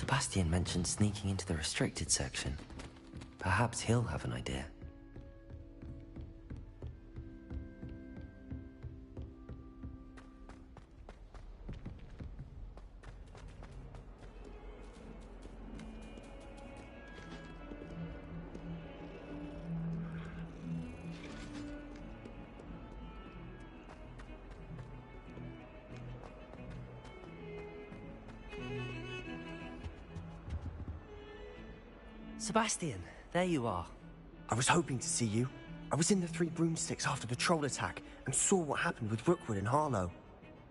Sebastian mentioned sneaking into the restricted section. Perhaps he'll have an idea. Sebastian, there you are. I was hoping to see you. I was in the Three Broomsticks after the troll attack and saw what happened with Rookwood and Harlow.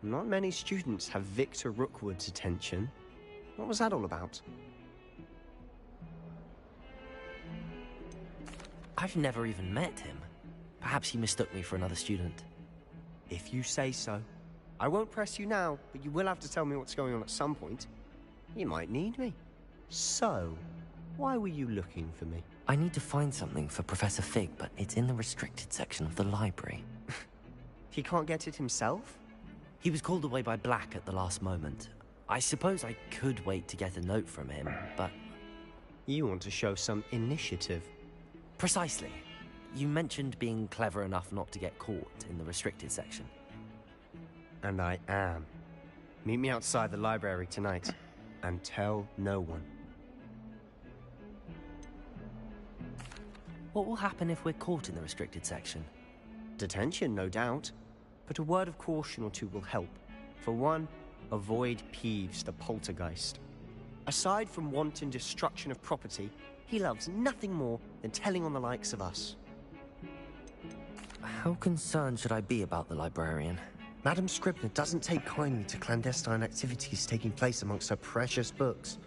Not many students have Victor Rookwood's attention. What was that all about? I've never even met him. Perhaps he mistook me for another student. If you say so. I won't press you now, but you will have to tell me what's going on at some point. You might need me. So, why were you looking for me? I need to find something for Professor Fig, but it's in the restricted section of the library. He can't get it himself? He was called away by Black at the last moment. I suppose I could wait to get a note from him, but... You want to show some initiative. Precisely. You mentioned being clever enough not to get caught in the restricted section. And I am. Meet me outside the library tonight, and tell no one. What will happen if we're caught in the restricted section? Detention, no doubt. But a word of caution or two will help. For one, avoid Peeves the poltergeist. Aside from wanton destruction of property, he loves nothing more than telling on the likes of us. How concerned should I be about the librarian? Madam Scribner doesn't take kindly to clandestine activities taking place amongst her precious books.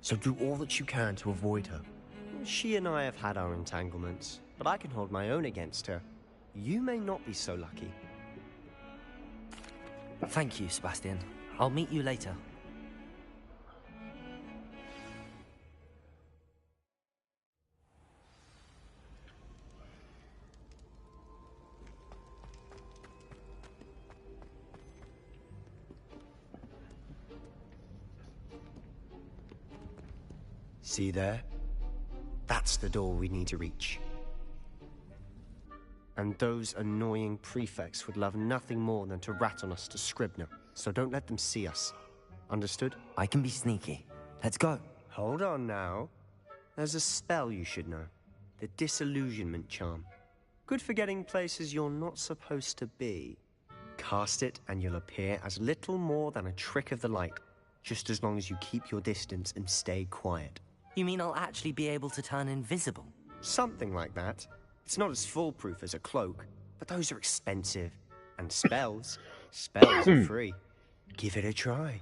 So do all that you can to avoid her. She and I have had our entanglements, but I can hold my own against her. You may not be so lucky. Thank you, Sebastian. I'll meet you later. See there? That's the door we need to reach. And those annoying prefects would love nothing more than to rat on us to Scribner, so don't let them see us. Understood? I can be sneaky. Let's go. Hold on now. There's a spell you should know. The Disillusionment Charm. Good for getting places you're not supposed to be. Cast it and you'll appear as little more than a trick of the light, just as long as you keep your distance and stay quiet. You mean I'll actually be able to turn invisible? Something like that. It's not as foolproof as a cloak, but those are expensive. And spells are free. Give it a try.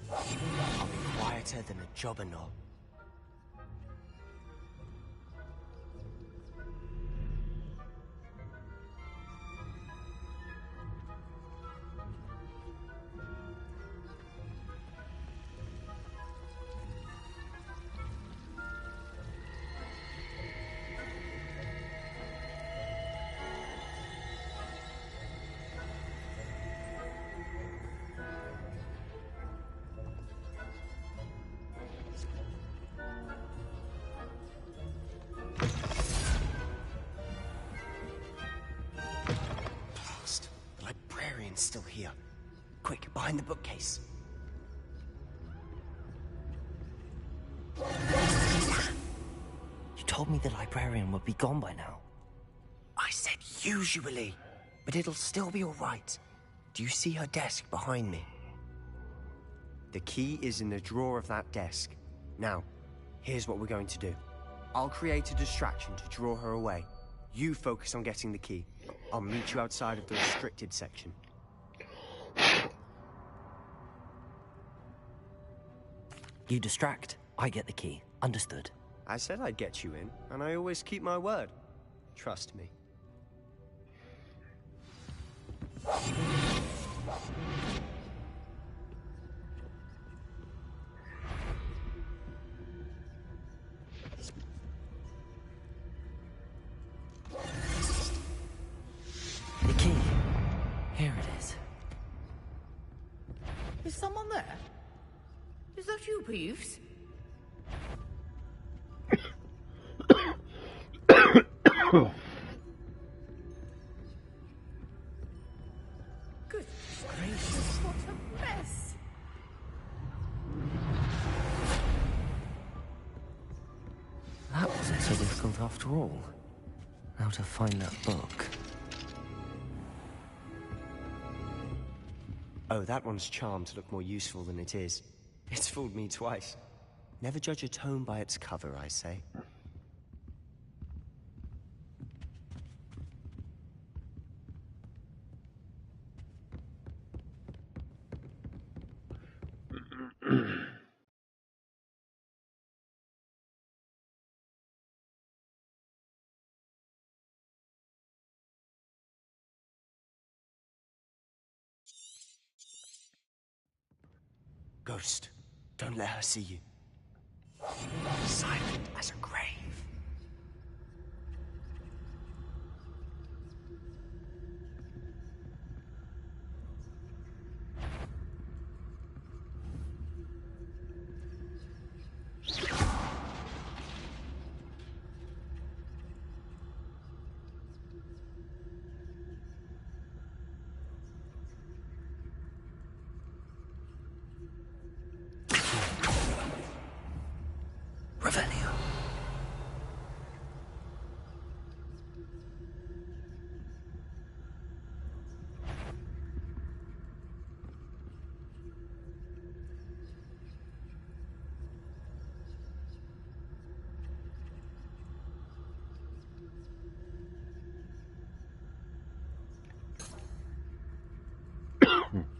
I'll be quieter than a jobberknoll. Still here. Quick, behind the bookcase. You told me the librarian would be gone by now. I said usually, but it'll still be all right. Do you see her desk behind me? The key is in the drawer of that desk. Now, here's what we're going to do. I'll create a distraction to draw her away. You focus on getting the key. I'll meet you outside of the restricted section. You distract, I get the key. Understood. I said I'd get you in, and I always keep my word. Trust me. The key. Here it is. Is someone there? Is that you, Peeves? Goodness gracious, what a mess! That wasn't so difficult after all. Now to find that book. Oh, that one's charmed to look more useful than it is. It's fooled me twice. Never judge a tome by its cover, I say. Ghost, don't let her see you. Silent as a grave. Revelio.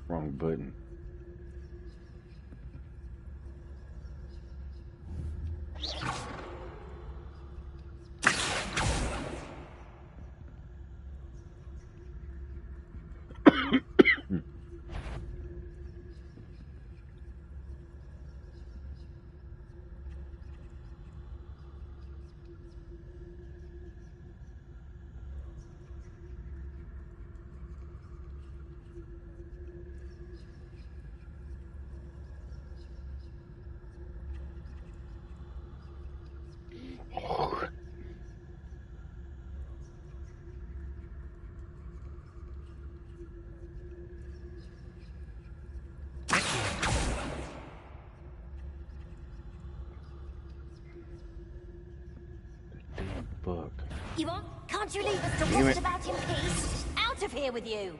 Wrong button. Damn book. You want? Can't you leave us to waft about in peace? Out of here with you!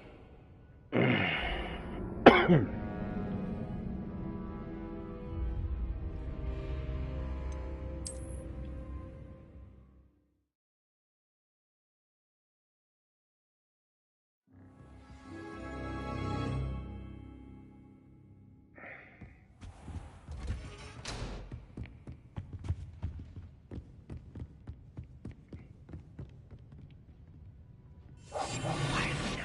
Quietly now.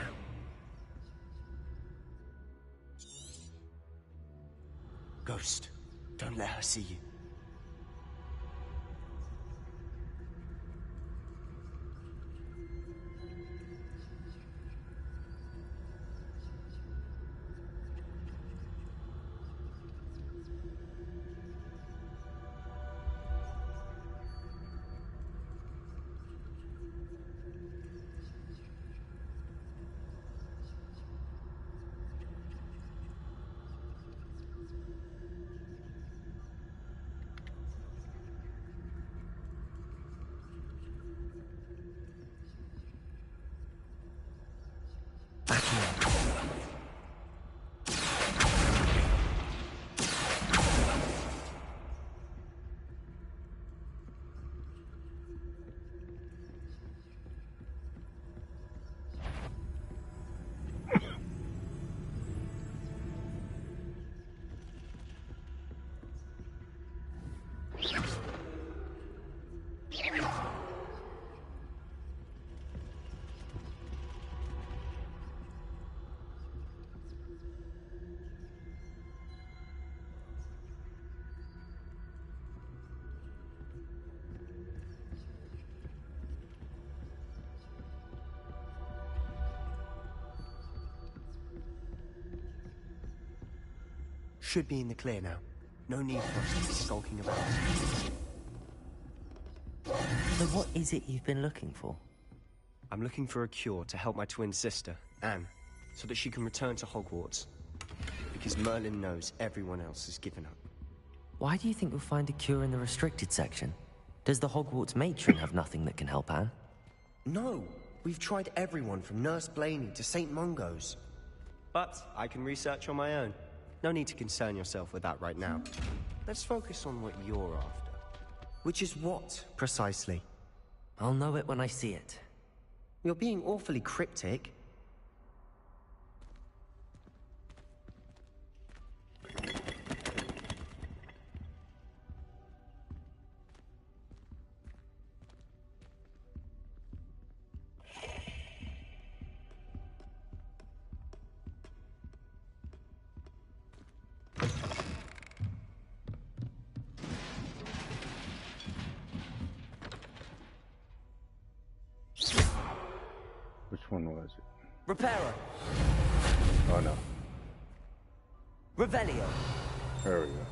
Ghost, don't let her see you. Should be in the clear now. No need for us to be skulking about. So what is it you've been looking for? I'm looking for a cure to help my twin sister, Anne, so that she can return to Hogwarts. Because Merlin knows everyone else has given up. Why do you think you'll find a cure in the restricted section? Does the Hogwarts matron have nothing that can help Anne? No, we've tried everyone from Nurse Blaney to St. Mungo's. But I can research on my own. No need to concern yourself with that right now. Let's focus on what you're after. Which is what, precisely? I'll know it when I see it. You're being awfully cryptic. Which one was it? Reparo. Oh no. Revelio. There we go.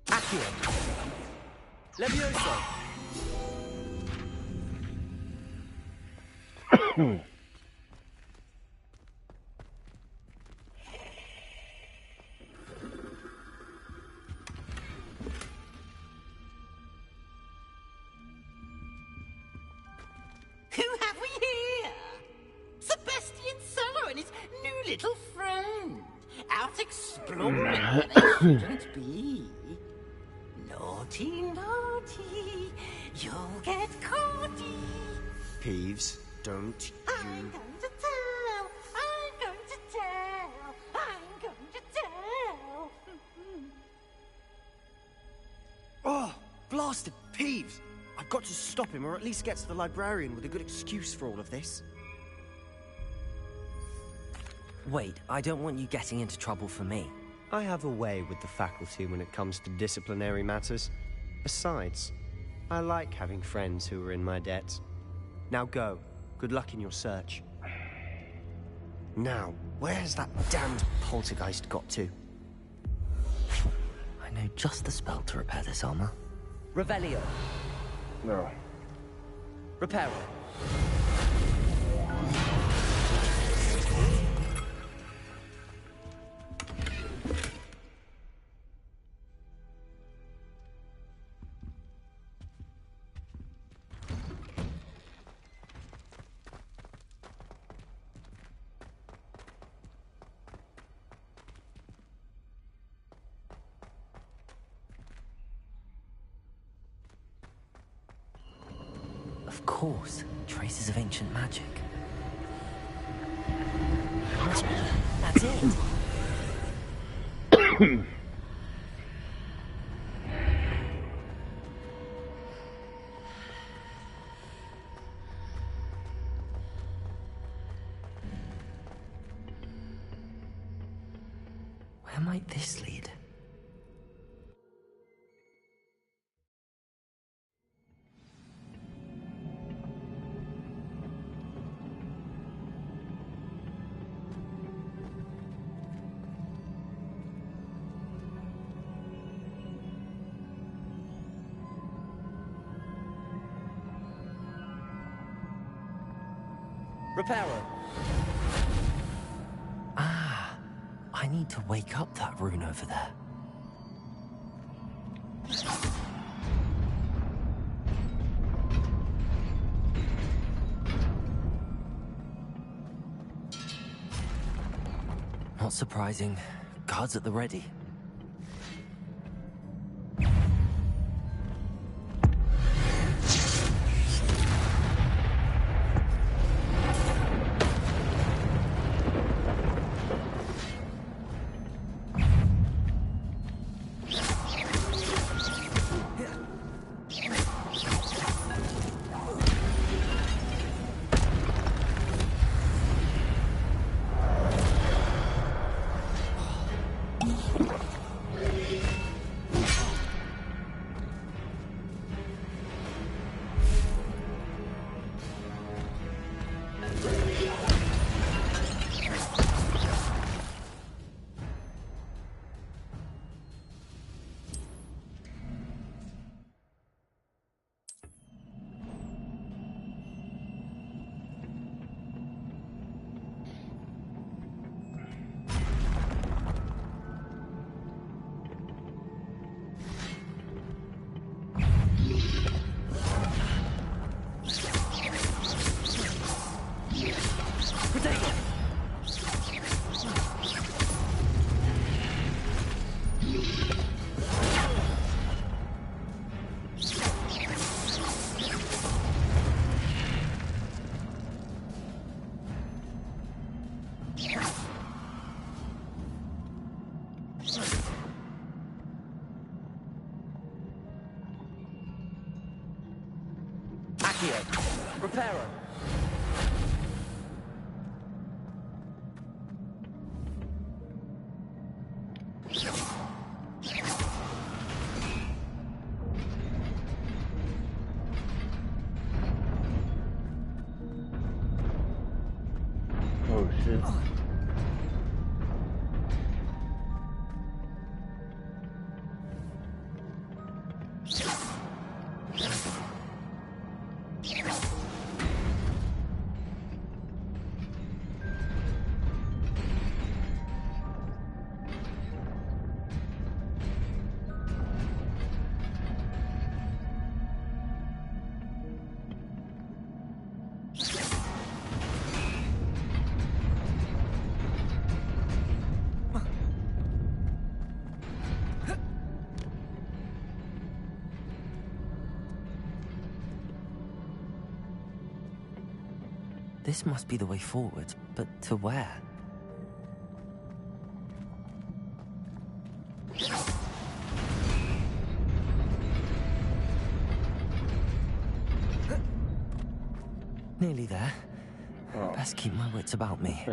Accio. Levioso. Who have we here? Sebastian Cello and his new little friend. Out exploring where they shouldn't be. Naughty, naughty, you'll get caughty. Peeves, don't I'm you... going to tell, I'm going to tell, I'm going to tell. Oh, blasted Peeves! I've got to stop him, or at least get to the librarian with a good excuse for all of this. Wait, I don't want you getting into trouble for me. I have a way with the faculty when it comes to disciplinary matters. Besides, I like having friends who are in my debt. Now go. Good luck in your search. Now, where's that damned poltergeist got to? I know just the spell to repair this armor. Revelio. No. Reparo. Of course, traces of ancient magic. That's it. Where might this lead? Reparo. Ah, I need to wake up that rune over there. Not surprising. Guards at the ready. Accio. Reparo. Oh shit. This must be the way forward, but to where? Nearly there. Oh. Best keep my wits about me.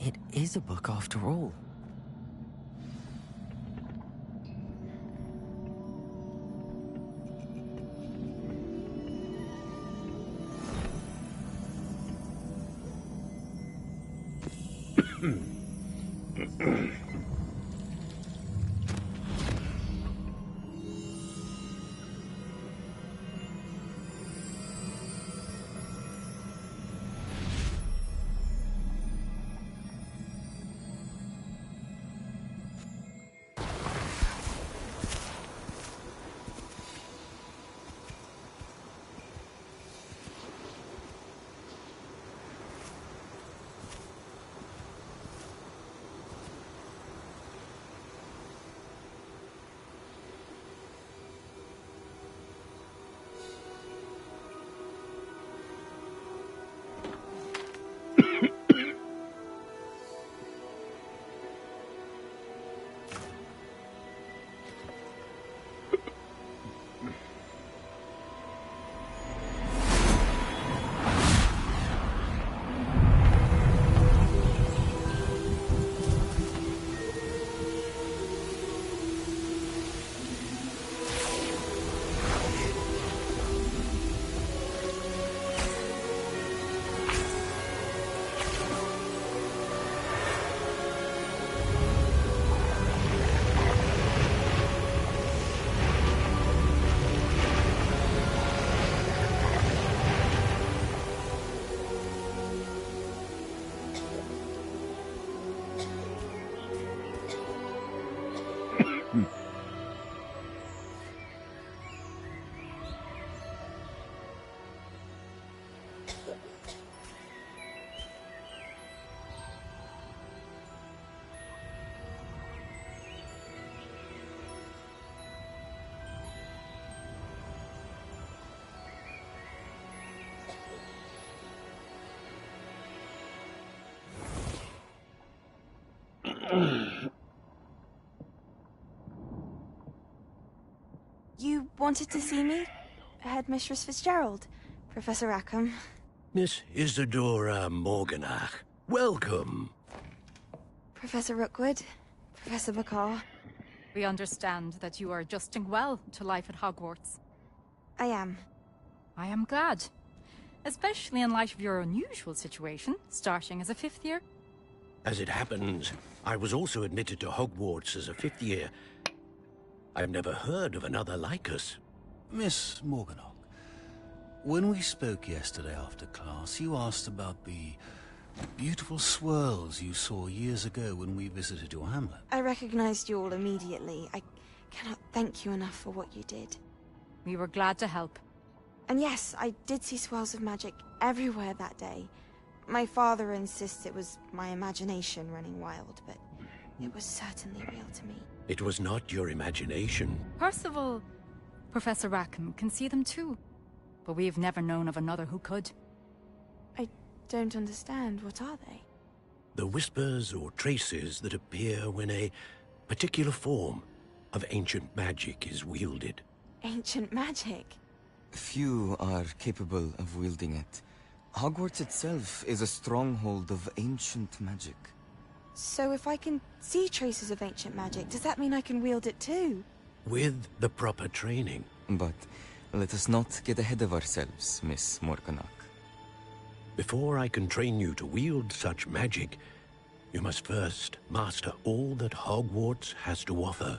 It is a book after all. You wanted to see me? Headmistress Fitzgerald, Professor Rackham. Miss Isadora Morganach, welcome. Professor Rookwood, Professor McCaw. We understand that you are adjusting well to life at Hogwarts. I am. I am glad. Especially in light of your unusual situation, starting as a 5th year. As it happens, I was also admitted to Hogwarts as a 5th year. I've never heard of another like us. Miss Morganach, when we spoke yesterday after class, you asked about the beautiful swirls you saw years ago when we visited your hamlet. I recognized you all immediately. I cannot thank you enough for what you did. We were glad to help. And yes, I did see swirls of magic everywhere that day. My father insists it was my imagination running wild, but it was certainly real to me. It was not your imagination. Percival, Professor Rackham can see them too. But we've never known of another who could. I don't understand. What are they? The whispers or traces that appear when a particular form of ancient magic is wielded. Ancient magic? Few are capable of wielding it. Hogwarts itself is a stronghold of ancient magic. So if I can see traces of ancient magic, does that mean I can wield it too? With the proper training. But let us not get ahead of ourselves, Miss Morganach. Before I can train you to wield such magic, you must first master all that Hogwarts has to offer.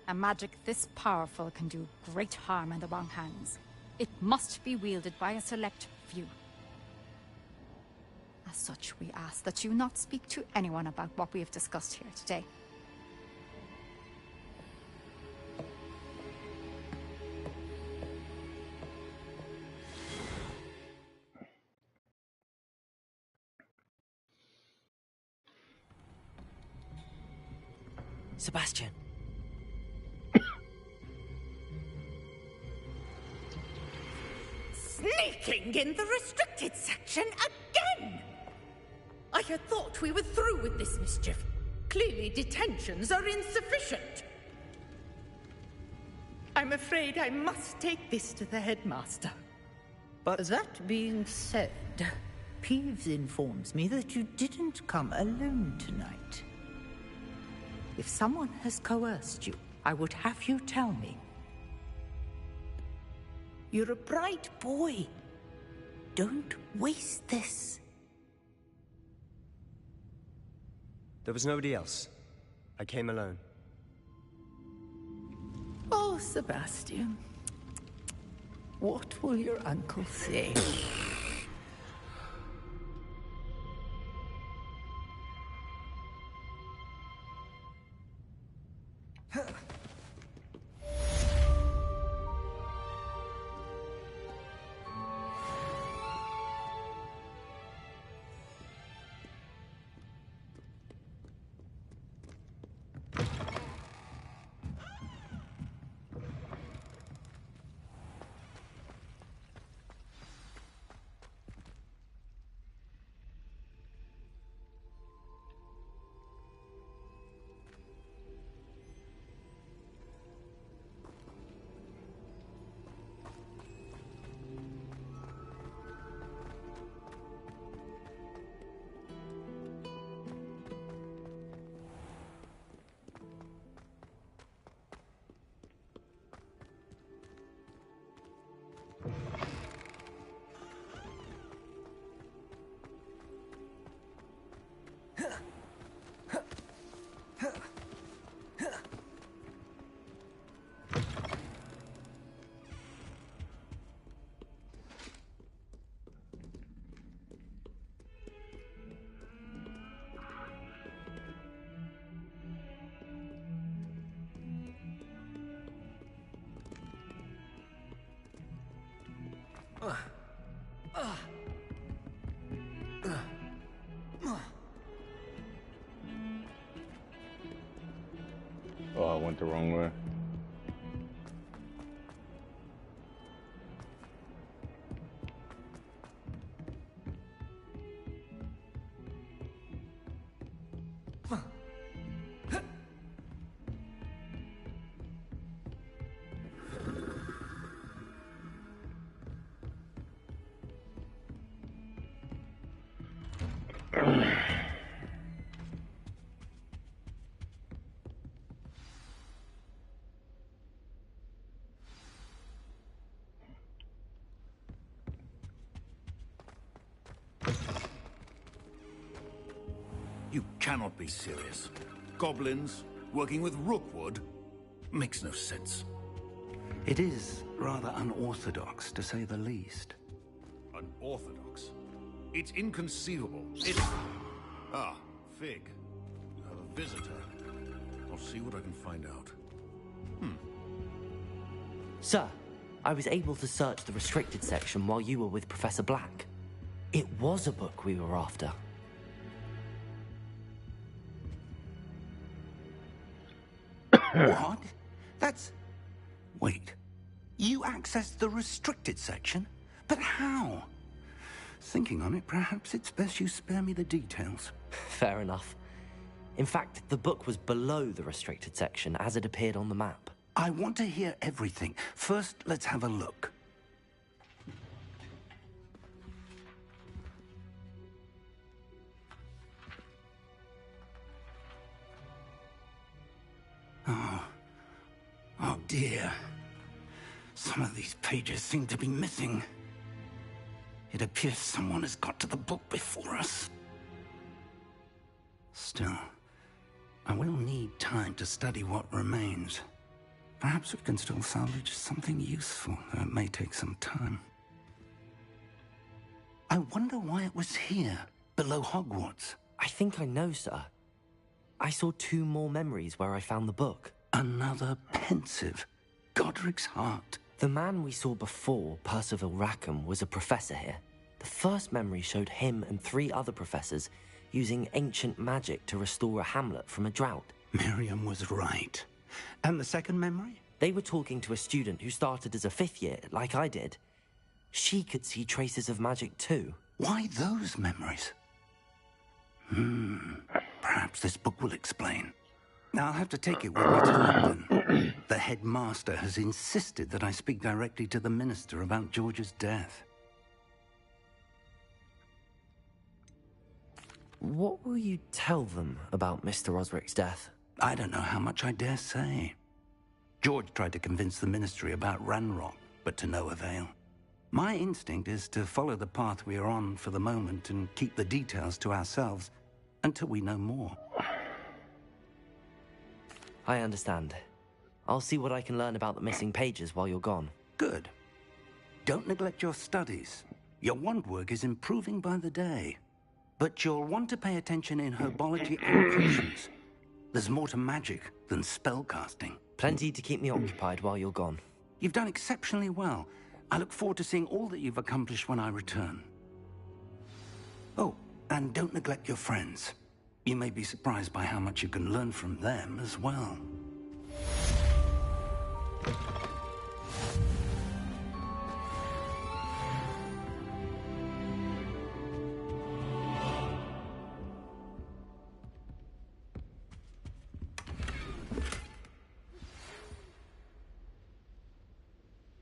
A magic this powerful can do great harm in the wrong hands. It must be wielded by a select few. As such, we ask that you not speak to anyone about what we have discussed here today. Sebastian. Sneaking in the restricted section again! I had thought we were through with this mischief. Clearly detentions are insufficient. I'm afraid I must take this to the headmaster. But That being said, Peeves informs me that you didn't come alone tonight. If someone has coerced you, I would have you tell me. You're a bright boy. Don't waste this. there was nobody else. I came alone. Oh, Sebastian. What will your uncle say? Oh, I went the wrong way. You cannot be serious. Goblins, working with Rookwood? Makes no sense. It is rather unorthodox, to say the least. Unorthodox? It's inconceivable. Ah, Fig. You have a visitor. I'll see what I can find out. Sir, I was able to search the restricted section while you were with Professor Black. It was a book we were after. What? That's... Wait. You accessed the restricted section? But how? Thinking on it, perhaps it's best you spare me the details. Fair enough. In fact, the book was below the restricted section as it appeared on the map. I want to hear everything. First, let's have a look. Oh dear. Some of these pages seem to be missing. It appears someone has got to the book before us. Still, I will need time to study what remains. Perhaps we can still salvage something useful, though it may take some time. I wonder why it was here, below Hogwarts. I think I know, sir. I saw 2 more memories where I found the book. Another pensive. Godric's heart. The man we saw before, Percival Rackham, was a professor here. The first memory showed him and 3 other professors using ancient magic to restore a hamlet from a drought. Miriam was right. And the second memory? They were talking to a student who started as a 5th year, like I did. She could see traces of magic too. Why those memories? Perhaps this book will explain. Now I'll have to take it with me to London. The headmaster has insisted that I speak directly to the minister about George's death. What will you tell them about Mr. Osric's death? I don't know how much I dare say. George tried to convince the ministry about Ranrock, but to no avail. My instinct is to follow the path we are on for the moment and keep the details to ourselves until we know more. I understand. I'll see what I can learn about the missing pages while you're gone. Good. Don't neglect your studies. Your wand work is improving by the day. But you'll want to pay attention in herbology and potions. There's more to magic than spellcasting. Plenty to keep me occupied while you're gone. You've done exceptionally well. I look forward to seeing all that you've accomplished when I return. Oh, and don't neglect your friends. You may be surprised by how much you can learn from them as well.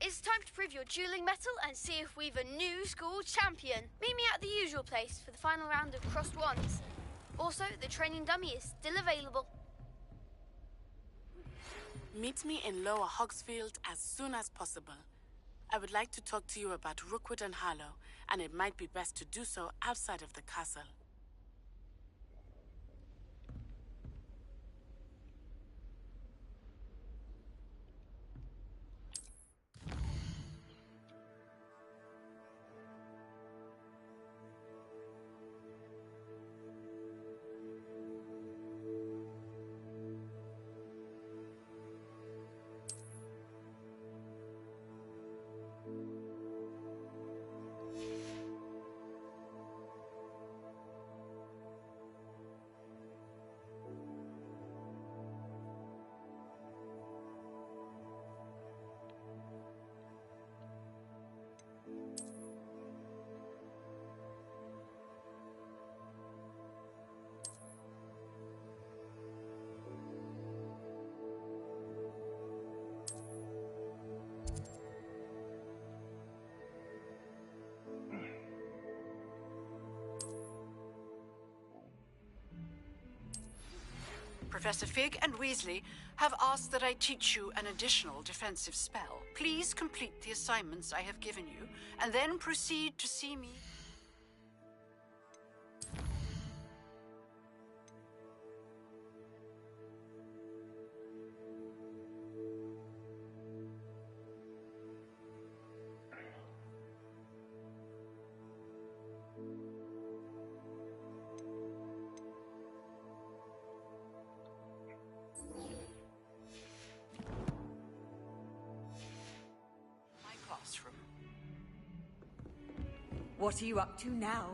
It's time to prove your dueling mettle and see if we've a new school champion. Meet me at the usual place for the final round of crossed wands. Also, the training dummy is still available. Meet me in Lower Hogsfield as soon as possible. I would like to talk to you about Rookwood and Harlow, and it might be best to do so outside of the castle. Professor Fig and Weasley have asked that I teach you an additional defensive spell. Please complete the assignments I have given you, and then proceed to see me. What are you up to now?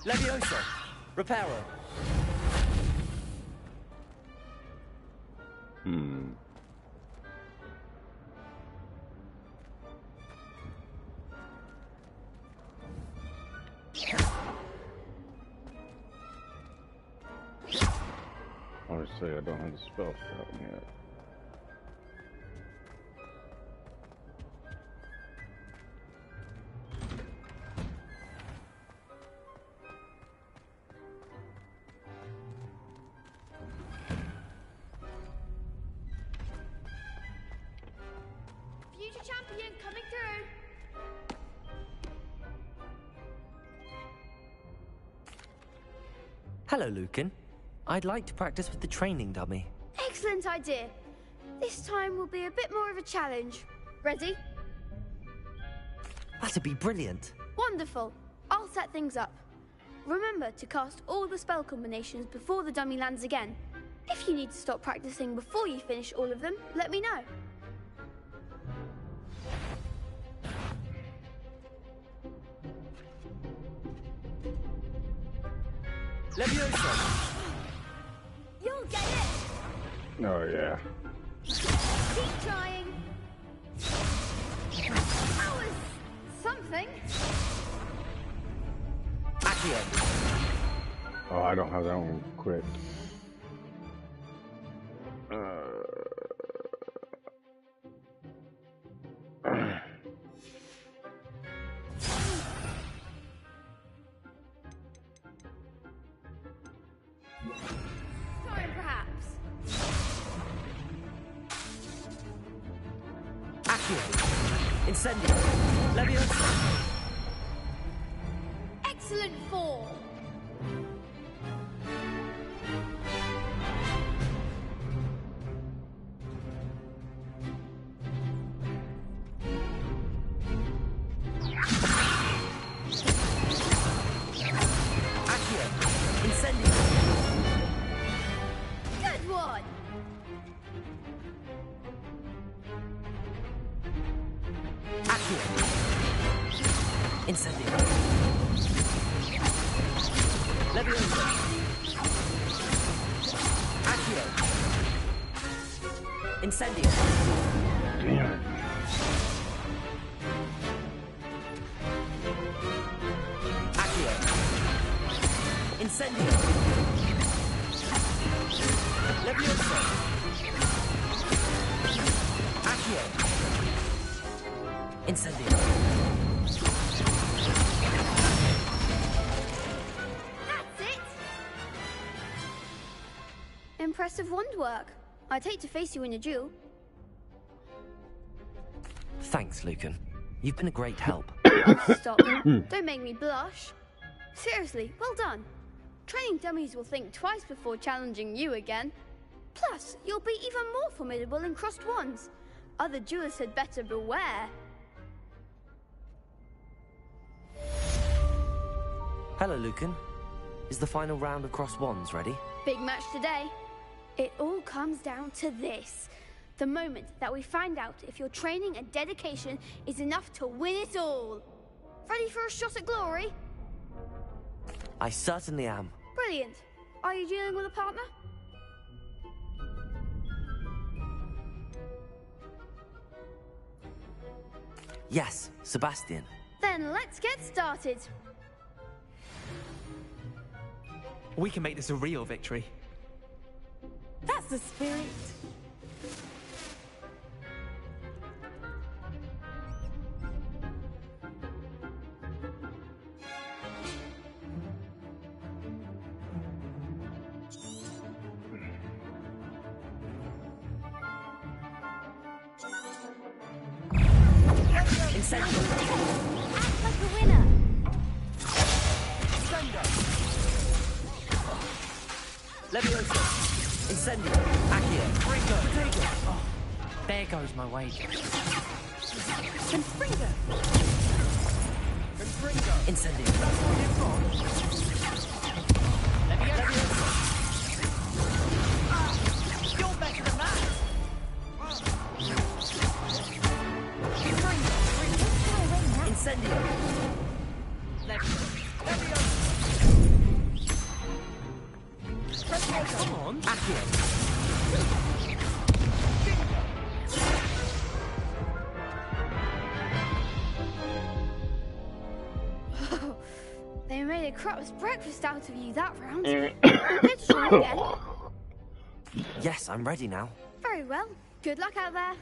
Leviosa! Reparo! Honestly, I don't have the spell stop yet. Future champion coming through. Hello, Lucan. I'd like to practice with the training dummy. Excellent idea. This time will be a bit more of a challenge. Ready? That'd be brilliant. Wonderful. I'll set things up. Remember to cast all the spell combinations before the dummy lands again. If you need to stop practicing before you finish all of them, let me know. Leviosa! You'll get it! Oh, yeah. Keep trying. That was something. Accio! Oh, I don't have that one quick. Time perhaps. Accio! Incendio! Leviosa! Excellent form. Good one. Incendio! Leviosa! Accio! Incendio! Damn it. Accio! Incendio! Leviosa! Accio! Incendio! That's it. Impressive wand work. I'd hate to face you in a duel. Thanks, Lucan. You've been a great help. Oh, stop. Don't make me blush. Seriously, well done. Training dummies will think twice before challenging you again. Plus, you'll be even more formidable in crossed wands. Other duelists had better beware. Hello, Lucan. Is the final round across wands ready? Big match today. It all comes down to this. The moment that we find out if your training and dedication is enough to win it all. Ready for a shot at glory? I certainly am. Brilliant. Are you dealing with a partner? Yes, Sebastian. Then let's get started. We can make this a real victory. That's the spirit. Incendio. Act like a winner. Leviosa. Incendio. Accio. Ringo. Potato. Oh, there goes my wages. Confringo. Incendio. Leviosa. You're better than that. Incendio. Come on. Accio. They made a crap's breakfast out of you that round. Let's try again. Yes, I'm ready now. Very well. Good luck out there.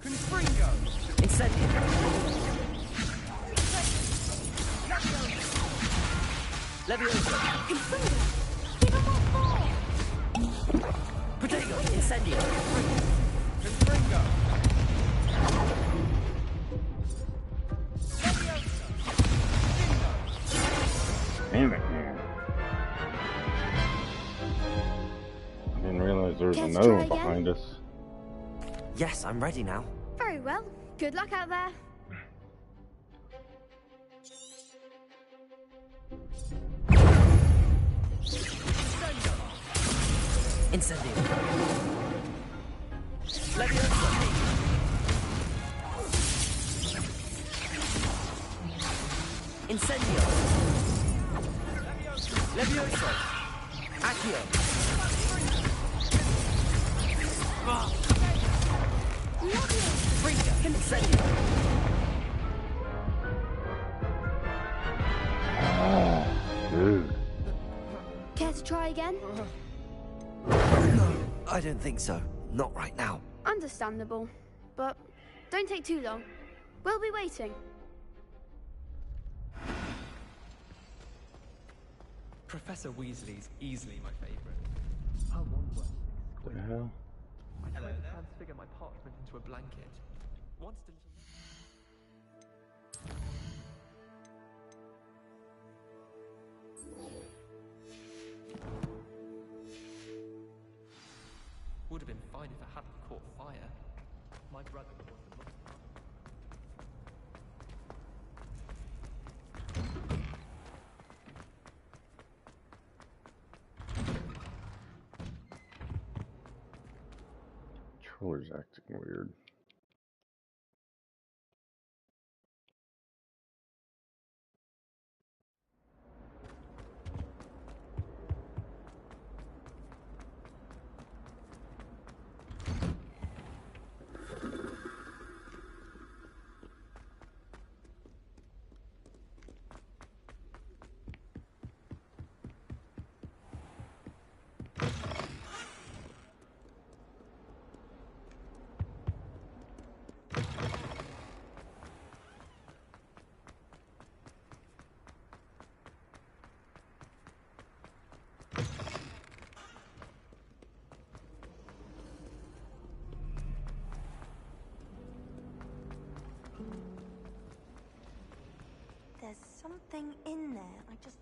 Confringo. Incendio. Leviosa. Give him more force. Protego. Incendio. Confringo. Damn it, man. I didn't realize there was Care to another try one again? behind us. Yes, I'm ready now. Very well. Good luck out there. Incendio. Leviosa. Incendio. Leviosa. Accio. Fringa. Incendio. Dude. Care to try again? No, I don't think so. Not right now. Understandable. But don't take too long. We'll be waiting. Professor Weasley's easily my favourite. I want one. What the hell? I'd like to transfigure my parchment into a blanket. Once to... Would have been fine if it hadn't caught fire. My brother was the most part. Controller's acting weird. There's something in there. I just...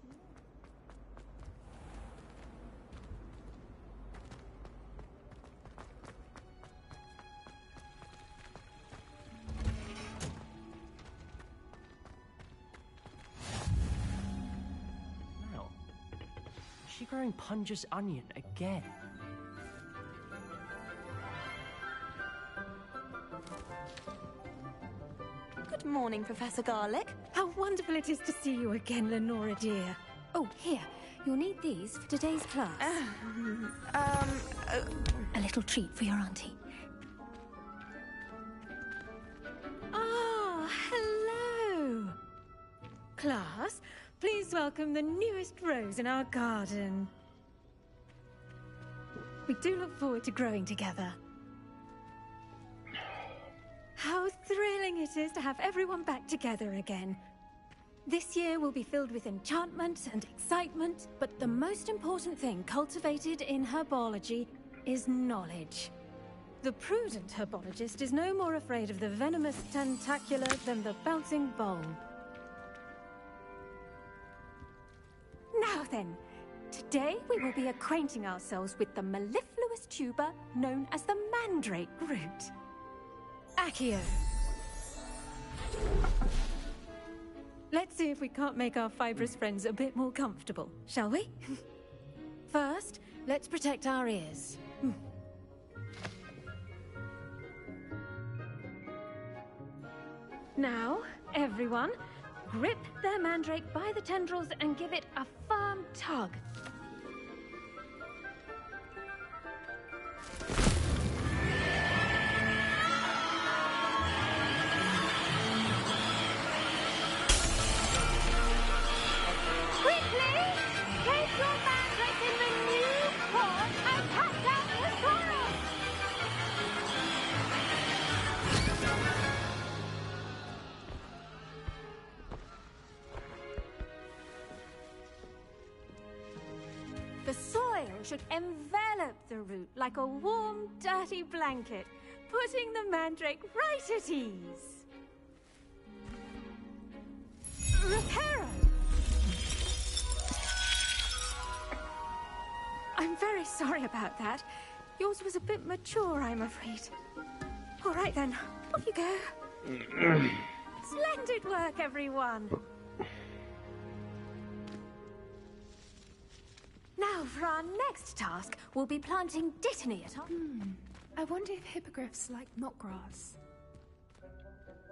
she growing Punja's onion again? Good morning, Professor Garlic. How wonderful it is to see you again, Lenora dear. Oh, here. You'll need these for today's class. A little treat for your auntie. Ah, hello. Class, please welcome the newest rose in our garden. We do look forward to growing together. How thrilling it is to have everyone back together again. This year will be filled with enchantment and excitement, but the most important thing cultivated in herbology is knowledge. The prudent herbologist is no more afraid of the venomous tentacular than the bouncing bulb. Now then, today we will be acquainting ourselves with the mellifluous tuber known as the mandrake root. Accio. Let's see if we can't make our fibrous friends a bit more comfortable, shall we? First, let's protect our ears. Now, everyone, grip their mandrake by the tendrils and give it a firm tug. The soil should envelop the root like a warm, dirty blanket, putting the mandrake right at ease. Reparo! I'm very sorry about that. Yours was a bit mature, I'm afraid. All right then, off you go. Splendid work, everyone. Now, for our next task, we'll be planting dittany at our... I wonder if hippogriffs like knotgrass.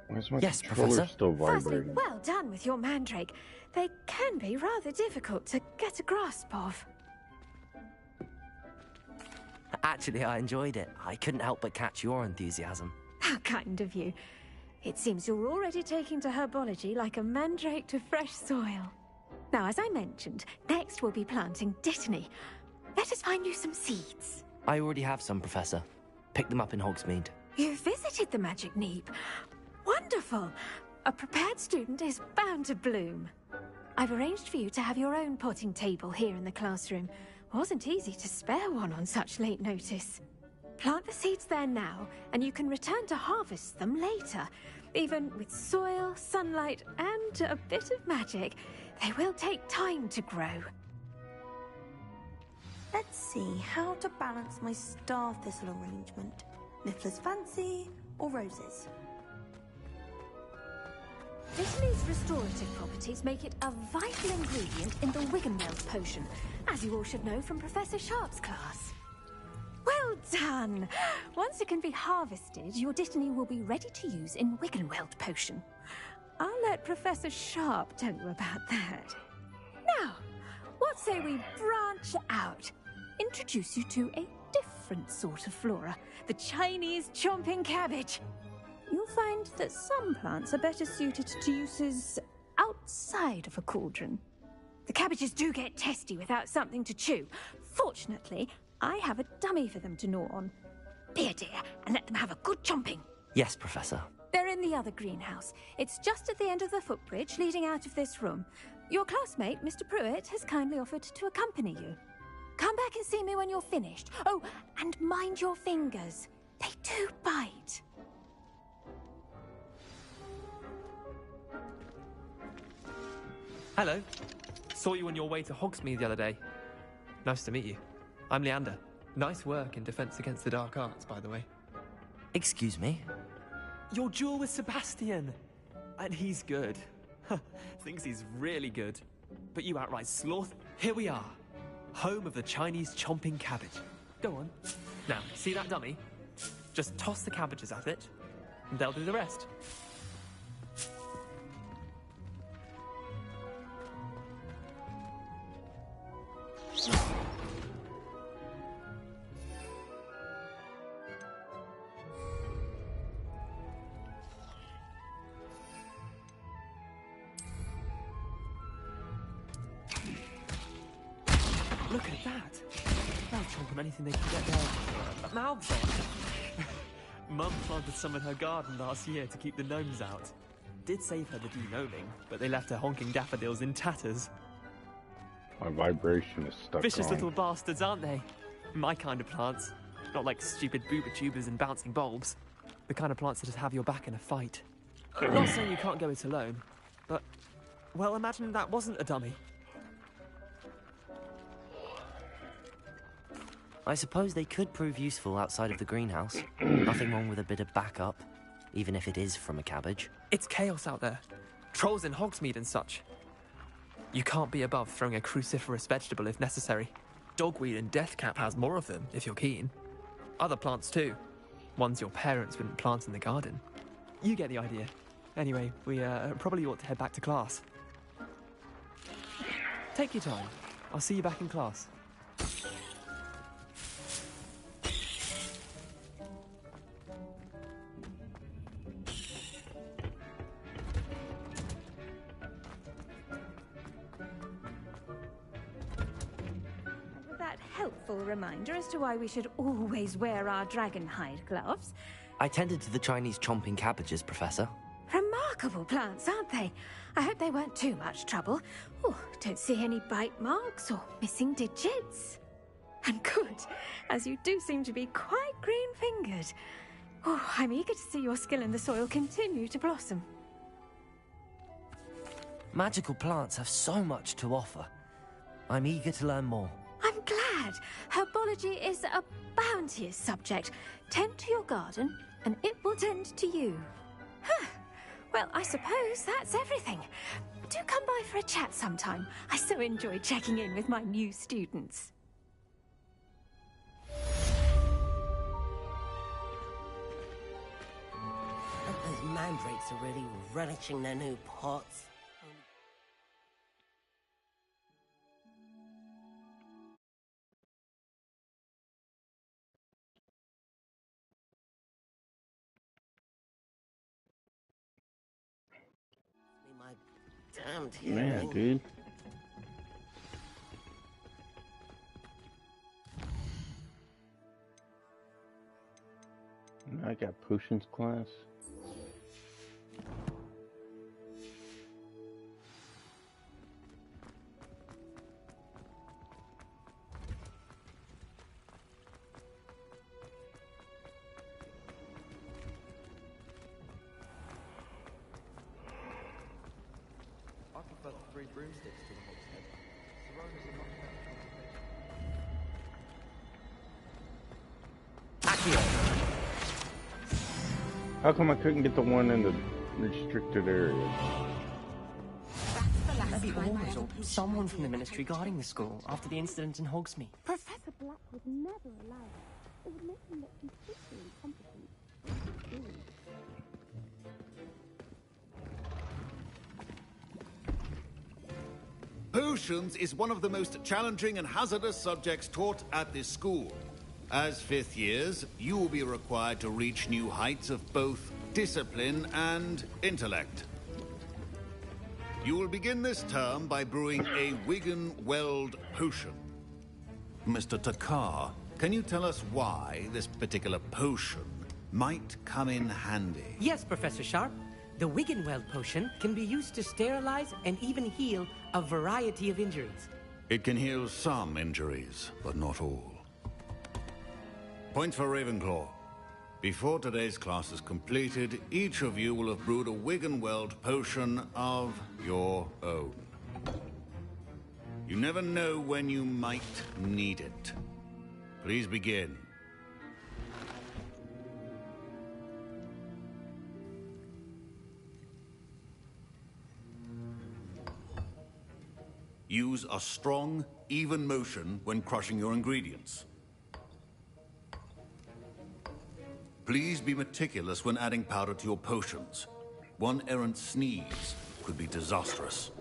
Where's my Yes, controller Professor. still Firstly, vibrating? well done with your mandrake. They can be rather difficult to get a grasp of. Actually, I enjoyed it. I couldn't help but catch your enthusiasm. How kind of you. It seems you're already taking to herbology like a mandrake to fresh soil. Now, as I mentioned, next we'll be planting dittany. Let us find you some seeds. I already have some, Professor. Picked them up in Hogsmeade. You visited the Magic Neep. Wonderful. A prepared student is bound to bloom. I've arranged for you to have your own potting table here in the classroom. Wasn't easy to spare one on such late notice. Plant the seeds there now, and you can return to harvest them later. Even with soil, sunlight, and a bit of magic, they will take time to grow. Let's see how to balance my star thistle arrangement. Niffler's fancy or roses? Dittany's restorative properties make it a vital ingredient in the Wiggenweld potion, as you all should know from Professor Sharp's class. Well done! Once it can be harvested, your dittany will be ready to use in Wiggenweld potion. I'll let Professor Sharp tell you about that. Now, what say we branch out? Introduce you to a different sort of flora, the Chinese chomping cabbage. You'll find that some plants are better suited to uses outside of a cauldron. The cabbages do get testy without something to chew. Fortunately, I have a dummy for them to gnaw on. Be a dear and let them have a good chomping. Yes, Professor. They're in the other greenhouse. It's just at the end of the footbridge leading out of this room. Your classmate, Mr. Pruitt, has kindly offered to accompany you. Come back and see me when you're finished. Oh, and mind your fingers. They do bite. Hello. Saw you on your way to Hogsmeade the other day. Nice to meet you. I'm Leander. Nice work in Defense Against the Dark Arts, by the way. Excuse me? Your duel with Sebastian! And he's good. Thinks he's really good. But you outright sloth. Here we are. home of the Chinese chomping cabbage. Go on. Now, see that dummy? Just toss the cabbages at it, and they'll do the rest. Look at that! They'll chomp on anything they can get their mouths on. Mum planted some in her garden last year to keep the gnomes out. Did save her the de-gnoming, but they left her honking daffodils in tatters. My vibration is stuck Vicious on. little bastards, aren't they? My kind of plants. Not like stupid booba tubers and bouncing bulbs. The kind of plants that just have your back in a fight. Not saying you can't go it alone, but... well, imagine that wasn't a dummy. I suppose they could prove useful outside of the greenhouse. Nothing wrong with a bit of backup, even if it is from a cabbage. It's chaos out there. Trolls in Hogsmeade and such. You can't be above throwing a cruciferous vegetable if necessary. Dogweed and deathcap has more of them, if you're keen. Other plants too. Ones your parents wouldn't plant in the garden. You get the idea. Anyway, we probably ought to head back to class. Take your time. I'll see you back in class. That helpful reminder as to why we should always wear our dragon hide gloves. I tended to the Chinese chomping cabbages, Professor. Remarkable plants, aren't they? I hope they weren't too much trouble. Oh, don't see any bite marks or missing digits. And good, as you do seem to be quite green-fingered. Oh, I'm eager to see your skill in the soil continue to blossom. Magical plants have so much to offer. I'm eager to learn more. I'm glad. Herbology is a bounteous subject. Tend to your garden, and it will tend to you. Huh. Well, I suppose that's everything. Do come by for a chat sometime. I so enjoy checking in with my new students. Those mandrakes are really relishing their new pots. Damned Man, hearing. dude. Now I got potions class. I prefer the 3 broomsticks to the hogshead. The road is a much better How come I couldn't get the one in the restricted area? Maybe Ormond or someone from the Ministry guarding the school after the incident in Hogsmeade. Professor Black would never allow it. It would make him look completely incompetent. Potions is one of the most challenging and hazardous subjects taught at this school. As 5th years, you will be required to reach new heights of both discipline and intellect. You will begin this term by brewing a Wigan-Weld potion. Mr. Takar, can you tell us why this particular potion might come in handy? Yes, Professor Sharp. The Wiggenweld potion can be used to sterilize and even heal a variety of injuries. It can heal some injuries, but not all. Point for Ravenclaw. Before today's class is completed, each of you will have brewed a Wiggenweld potion of your own. You never know when you might need it. Please begin. Use a strong, even motion when crushing your ingredients. Please be meticulous when adding powder to your potions. One errant sneeze could be disastrous.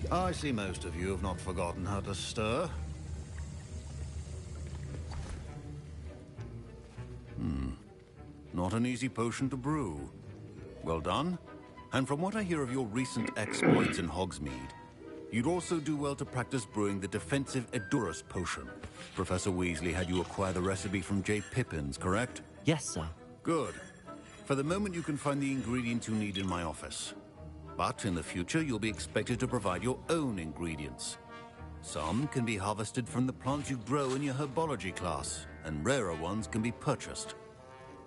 I see most of you have not forgotten how to stir. Not an easy potion to brew. Well done. And from what I hear of your recent exploits in Hogsmeade, you'd also do well to practice brewing the defensive Edurus potion. Professor Weasley had you acquire the recipe from J. Pippin's, correct? Yes, sir. Good. For the moment, you can find the ingredients you need in my office. But in the future, you'll be expected to provide your own ingredients. Some can be harvested from the plants you grow in your herbology class, and rarer ones can be purchased.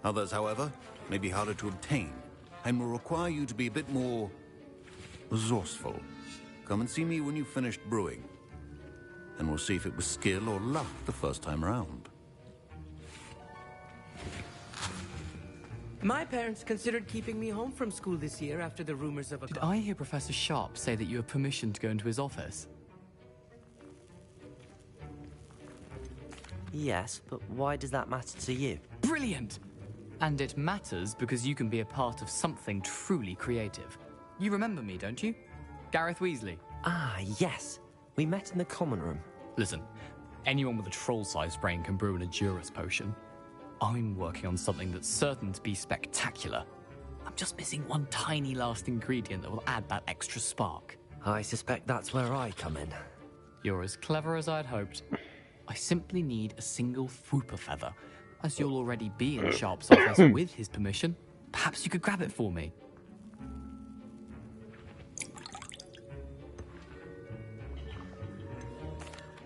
Others, however, may be harder to obtain, and will require you to be a bit more resourceful. Come and see me when you've finished brewing, and we'll see if it was skill or luck the first time around. My parents considered keeping me home from school this year after the rumors of a... Did I hear Professor Sharp say that you have permission to go into his office? Yes, but why does that matter to you? Brilliant! And it matters because you can be a part of something truly creative. You remember me, don't you? Gareth Weasley. Ah, yes. We met in the common room. Listen, anyone with a troll-sized brain can brew an Edurus potion. I'm working on something that's certain to be spectacular. I'm just missing one tiny last ingredient that will add that extra spark. I suspect that's where I come in. You're as clever as I'd hoped. I simply need a single Fwooper feather. As you'll already be in Sharp's office with his permission, perhaps you could grab it for me.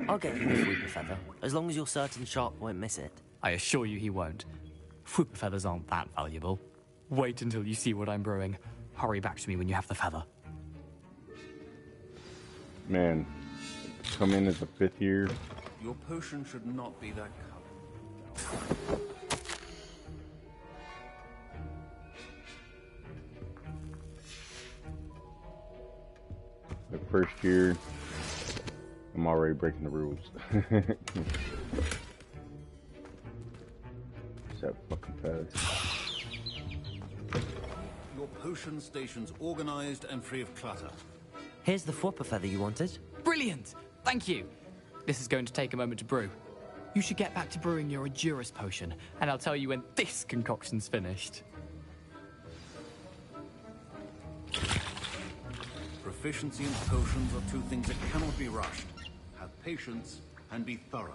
I'll get you the Fwooper feather, as long as you're certain Sharp won't miss it. I assure you he won't. Fwooper feathers aren't that valuable. Wait until you see what I'm brewing. Hurry back to me when you have the feather. Man, come in as a 5th year. Your potion should not be that color. The first year, I'm already breaking the rules. That fucking fast. Your potion station's organized and free of clutter. Here's the Fwooper feather you wanted. Brilliant! Thank you. This is going to take a moment to brew. You should get back to brewing your Edurus potion, and I'll tell you when this concoction's finished. Proficiency in potions are two things that cannot be rushed. Have patience and be thorough.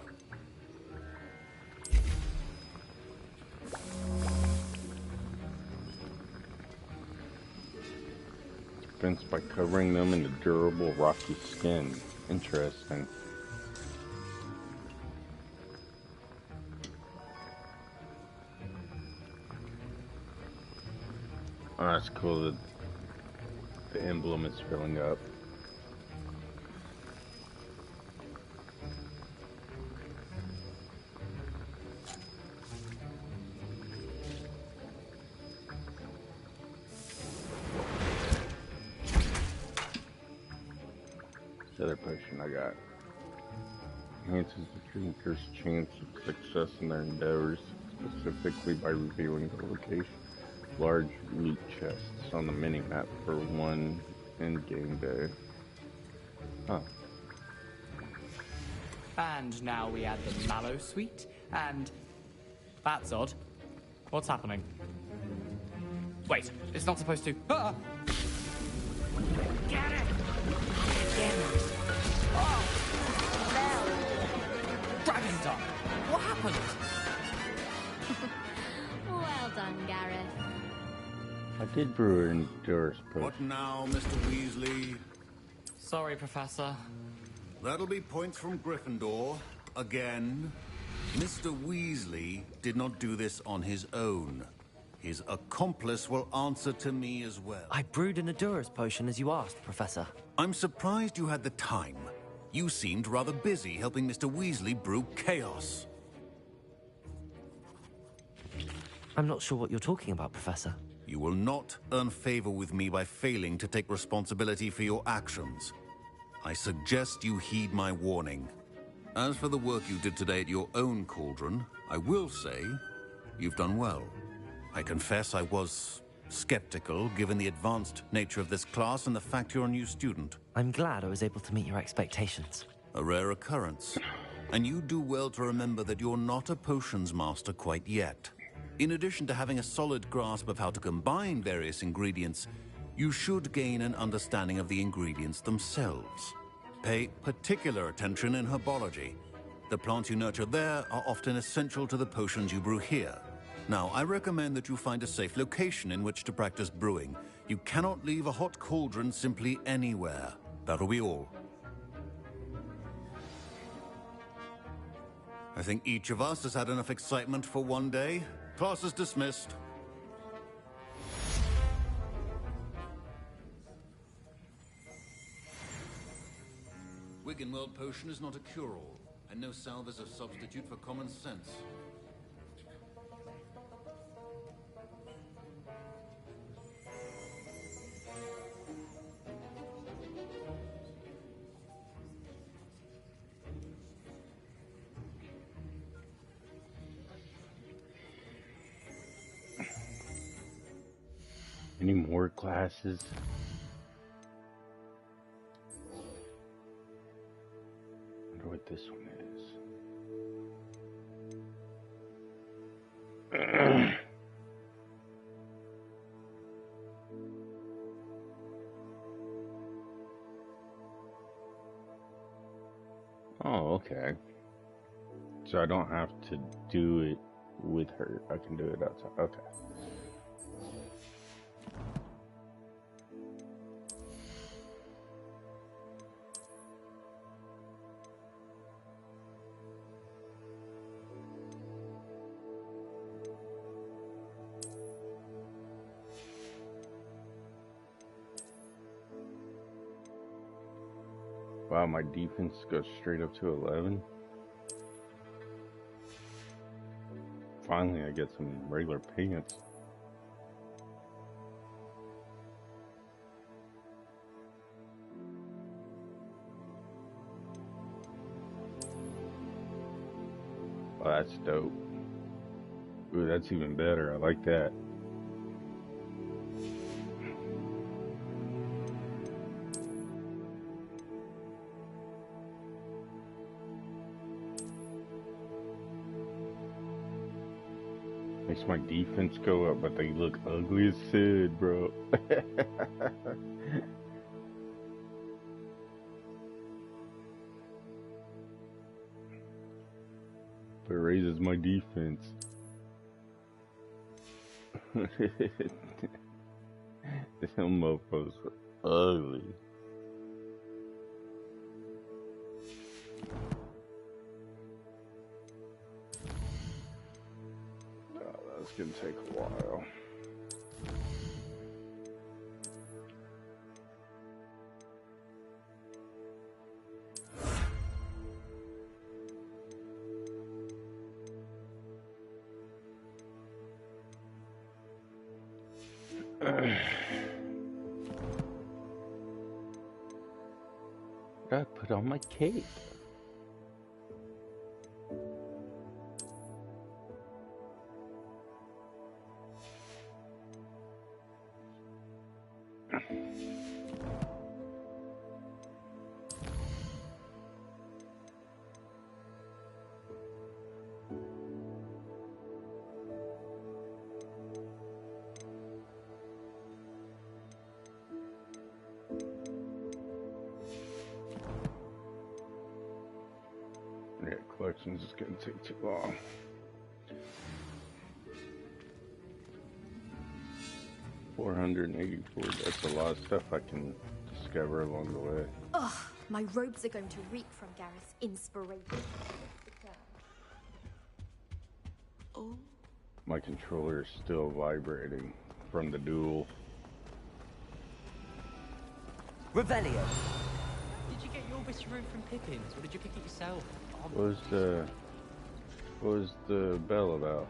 Defense by covering them in the durable rocky skin. Interesting. Oh, that's cool that the emblem is filling up. This other potion I got enhances the drinker's chance of success in their endeavors, specifically by revealing the location. Large meat chests on the mini-map for one in-game day. Huh. And now we add the Mallow Sweet, and... That's odd. What's happening? Wait, it's not supposed to... Ah! Get it! Get it! Oh! Dragon Dog! What happened? Well done, Gareth. I did brew an Edurus potion. What now, Mr. Weasley? Sorry, Professor. That'll be points from Gryffindor. Again. Mr. Weasley did not do this on his own. His accomplice will answer to me as well. I brewed an Adura's potion as you asked, Professor. I'm surprised you had the time. You seemed rather busy helping Mr. Weasley brew chaos. I'm not sure what you're talking about, Professor. You will not earn favor with me by failing to take responsibility for your actions. I suggest you heed my warning. As for the work you did today at your own cauldron, I will say you've done well. I confess I was skeptical, given the advanced nature of this class and the fact you're a new student. I'm glad I was able to meet your expectations. A rare occurrence. And you do well to remember that you're not a potions master quite yet. In addition to having a solid grasp of how to combine various ingredients, you should gain an understanding of the ingredients themselves. Pay particular attention in herbology. The plants you nurture there are often essential to the potions you brew here. Now, I recommend that you find a safe location in which to practice brewing. You cannot leave a hot cauldron simply anywhere. That'll be all. I think each of us has had enough excitement for one day. Class is dismissed. Wiggenweld potion is not a cure-all, and no salve is a substitute for common sense. Any more classes? I wonder what this one is. Oh, okay. So I don't have to do it with her. I can do it outside. Okay. Wow, my defense goes straight up to 11. Finally, I get some regular pants. Oh, that's dope. Ooh, that's even better. I like that. Makes my defense go up, but they look ugly as Sid, bro. But it raises my defense. This mofo's ugly. It's gonna take a while. Gotta put on my cape. Yeah, collections is gonna take too long. $484. That's a lot of stuff I can discover along the way. Ugh, My robes are going to reek from Gareth's inspiration. Oh. My controller is still vibrating from the duel. Revelio! Did you get your witch room from Pippin's, or did you pick it yourself? What was the bell about?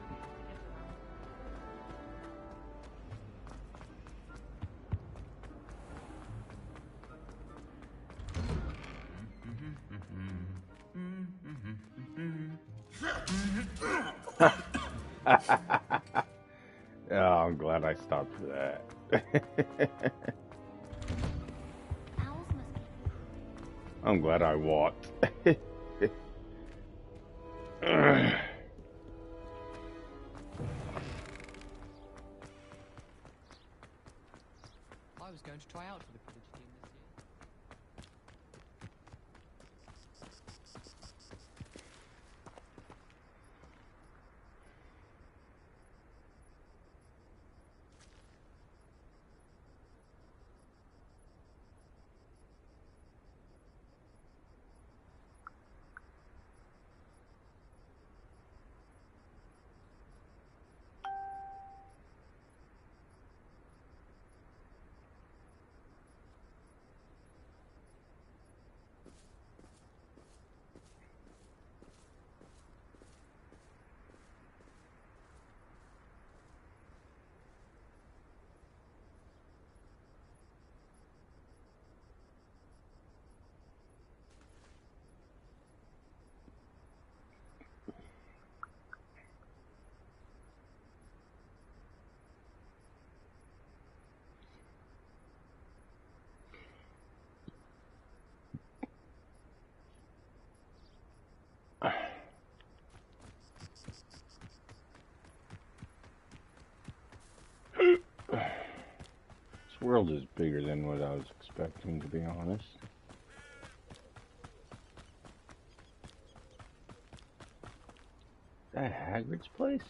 Oh, I'm glad I stopped for that. I'm glad I walked. I was going to try out for the Quidditch team this year. This world is bigger than what I was expecting, to be honest. Is that Hagrid's place?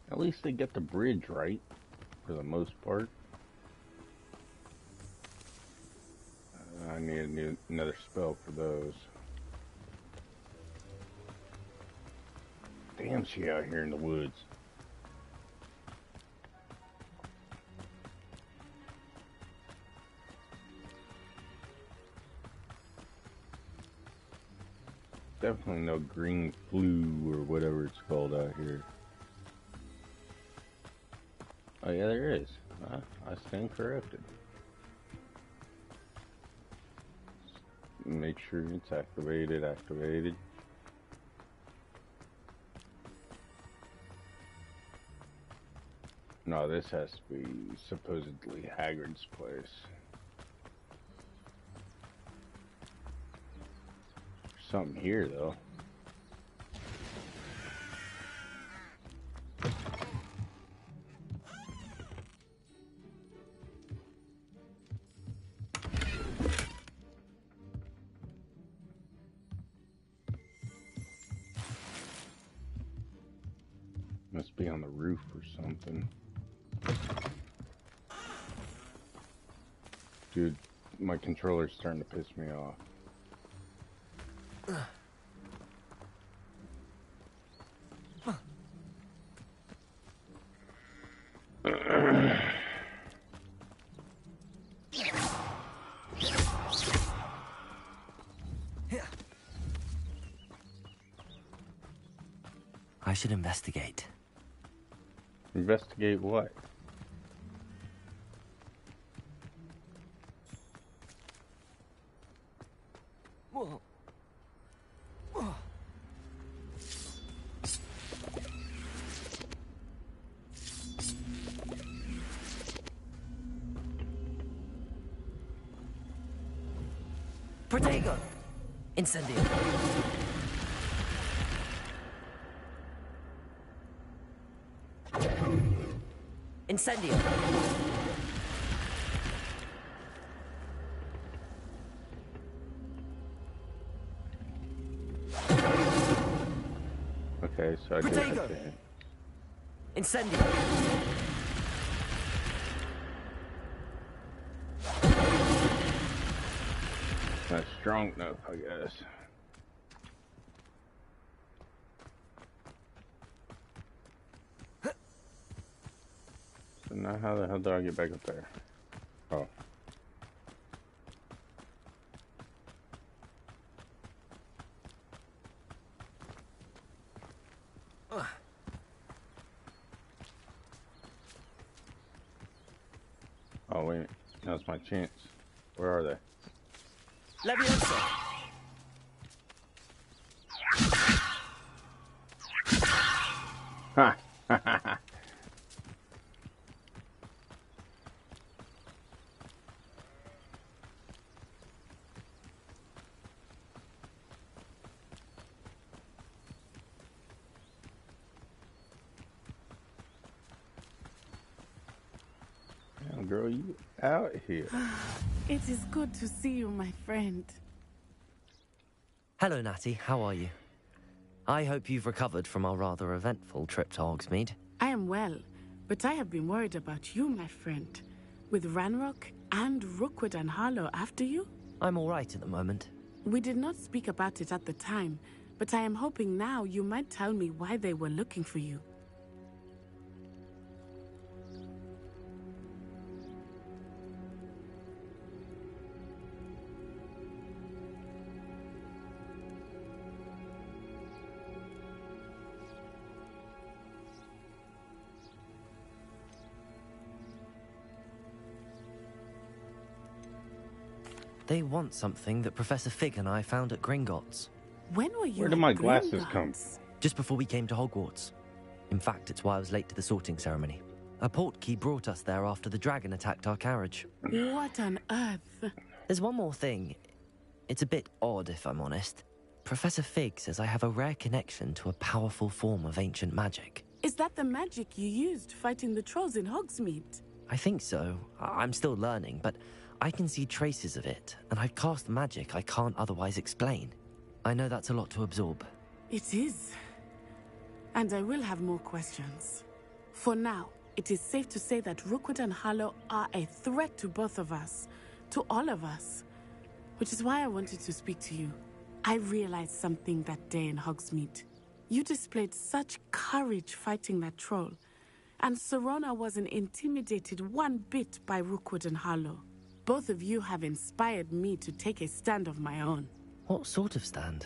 At least they get the bridge right, for the most part. I need another spell for those. Damn, she out here in the woods. Definitely no green flu or whatever it's called out here. Oh yeah, there is. I stand corrected. Make sure it's activated. No, this has to be supposedly Hagrid's place. There's something here though. Must be on the roof or something. Dude, my controller's starting to piss me off. I should investigate. Investigate what? Whoa. Protego! Incendio! Incendio! Okay, so I do have to hit. Incendio! Not strong enough, I guess. So now how the hell do I get back up there? Oh. Oh, wait a minute. Now's my chance. Where are they? Leviosa! Ha! Damn, girl, you out here. It is good to see you, my friend. Hello, Natty. How are you? I hope you've recovered from our rather eventful trip to Hogsmeade. I am well, but I have been worried about you, my friend. With Ranrock and Rookwood and Harlow after you? I'm all right at the moment. We did not speak about it at the time, but I am hoping now you might tell me why they were looking for you. They want something that Professor Fig and I found at Gringotts. When were you Where did my glasses come from? Just before we came to Hogwarts. In fact, it's why I was late to the sorting ceremony. A portkey brought us there after the dragon attacked our carriage. What on earth? There's one more thing. It's a bit odd, if I'm honest. Professor Fig says I have a rare connection to a powerful form of ancient magic. Is that the magic you used fighting the trolls in Hogsmeade? I think so. I'm still learning, but I can see traces of it, and I've cast magic I can't otherwise explain. I know that's a lot to absorb. It is. And I will have more questions. For now, it is safe to say that Rookwood and Harlow are a threat to both of us, to all of us. Which is why I wanted to speak to you. I realized something that day in Hogsmeade. You displayed such courage fighting that troll, and Serona wasn't intimidated one bit by Rookwood and Harlow. Both of you have inspired me to take a stand of my own. What sort of stand?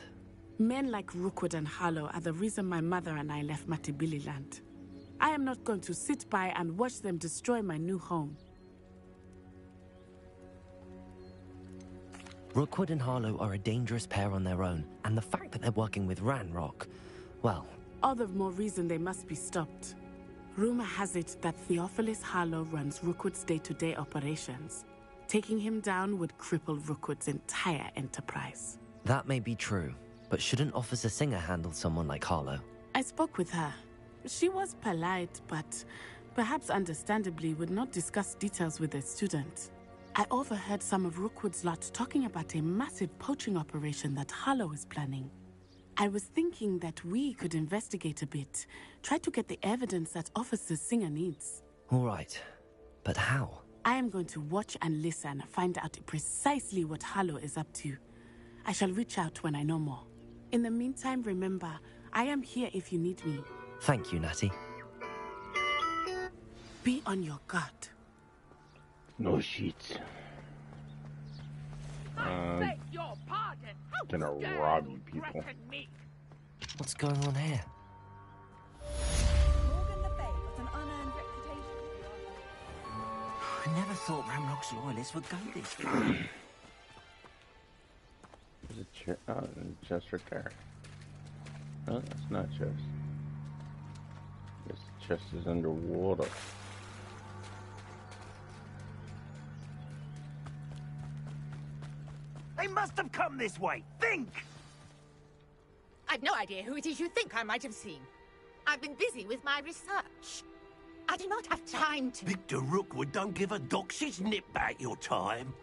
Men like Rookwood and Harlow are the reason my mother and I left Matabeleland. I am not going to sit by and watch them destroy my new home. Rookwood and Harlow are a dangerous pair on their own, and the fact that they're working with Ranrock, well... All the more reason they must be stopped. Rumor has it that Theophilus Harlow runs Rookwood's day-to-day operations. Taking him down would cripple Rookwood's entire enterprise. That may be true, but shouldn't Officer Singer handle someone like Harlow? I spoke with her. She was polite, but perhaps understandably would not discuss details with a student. I overheard some of Rookwood's lot talking about a massive poaching operation that Harlow is planning. I was thinking that we could investigate a bit, try to get the evidence that Officer Singer needs. All right, but how? I am going to watch and listen, find out precisely what Harlow is up to. I shall reach out when I know more. In the meantime, remember, I am here if you need me. Thank you, Natty. Be on your guard. No sheets. Your pardon. How Gonna dare rob you you people. threaten me? What's going on here? Morgan the Bay got an unearned reputation. I never thought Ranrock's loyalists would go this far. There's a chest right there. Oh, that's not a chest. Guess the chest is underwater. They must have come this way. Think! I've no idea who it is you think I might have seen. I've been busy with my research. I do not have time to... Victor Rookwood don't give a doxy's nip back your time.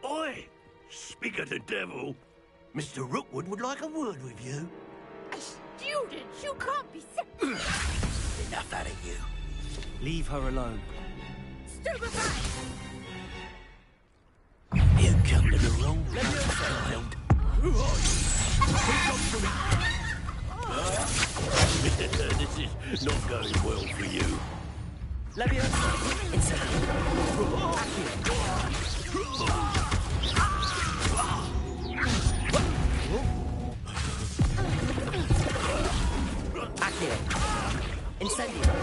Oi! Speak of the devil. Mr. Rookwood would like a word with you. A student? You can't be... Enough out of you. Leave her alone. Stupefy! You come to the wrong place, child. Who are you? This is not going well for you. Leviosa! Inside! Accio! Incendio!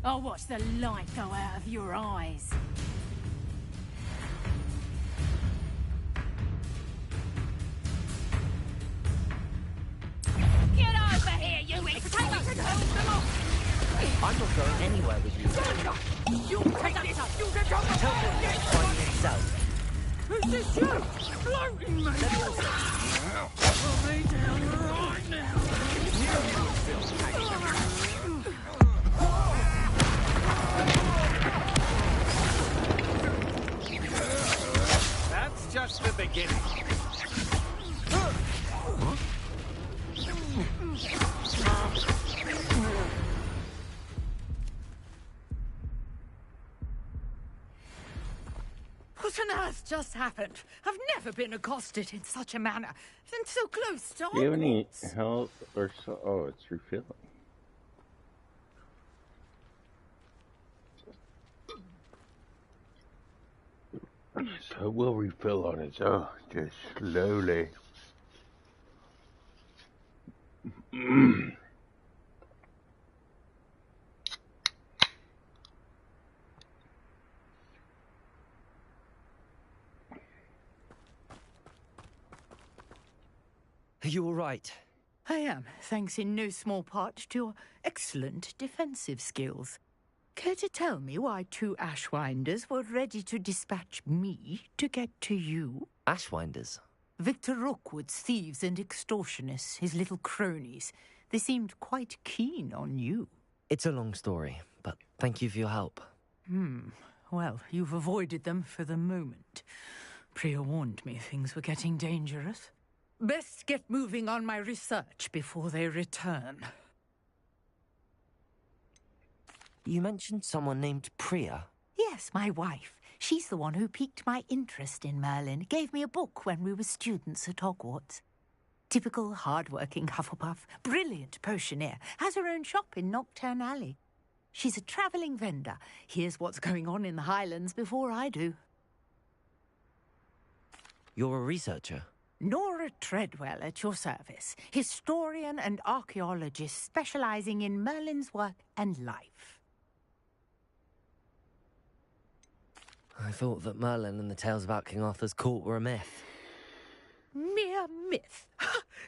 I'll watch the light go out of your eyes. Get over here, you excited! I'm not going anywhere with you. You take this up! You get up! Tell me to find yourself. Who's this you? Floating me! Put me down right now! That's just the beginning. What on earth just happened? I've never been accosted in such a manner, and so close to Do you have any Hogwarts. health or so? Oh, it's refilling. So we'll refill on its own, just slowly. Are you all right? I am, thanks in no small part to your excellent defensive skills. Care to tell me why two Ashwinders were ready to dispatch me to get to you? Ashwinders? Victor Rookwood's thieves and extortionists, his little cronies. They seemed quite keen on you. It's a long story, but thank you for your help. Well, you've avoided them for the moment. Priya warned me things were getting dangerous. Best get moving on my research before they return. You mentioned someone named Priya. Yes, my wife. She's the one who piqued my interest in Merlin. Gave me a book when we were students at Hogwarts. Typical hard-working Hufflepuff. Brilliant potioneer. Has her own shop in Knockturn Alley. She's a travelling vendor. Hears what's going on in the Highlands before I do. You're a researcher? Nora Treadwell at your service. Historian and archaeologist specialising in Merlin's work and life. I thought that Merlin and the tales about King Arthur's court were a myth. Mere myth.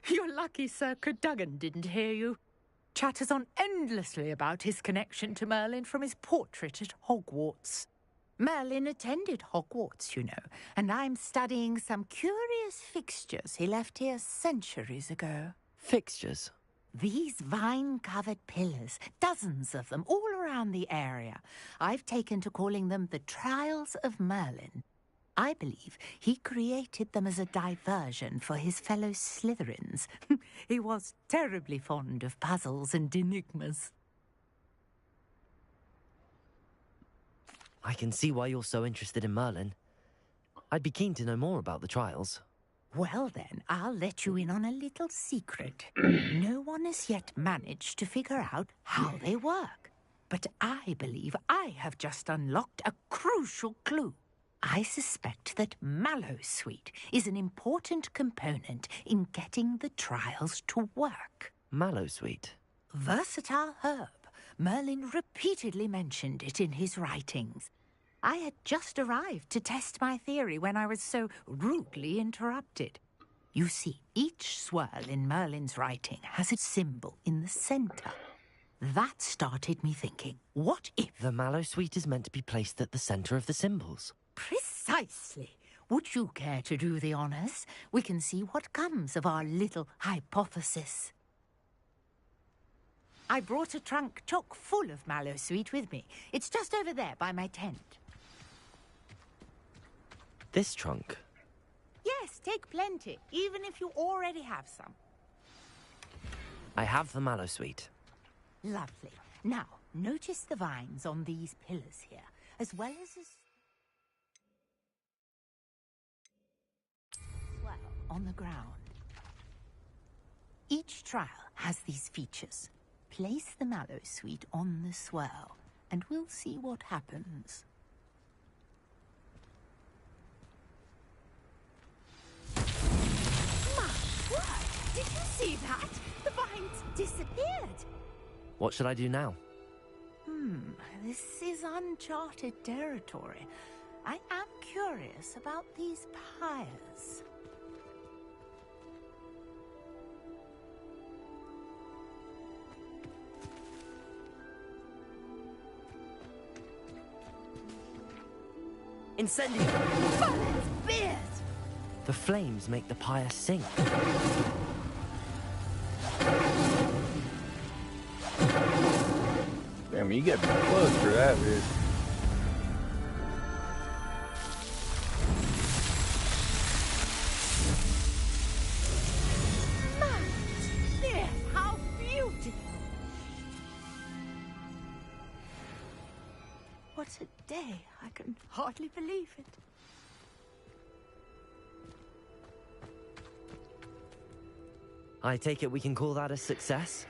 You're lucky Sir Cadogan didn't hear you. Chatters on endlessly about his connection to Merlin from his portrait at Hogwarts. Merlin attended Hogwarts, you know, and I'm studying some curious fixtures he left here centuries ago. Fixtures? These vine-covered pillars, dozens of them, all around the area. I've taken to calling them the Trials of Merlin. I believe he created them as a diversion for his fellow Slytherins. He was terribly fond of puzzles and enigmas. I can see why you're so interested in Merlin. I'd be keen to know more about the trials. Well then, I'll let you in on a little secret. No one has yet managed to figure out how they work. But I believe I have just unlocked a crucial clue. I suspect that Mallowsweet is an important component in getting the trials to work. Mallowsweet? Versatile herb. Merlin repeatedly mentioned it in his writings. I had just arrived to test my theory when I was so rudely interrupted. You see, each swirl in Merlin's writing has a symbol in the centre. That started me thinking, what if... The Mallowsweet is meant to be placed at the centre of the symbols. Precisely. Would you care to do the honors? We can see what comes of our little hypothesis. I brought a trunk chock full of mallow sweet with me. It's just over there by my tent. This trunk? Yes, take plenty, even if you already have some. I have the mallow sweet. Lovely. Now, notice the vines on these pillars here, as well as a swell on the ground. Each trial has these features. Place the mallow sweet on the swirl, and we'll see what happens. My word! Did you see that? The vines disappeared. What should I do now? This is uncharted territory. I am curious about these pyres. Incendio! Valen's beard! The flames make the pyre sink. Damn, you get close for that, dude. There, how beautiful! What a day! I can hardly believe it. I take it we can call that a success?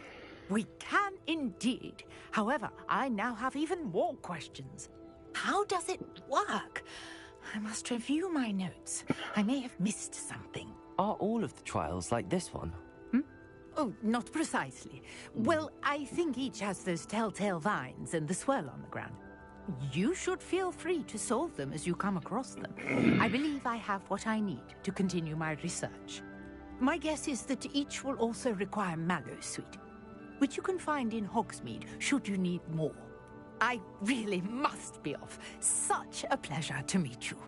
We can indeed. However, I now have even more questions. How does it work? I must review my notes. I may have missed something. Are all of the trials like this one? Oh, not precisely. Well, I think each has those telltale vines and the swirl on the ground. You should feel free to solve them as you come across them. I believe I have what I need to continue my research. My guess is that each will also require mallow sweet, which you can find in Hogsmeade should you need more. I really must be off. Such a pleasure to meet you.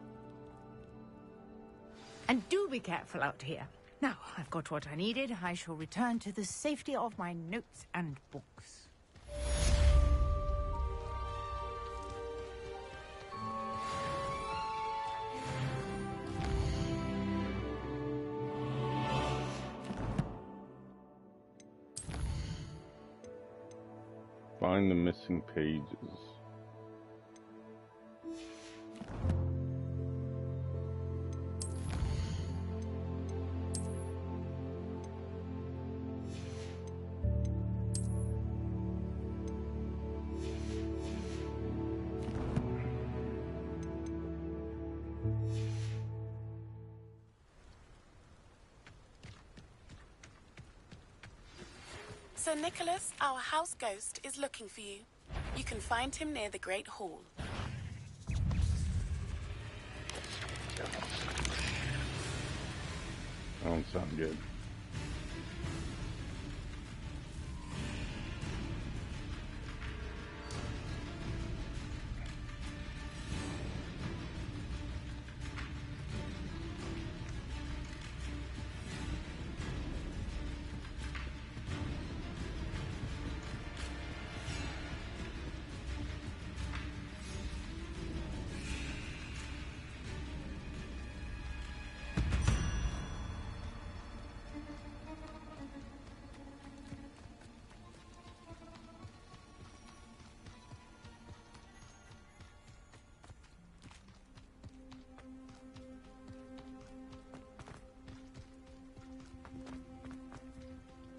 And do be careful out here. Now, I've got what I needed. I shall return to the safety of my notes and books. Find the missing pages. Sir Nicholas, our house ghost, is looking for you. You can find him near the Great Hall. Don't sound good.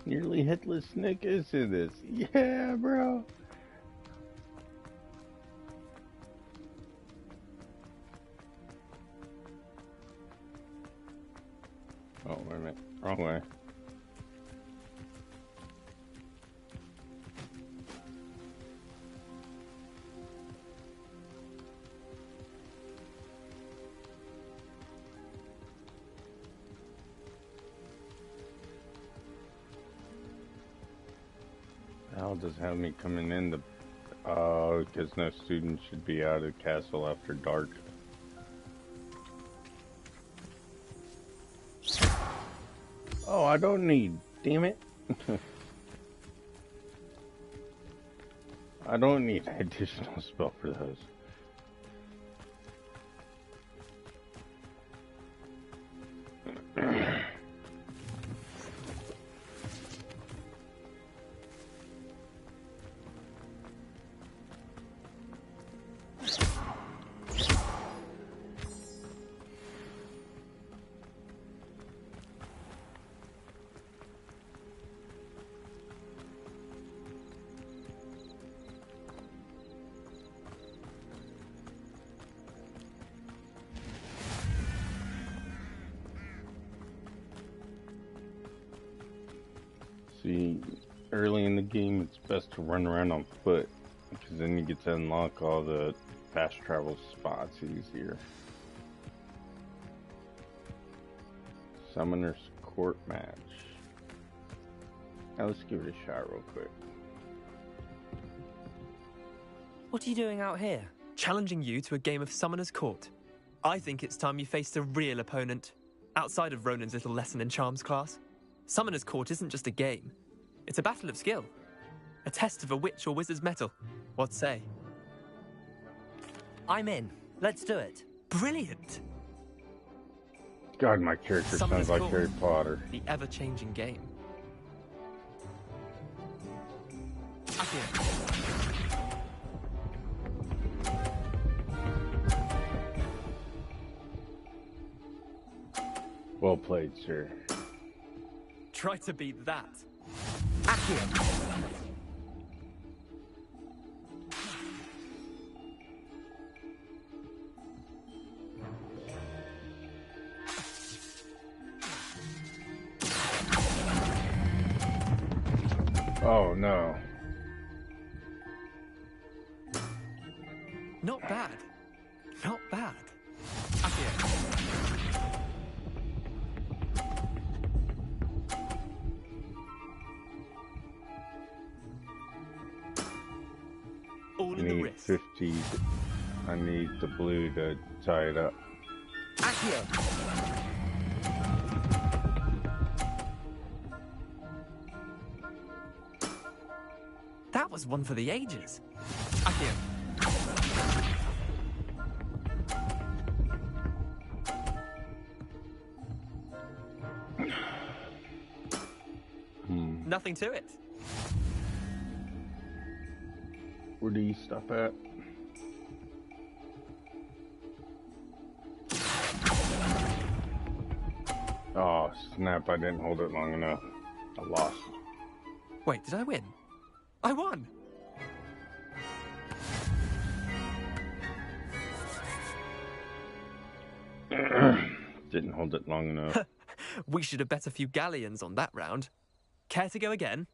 Nearly headless Nick is in this. Yeah, bro. Oh, wait a minute. Wrong way. Hell does have me coming in the because no student should be out of the castle after dark. I don't need. Damn it. I don't need an additional spell for those. See, early in the game, it's best to run around on foot, because then you get to unlock all the fast travel spots easier. Summoner's Court match. Now let's give it a shot real quick. What are you doing out here? Challenging you to a game of Summoner's Court. I think it's time you faced a real opponent, outside of Ronan's little lesson in charms class. Summoner's Court isn't just a game. It's a battle of skill. A test of a witch or wizard's mettle. What say? I'm in. Let's do it. Brilliant. God, my character sounds like Harry Potter. The ever-changing game. Well played, sir. Try to beat that. Oh no. Not bad. Not bad. I need 50. I need the blue to tie it up. That was one for the ages. Nothing to it. Where do you stop at? Oh, snap, I didn't hold it long enough. I lost. Wait, did I win? I won! Didn't hold it long enough. We should have bet a few galleons on that round. Care to go again?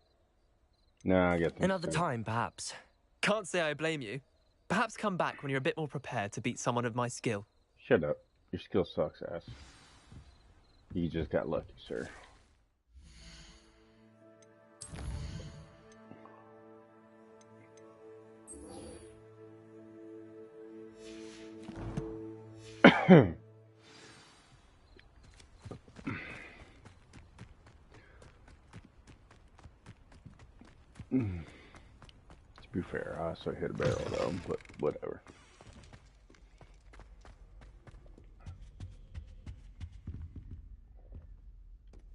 Nah, I get that. Another time, perhaps. Can't say I blame you. Perhaps come back when you're a bit more prepared to beat someone of my skill. Shut up. Your skill sucks, ass. You just got lucky, sir. To be fair, I also hit a barrel though, but whatever.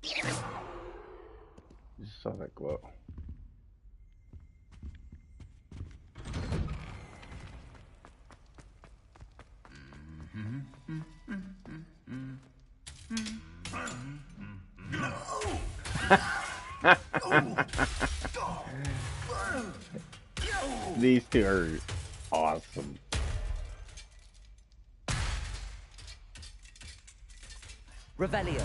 Just saw that glow. These two are awesome. Revelio.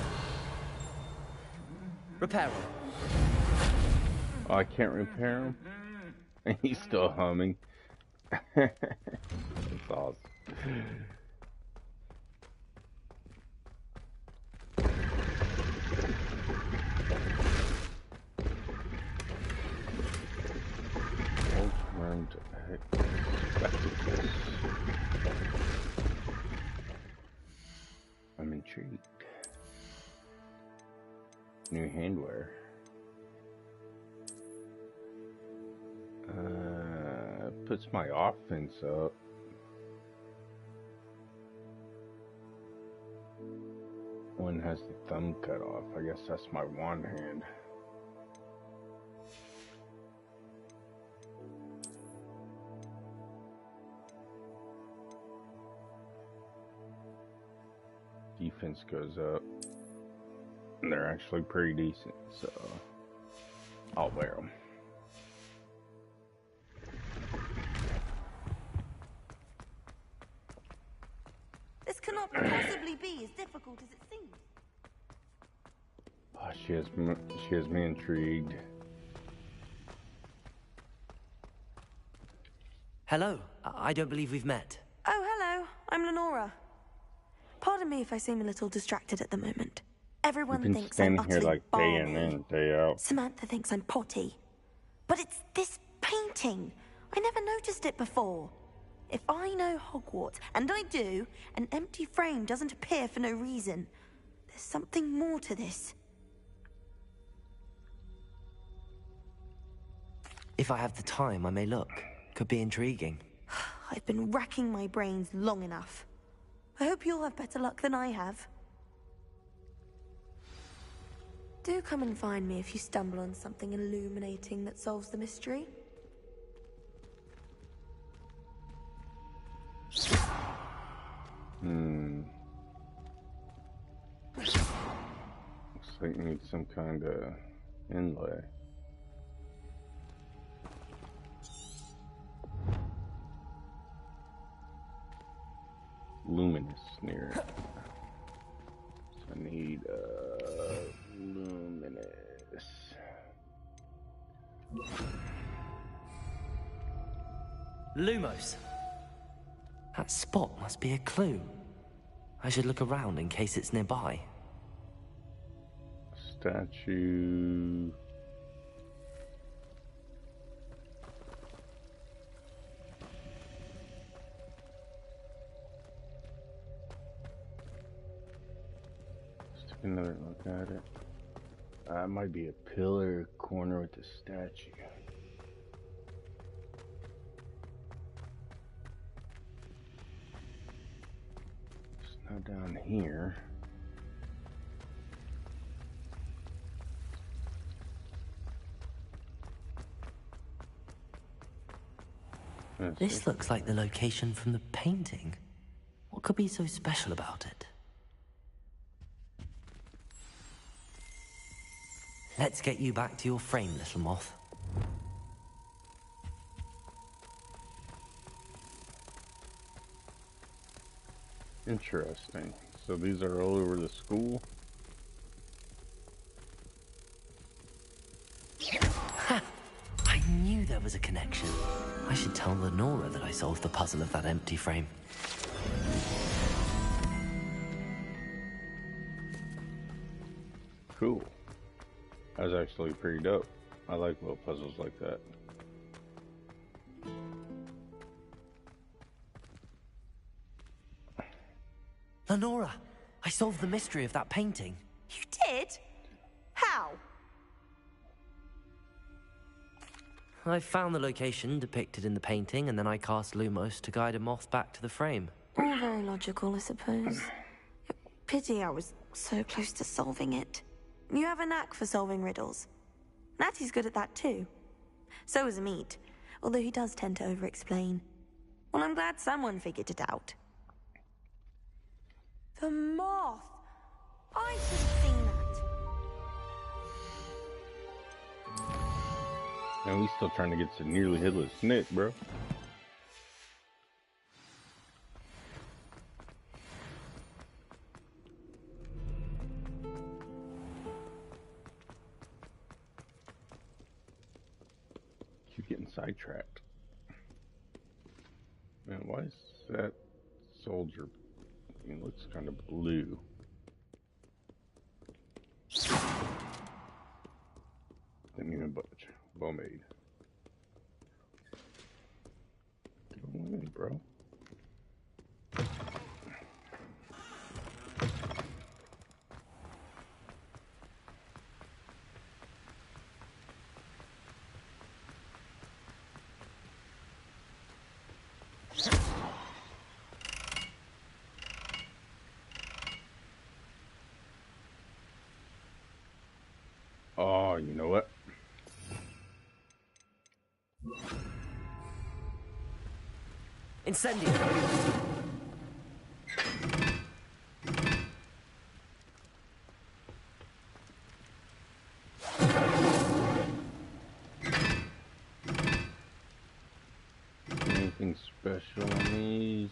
Repair him. Oh, I can't repair him? He's still humming. That's awesome. Old-termed spectacles. I'm intrigued. New handwear. Puts my offense up. One has the thumb cut off. I guess that's my wand hand. Defense goes up. And they're actually pretty decent, so I'll wear them. This cannot possibly be as difficult as it seems. Oh, she has me intrigued. Hello. I don't believe we've met. Oh, hello. I'm Lenora. Pardon me if I seem a little distracted at the moment. Everyone You've been thinks I'm standing here utterly like day in balmy. and day out. Samantha thinks I'm potty. But it's this painting. I never noticed it before. If I know Hogwarts, and I do, an empty frame doesn't appear for no reason. There's something more to this. If I have the time, I may look. Could be intriguing. I've been racking my brains long enough. I hope you'll have better luck than I have. Do come and find me if you stumble on something illuminating that solves the mystery. Looks like you need some kind of inlay. Luminous near it. So I need luminous. Lumos. That spot must be a clue. I should look around in case it's nearby. Statue. Let's take another look at it. It might be a pillar corner with the statue. It's not down here. This looks like the location from the painting. What could be so special about it? Let's get you back to your frame, little moth. Interesting. So these are all over the school? Ha! I knew there was a connection. I should tell Lenora that I solved the puzzle of that empty frame. Cool. That's actually pretty dope. I like little puzzles like that. Lenora, I solved the mystery of that painting. You did? How? I found the location depicted in the painting, and then I cast Lumos to guide a moth back to the frame. All very logical, I suppose. Pity I was so close to solving it. You have a knack for solving riddles. Natty's good at that too. So is Amit, although he does tend to over-explain. Well, I'm glad someone figured it out. The moth! I should have seen that. And we still trying to get to nearly hitless Nick, bro. Keep getting sidetracked. Man, why is that soldier? It looks kind of blue. Didn't even budge. Well made. Get away, bro. Oh, you know what? Incendio. Anything special on these?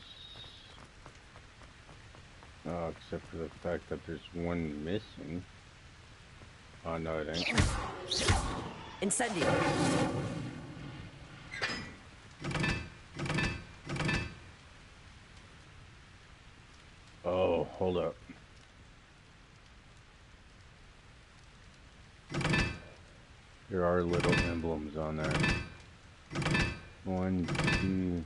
Oh, except for the fact that there's one missing. Oh, no, it ain't. Incendio. Oh, hold up. There are little emblems on there. 1, 2.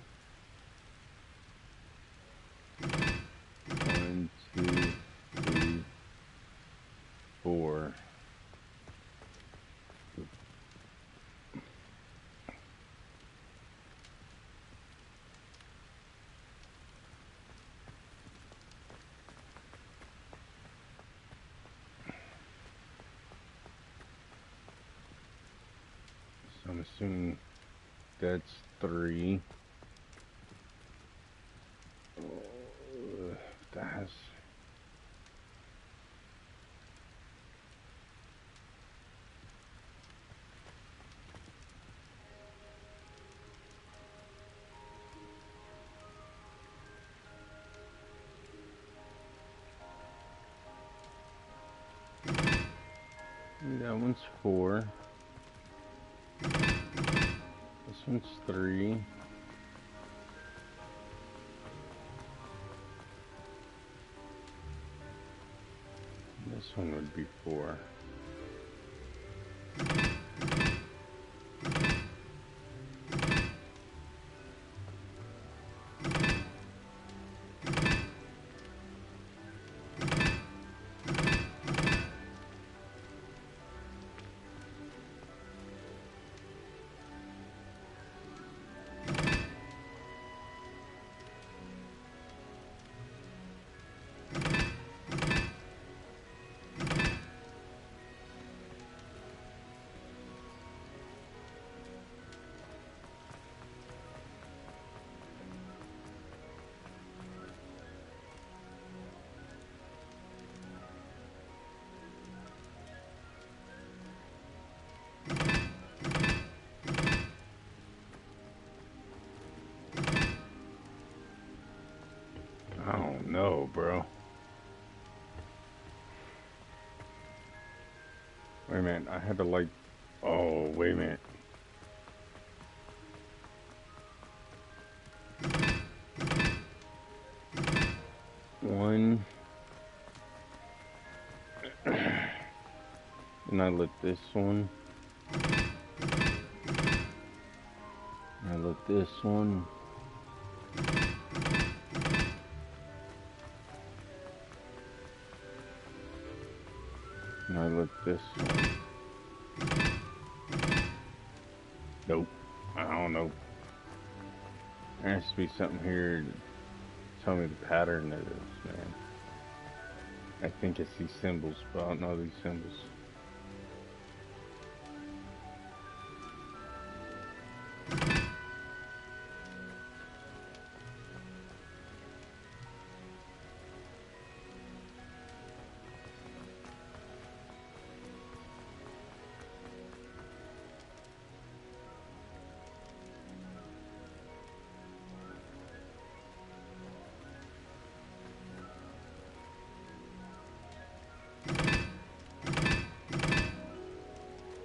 1, 2, 3, 4. So I'm assuming that's 3. That's... That one's 4. This one's 3. This one would be 4. I don't know, bro. Wait a minute, I had to like... Oh, wait a minute. One... And I lit this one. I lit this one. And I lit this one. Nope. I don't know. There has to be something here to tell me the pattern of this, man. I think it's these symbols, but I don't know these symbols.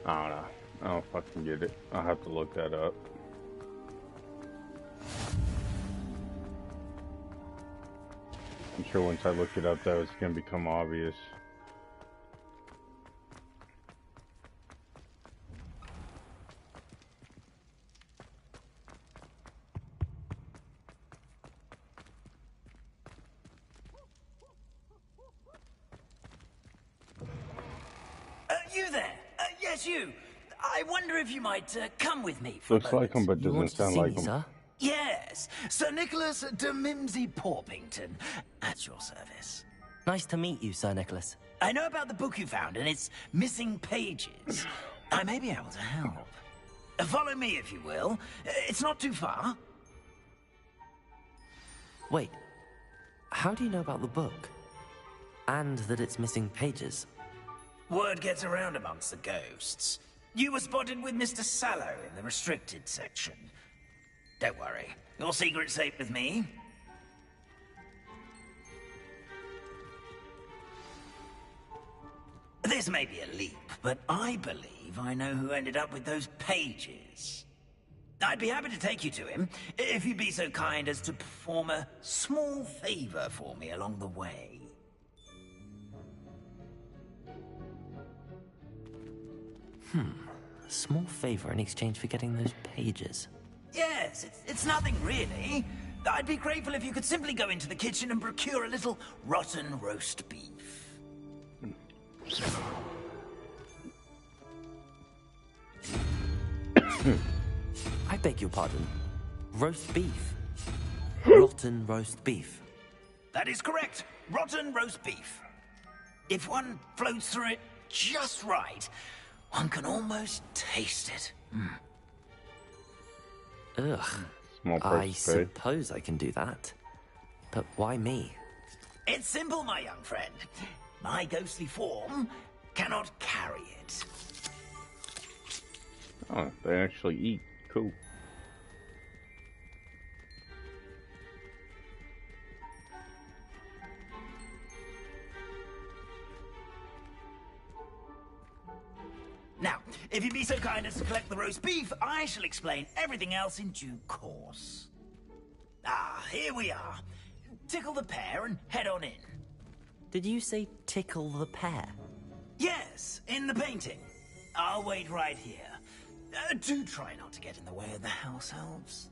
I don't know. I don't fucking get it. I'll have to look that up. I'm sure once I look it up, though, it's gonna become obvious. You there? Yes, you. I wonder if you might come with me for Looks a like him, but You doesn't want to sound see like me, him. sir? Yes, Sir Nicholas de Mimsy Porpington, at your service. Nice to meet you, Sir Nicholas. I know about the book you found and its missing pages. I may be able to help. Follow me, if you will. It's not too far. Wait, how do you know about the book? And that it's missing pages? Word gets around amongst the ghosts. You were spotted with Mr. Sallow in the restricted section. Don't worry, your secret's safe with me. This may be a leap, but I believe I know who ended up with those pages. I'd be happy to take you to him, if you'd be so kind as to perform a small favor for me along the way. A small favor in exchange for getting those pages. Yes, it's nothing really. I'd be grateful if you could simply go into the kitchen and procure a little rotten roast beef. I beg your pardon. Roast beef. Rotten roast beef. That is correct. Rotten roast beef. If one floats through it just right, one can almost taste it. Ugh. Small price I to pay. suppose I can do that. But why me? It's simple, my young friend. My ghostly form cannot carry it. Oh, they actually eat. Cool. Now, if you'd be so kind as to collect the roast beef, I shall explain everything else in due course. Ah, here we are. Tickle the pear and head on in. Did you say tickle the pear? Yes, in the painting. I'll wait right here. Do try not to get in the way of the house elves.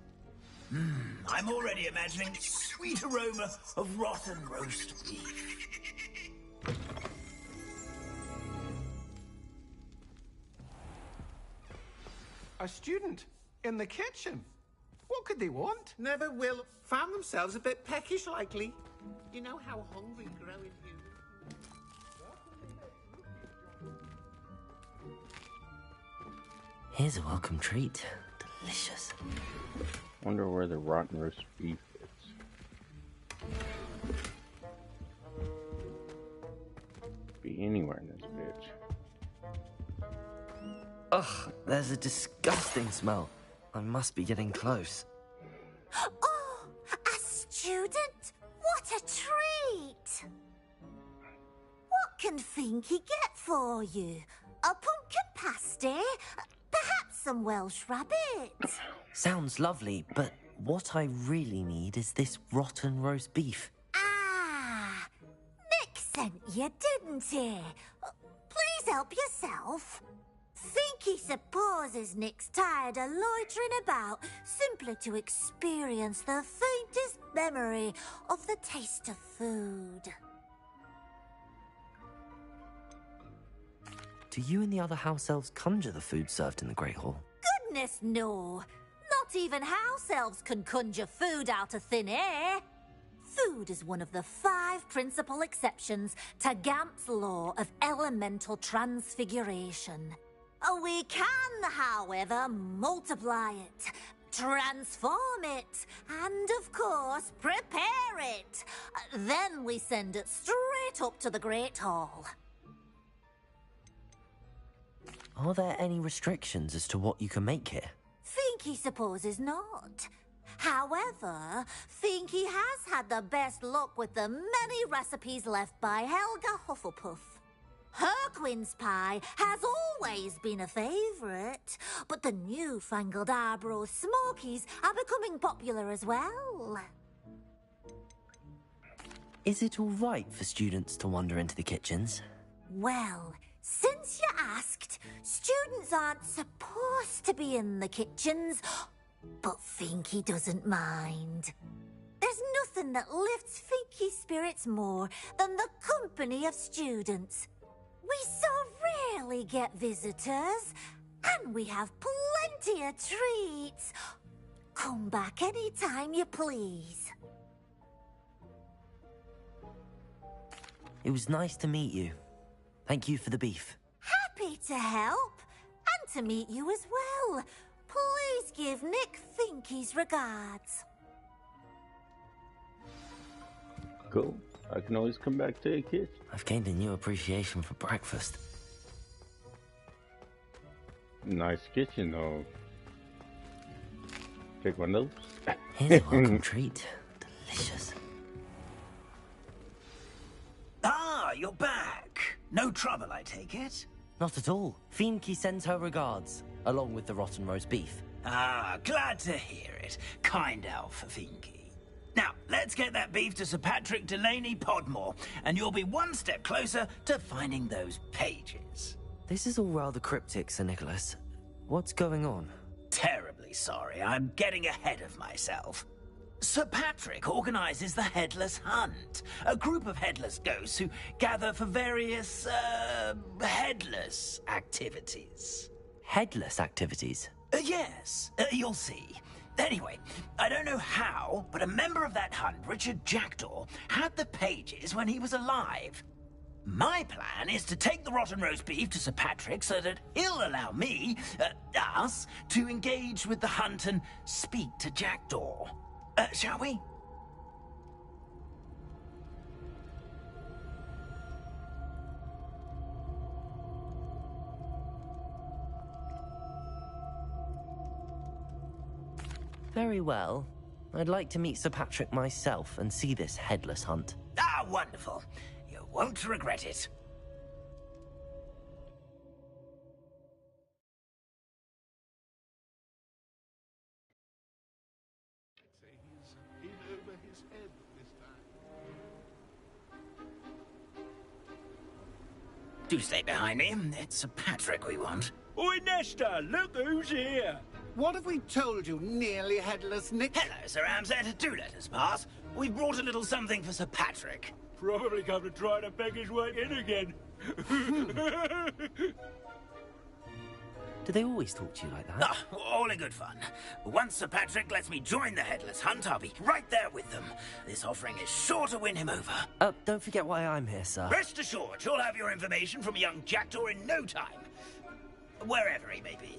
I'm already imagining sweet aroma of rotten roast beef. A student in the kitchen. What could they want? Never will. Found themselves a bit peckish, likely. You know how hungry growing humans. Here's a welcome treat. Delicious. Wonder where the rotten roast beef is. Be anywhere in this bitch. Ugh, there's a disgusting smell. I must be getting close. Oh, a student? What a treat! What can Finky get for you? A pumpkin pasty? Perhaps some Welsh rabbit? Sounds lovely, but what I really need is this rotten roast beef. Ah, Nick sent you, didn't he? Please help yourself. Finky supposes Nick's tired of loitering about simply to experience the faintest memory of the taste of food. Do you and the other house elves conjure the food served in the Great Hall? Goodness, no. Not even house elves can conjure food out of thin air. Food is one of the 5 principal exceptions to Gamp's law of elemental transfiguration. We can, however, multiply it, transform it, and, of course, prepare it. Then we send it straight up to the Great Hall. Are there any restrictions as to what you can make here? Finky supposes not. However, Finky has had the best luck with the many recipes left by Helga Hufflepuff. Her quince pie has always been a favourite, but the newfangled Arbro Smokies are becoming popular as well. Is it all right for students to wander into the kitchens? Well, since you asked, students aren't supposed to be in the kitchens, but Finky doesn't mind. There's nothing that lifts Finky's spirits more than the company of students. We so rarely get visitors, and we have plenty of treats. Come back any time you please. It was nice to meet you. Thank you for the beef. Happy to help. And to meet you as well. Please give Nick Finky's regards. Cool. I can always come back to your kids. I've gained a new appreciation for breakfast. Nice kitchen, though. Take one of those. Here's a welcome treat. Delicious. Ah, you're back. No trouble, I take it? Not at all. Finky sends her regards, along with the rotten roast beef. Ah, glad to hear it. Kind elf, Finky. Now, let's get that beef to Sir Patrick Delaney Podmore, and you'll be one step closer to finding those pages. This is all rather cryptic, Sir Nicholas. What's going on? Terribly sorry, I'm getting ahead of myself. Sir Patrick organizes the Headless Hunt, a group of headless ghosts who gather for various, headless activities. Headless activities? Yes, you'll see. Anyway, I don't know how, but a member of that hunt, Richard Jackdaw, had the pages when he was alive. My plan is to take the rotten roast beef to Sir Patrick so that he'll allow me, us, to engage with the hunt and speak to Jackdaw. Shall we? Very well. I'd like to meet Sir Patrick myself and see this headless hunt. Ah, wonderful. You won't regret it. Do stay behind me. It's Sir Patrick we want. Oi, Nesta, look who's here. What have we told you, nearly headless Nick? Hello, Sir Ramsed. Do let us pass. We've brought a little something for Sir Patrick. Probably come to try to beg his way in again. Do they always talk to you like that? Ah, all in good fun. Once Sir Patrick lets me join the Headless Hunt, I'll be right there with them. This offering is sure to win him over. Don't forget why I'm here, sir. Rest assured, you'll have your information from young Jackdaw in no time. Wherever he may be.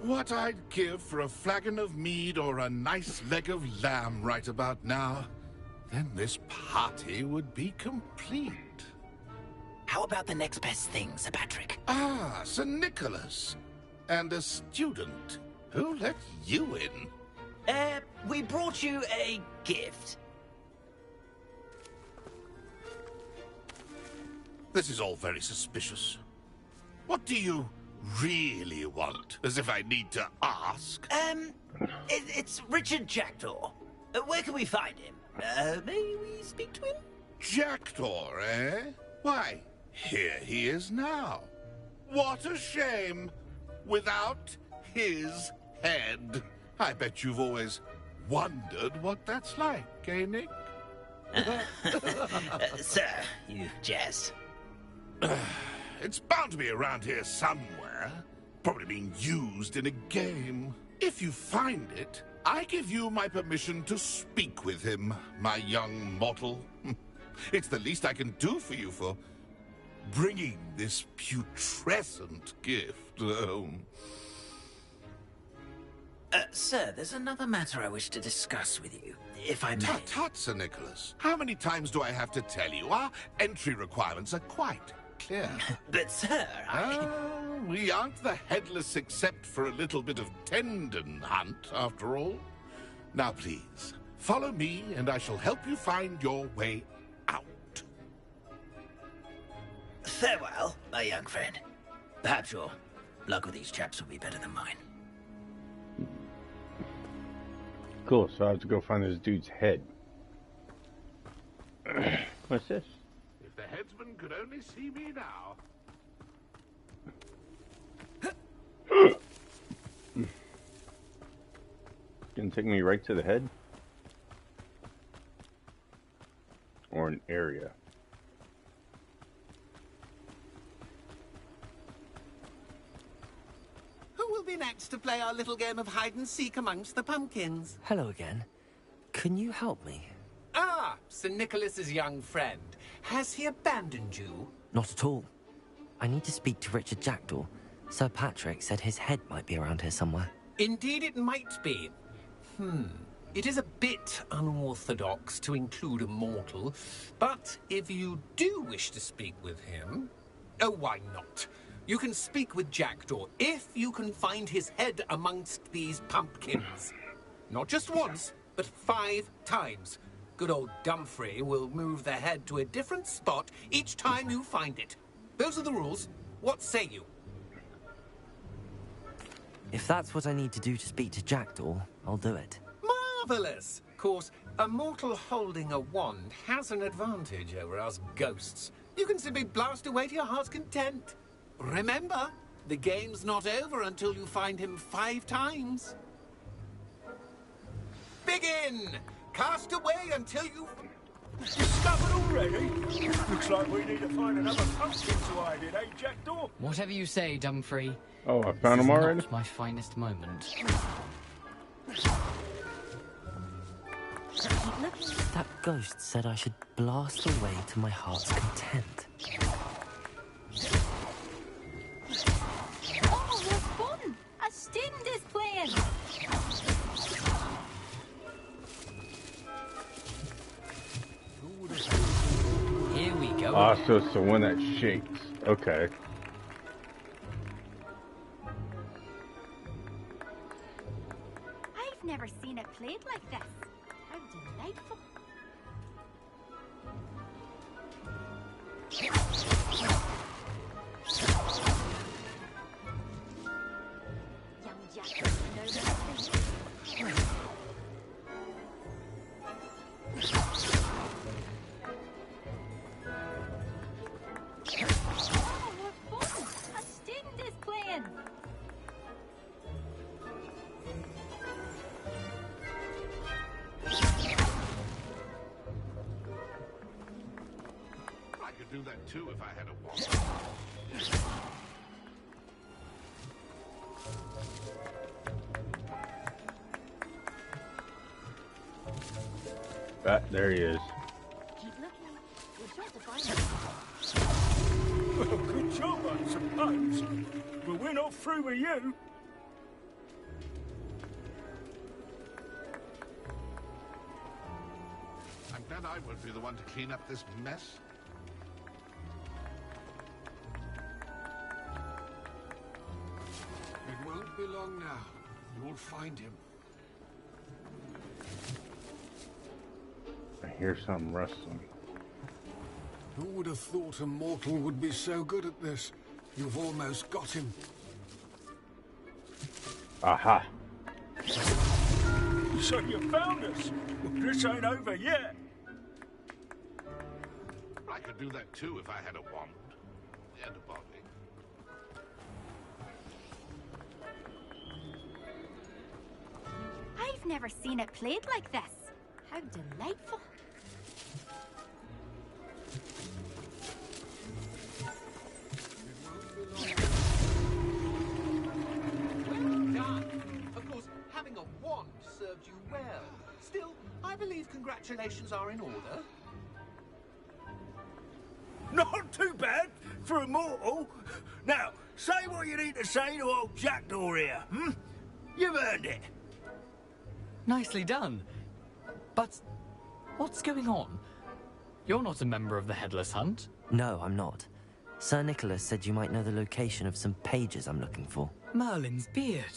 What I'd give for a flagon of mead or a nice leg of lamb right about now. Then this party would be complete. How about the next best thing, Sir Patrick? Ah, Sir Nicholas. And a student. Who let you in? We brought you a gift. This is all very suspicious. What do you really want? As if I need to ask. It's Richard Jackdaw. Where can we find him? May we speak to him? Jackdaw, eh? Why, here he is now. What a shame. Without his head. I bet you've always wondered what that's like, eh, Nick? Sir, you jest. It's bound to be around here somewhere. Probably being used in a game. If you find it, I give you my permission to speak with him, my young mortal. It's the least I can do for you for bringing this putrescent gift home. Sir, there's another matter I wish to discuss with you, if I may. Tut, tut, Sir Nicholas. How many times do I have to tell you? Our entry requirements are quite clear. But, sir, we aren't the headless except for a little bit of tendon hunt, after all. Now, please, follow me, and I shall help you find your way out. Farewell, my young friend. Perhaps your luck with these chaps will be better than mine. Cool, so I have to go find this dude's head. What's this? If the headsman could only see me now. Gonna take me right to the head? Or an area? Who will be next to play our little game of hide and seek amongst the pumpkins? Hello again. Can you help me? Ah, Sir Nicholas's young friend. Has he abandoned you? Not at all. I need to speak to Richard Jackdaw. Sir Patrick said his head might be around here somewhere. Indeed it might be. It is a bit unorthodox to include a mortal, but if you do wish to speak with him... Oh, why not? You can speak with Jackdaw if you can find his head amongst these pumpkins. Not just once, but 5 times. Good old Dumfrey will move the head to a different spot each time you find it. Those are the rules. What say you? If that's what I need to do to speak to Jackdaw, I'll do it. Marvellous! Of course, a mortal holding a wand has an advantage over us ghosts. You can simply blast away to your heart's content. Remember, the game's not over until you find him 5 times. Begin! Cast away until you... Discovered already? Looks like we need to find another pumpkin to hide in, eh, Jackdaw? Whatever you say, Dumfrey. Oh, I found him already? Not my finest moment. That ghost said I should blast away to my heart's content. Oh, what fun! A student is playing! Here we go. Ah, so it's the one that shakes. Okay. I've never seen it played like this. How delightful. Young Jack doesn't know that. Oh, what fun! A student is playing! I could do that too if I had a wand. There he is. Keep looking. We're sure to find him. Well, good job, I suppose. But we're not through with you. I'm glad I won't be the one to clean up this mess. It won't be long now. You'll find him. I hear something rustling. Who would have thought a mortal would be so good at this? You've almost got him. Aha. So you found us. This ain't over yet. I could do that too if I had a wand. And a body. I've never seen it played like this. How delightful. Well done. Of course, having a wand served you well. Still, I believe congratulations are in order. Not too bad for a mortal. Now, say what you need to say to old Jackdaw here, hmm? You've earned it. Nicely done. But what's going on? You're not a member of the Headless Hunt. No, I'm not. Sir Nicholas said you might know the location of some pages I'm looking for. Merlin's beard.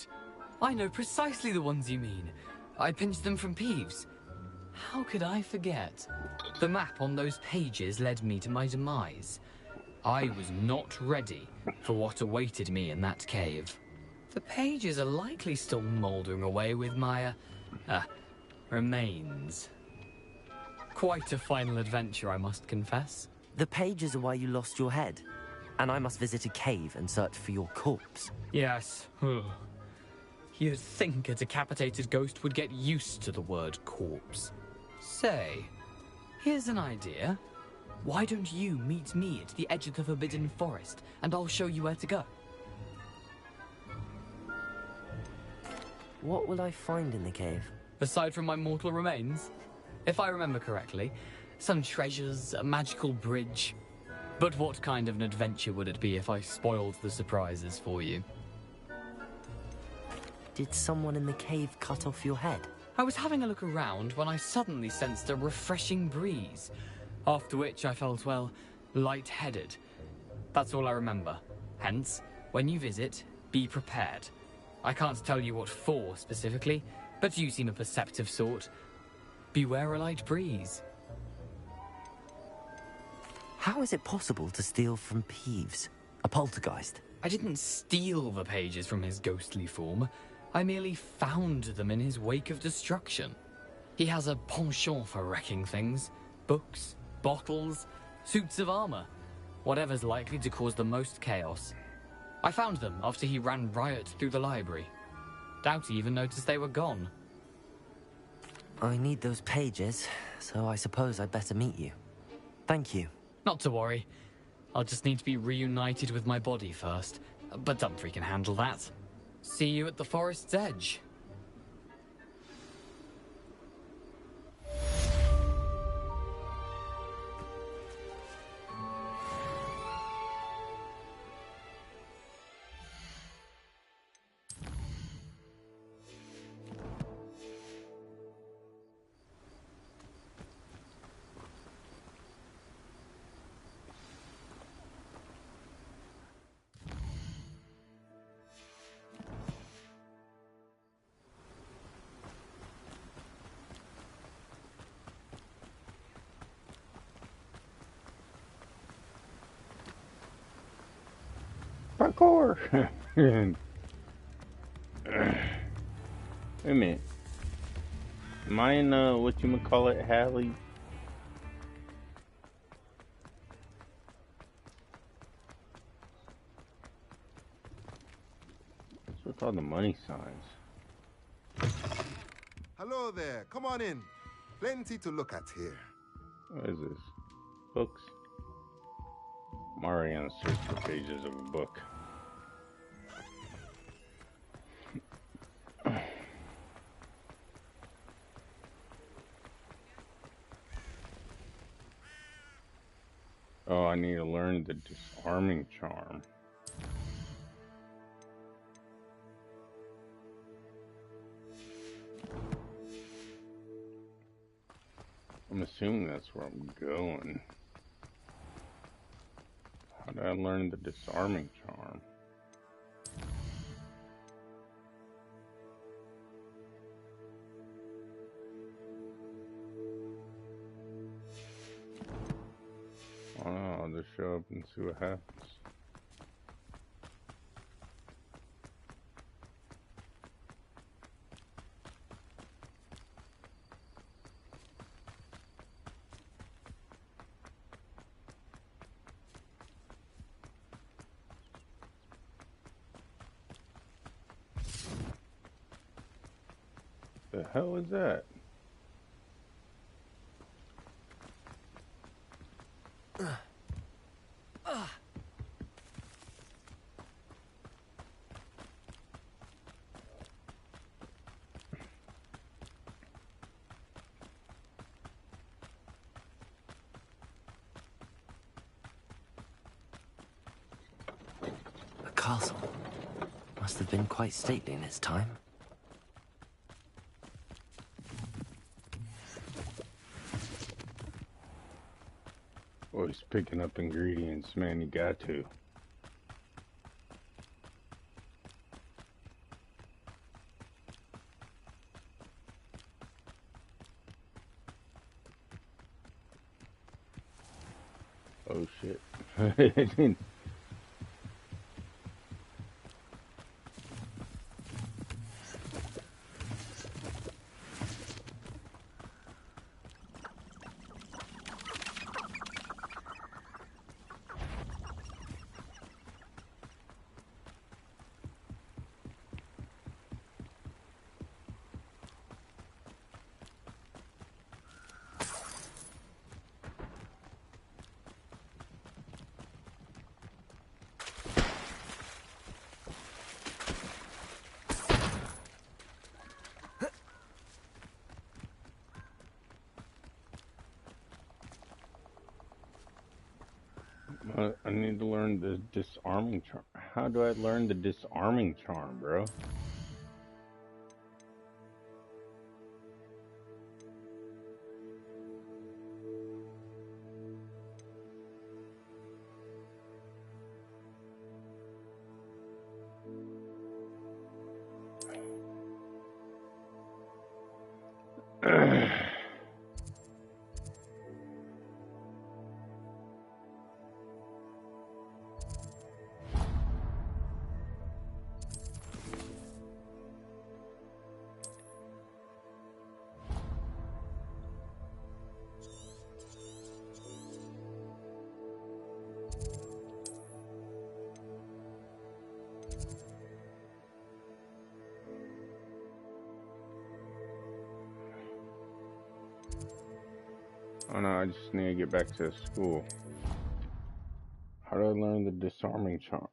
I know precisely the ones you mean. I pinched them from Peeves. How could I forget? The map on those pages led me to my demise. I was not ready for what awaited me in that cave. The pages are likely still mouldering away with my, remains. Quite a final adventure, I must confess. The pages are why you lost your head, and I must visit a cave and search for your corpse. Yes. You'd think a decapitated ghost would get used to the word corpse. Say, here's an idea. Why don't you meet me at the edge of the Forbidden Forest, and I'll show you where to go? What will I find in the cave? aside from my mortal remains? If I remember correctly, some treasures, a magical bridge. But what kind of an adventure would it be if I spoiled the surprises for you? Did someone in the cave cut off your head? I was having a look around when I suddenly sensed a refreshing breeze, after which I felt, well, lightheaded. That's all I remember. Hence, when you visit, be prepared. I can't tell you what for specifically, but you seem a perceptive sort. Beware a light breeze. How is it possible to steal from Peeves, a poltergeist? I didn't steal the pages from his ghostly form. I merely found them in his wake of destruction. He has a penchant for wrecking things. Books, bottles, suits of armor. Whatever's likely to cause the most chaos. I found them after he ran riot through the library. Doubt he even noticed they were gone. I need those pages, so I suppose I'd better meet you. Thank you. Not to worry. I'll just need to be reunited with my body first. But Dumfries can handle that. See you at the forest's edge. Parkour! Wait a minute. Am I in, whatchamacallit, Hallie? What's with all the money signs? Hello there. Come on in. Plenty to look at here. What is this? Books? I'm already on a search for pages of a book. Oh, I need to learn the disarming charm. I'm assuming that's where I'm going. How did I learn the disarming charm? Oh, I'll just show up and see what happens. The hell is that? The castle must have been quite stately in its time. Always picking up ingredients, man, you got to. Oh shit. I need to learn the disarming charm. How do I learn the disarming charm, bro? Oh no, I just need to get back to school. How do I learn the disarming charm?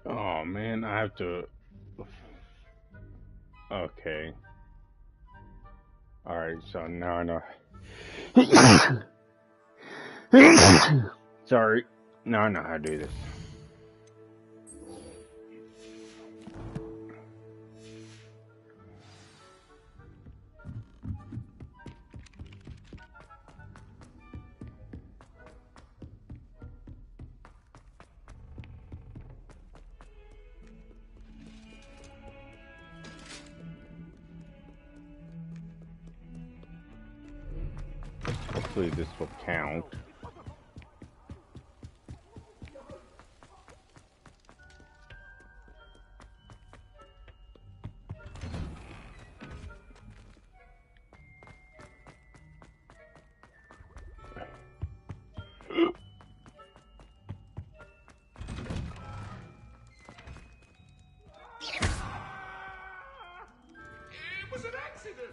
Oh man, I have to. Okay. Alright, so now I know. Sorry. Now I know how to do this. Hopefully this will count. It was an accident.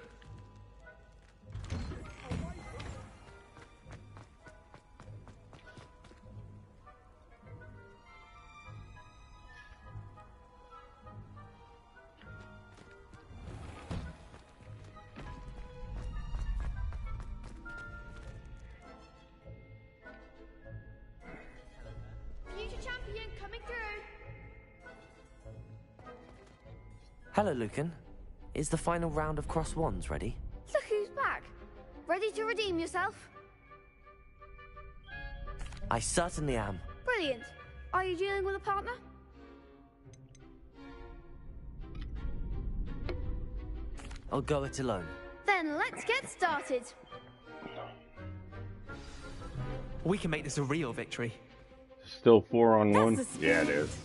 Future champion coming through. Hello, Lucan. Is the final round of Cross Wands ready? Look who's back. Ready to redeem yourself? I certainly am. Brilliant. Are you dealing with a partner? I'll go it alone. Then let's get started. We can make this a real victory. Still 4-on-1? Yeah, it is.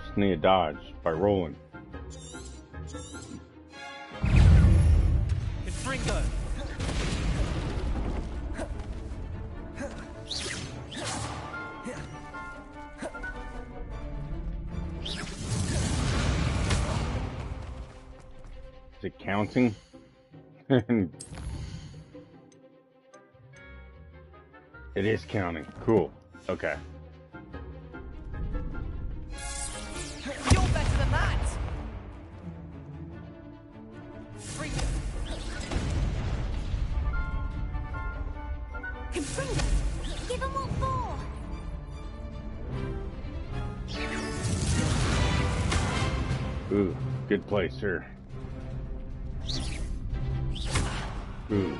Just need to dodge by rolling. Confringo! Is it counting? It is counting. Cool. Okay. You're better than that! Freaker! Confringo! Give them what for! Ooh, good play, sir. Ooh.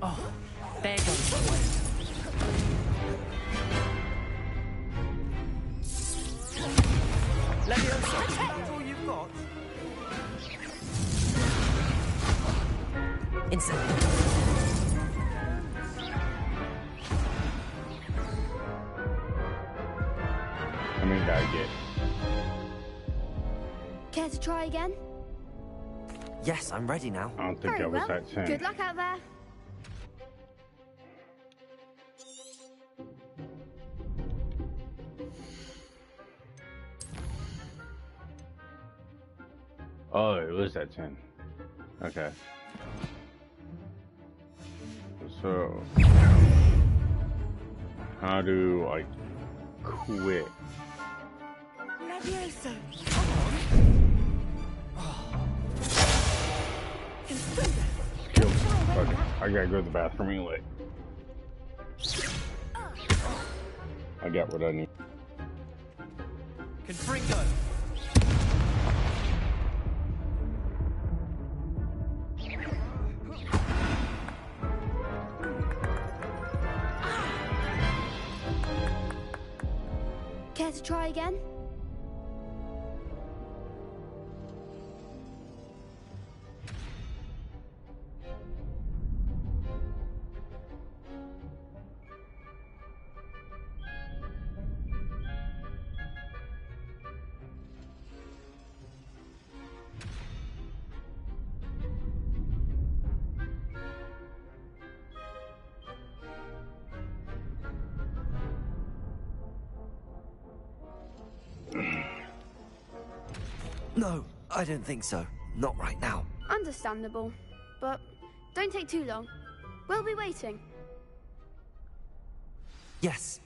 Oh, there goes the way. That's all you've got? Incendio. I mean, gotta get. Care to try again? Yes, I'm ready now. I don't think Very I was well. that same. Good luck out there. Oh, it was that 10. Okay. So, how do I quit? Levioso, Okay, I gotta go to the bathroom anyway. I got what I need. Confringo. Care to try again? No, I don't think so. Not right now. Understandable. But don't take too long. We'll be waiting. Yes.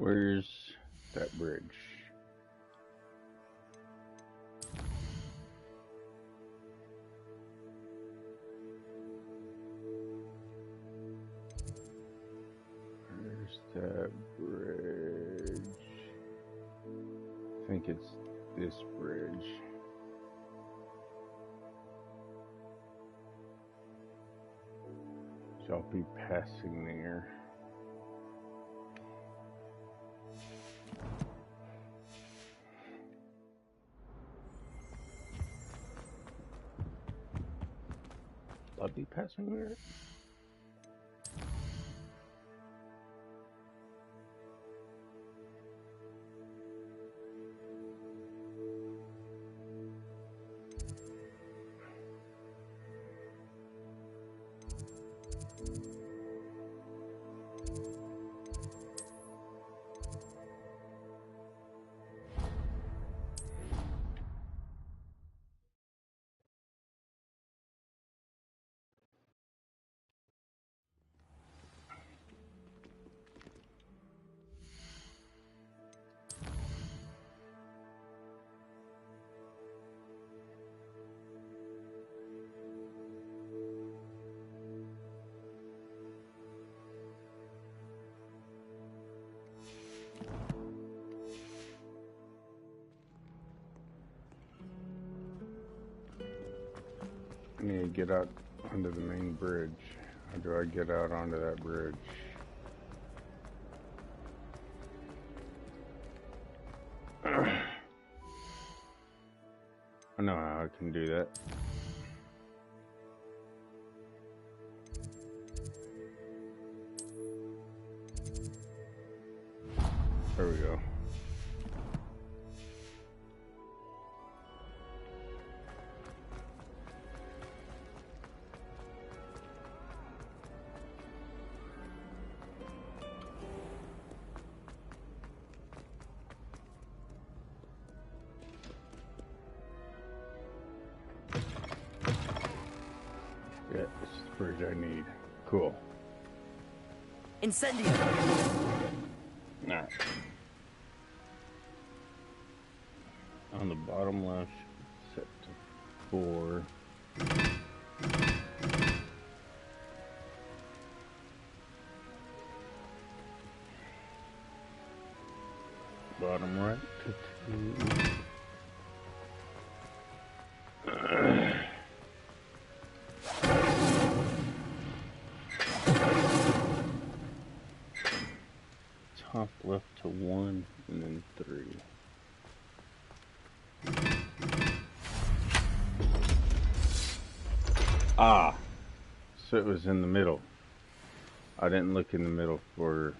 Where's that bridge? Where's that bridge? I think it's this bridge. So I'll be passing there. I'll be passing there. I need to get out onto the main bridge. How do I get out onto that bridge? I know how I can do that. There we go. Yeah, this is the bridge I need. Cool. Incendio! Alright. On the bottom left, set to 4. Bottom right to 2. Top left to 1 and then 3. Ah, so it was in the middle. I didn't look in the middle for.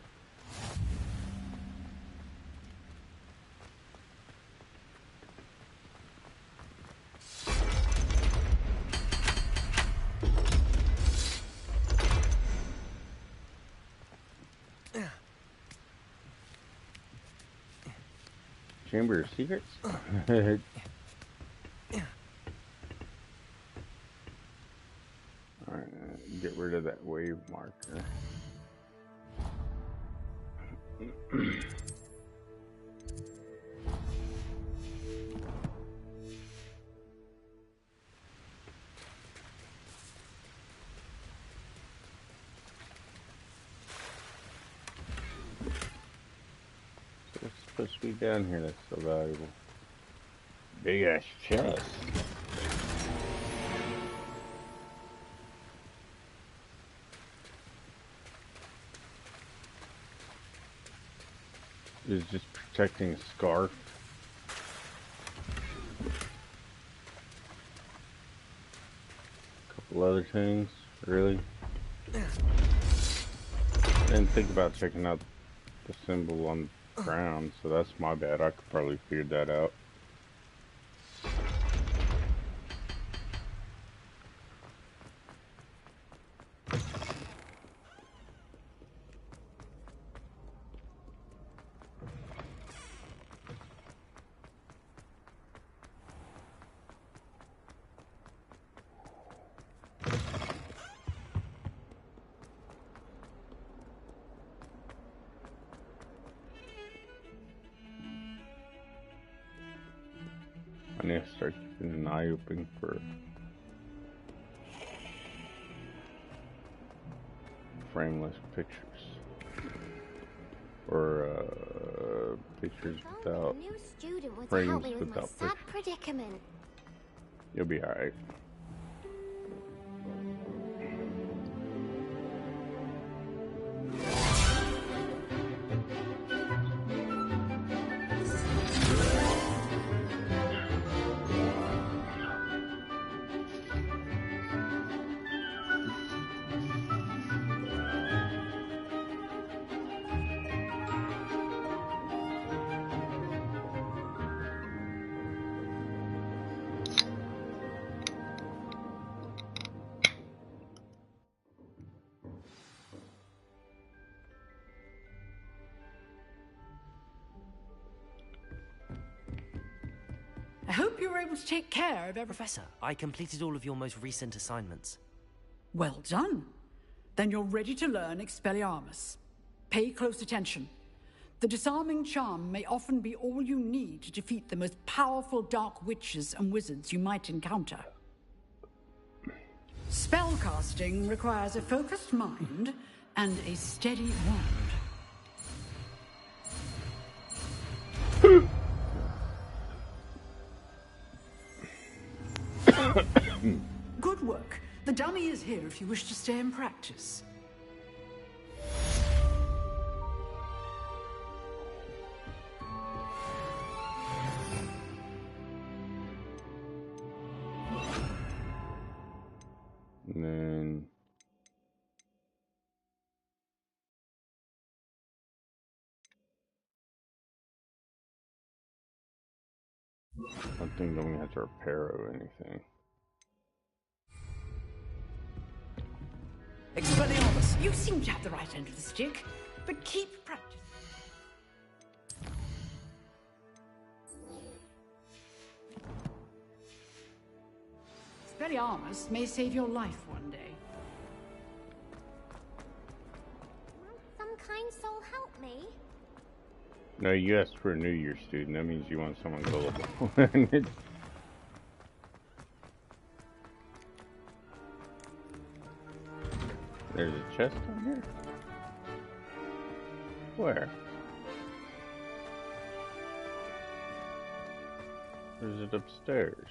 Chamber of Secrets? Alright, get rid of that wave marker. What's supposed to be down here that's so valuable? Big ass chest. Is just protecting a scarf. Couple other things, really. I didn't think about checking out the symbol on the ground, so that's my bad. I could probably figure that out. I need to start keeping an eye open for frameless pictures. Or pictures without New student would frames help me with my without sad pictures. predicament. You'll be alright. I hope you were able to take care of everything. Professor, I completed all of your most recent assignments. Well done. Then you're ready to learn Expelliarmus. Pay close attention. The disarming charm may often be all you need to defeat the most powerful dark witches and wizards you might encounter. Spellcasting requires a focused mind and a steady wand. Good work. dummy is here if you wish to stay and practice. And then I think don't have to repair or anything. Expelliarmus, you seem to have the right end of the stick, but keep practicing. Expelliarmus may save your life one day. Some kind soul help me. No, you asked for a New Year student. That means you want someone gullible. There's a chest on here? Where? Or is it upstairs?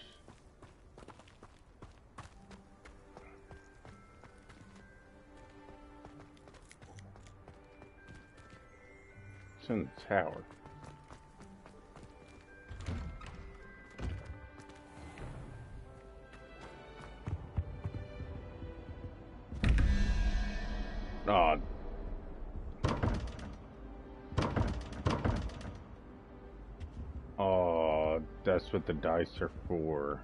It's in the tower. Oh. Oh, that's what the dice are for.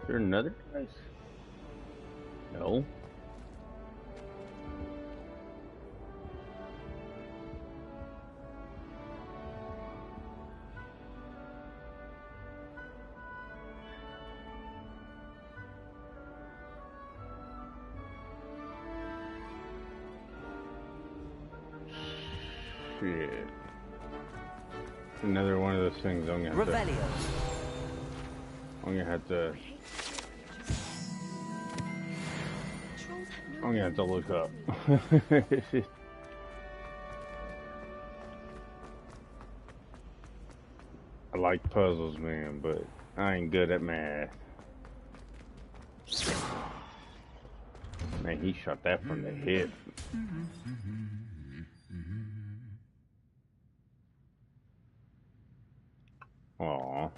Is there another dice? No. Shit. Another one of those things I'm gonna have to... I'm gonna have to... I'm gonna have to look up. I like puzzles, man, but I ain't good at math. Man, he shot that from the hip. Aww.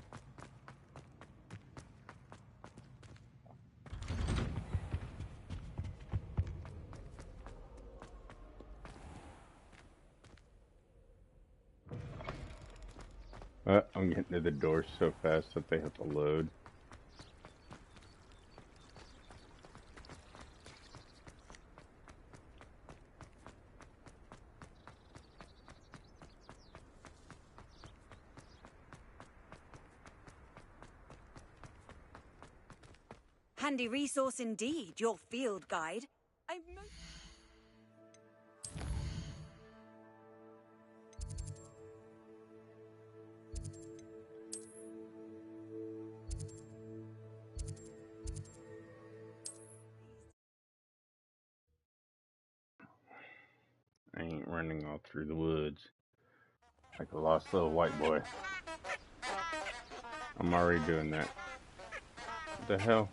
I'm getting to the door so fast that they have to load. Handy resource indeed, your field guide. I ain't running all through the woods like a lost little white boy. I'm already doing that. What the hell?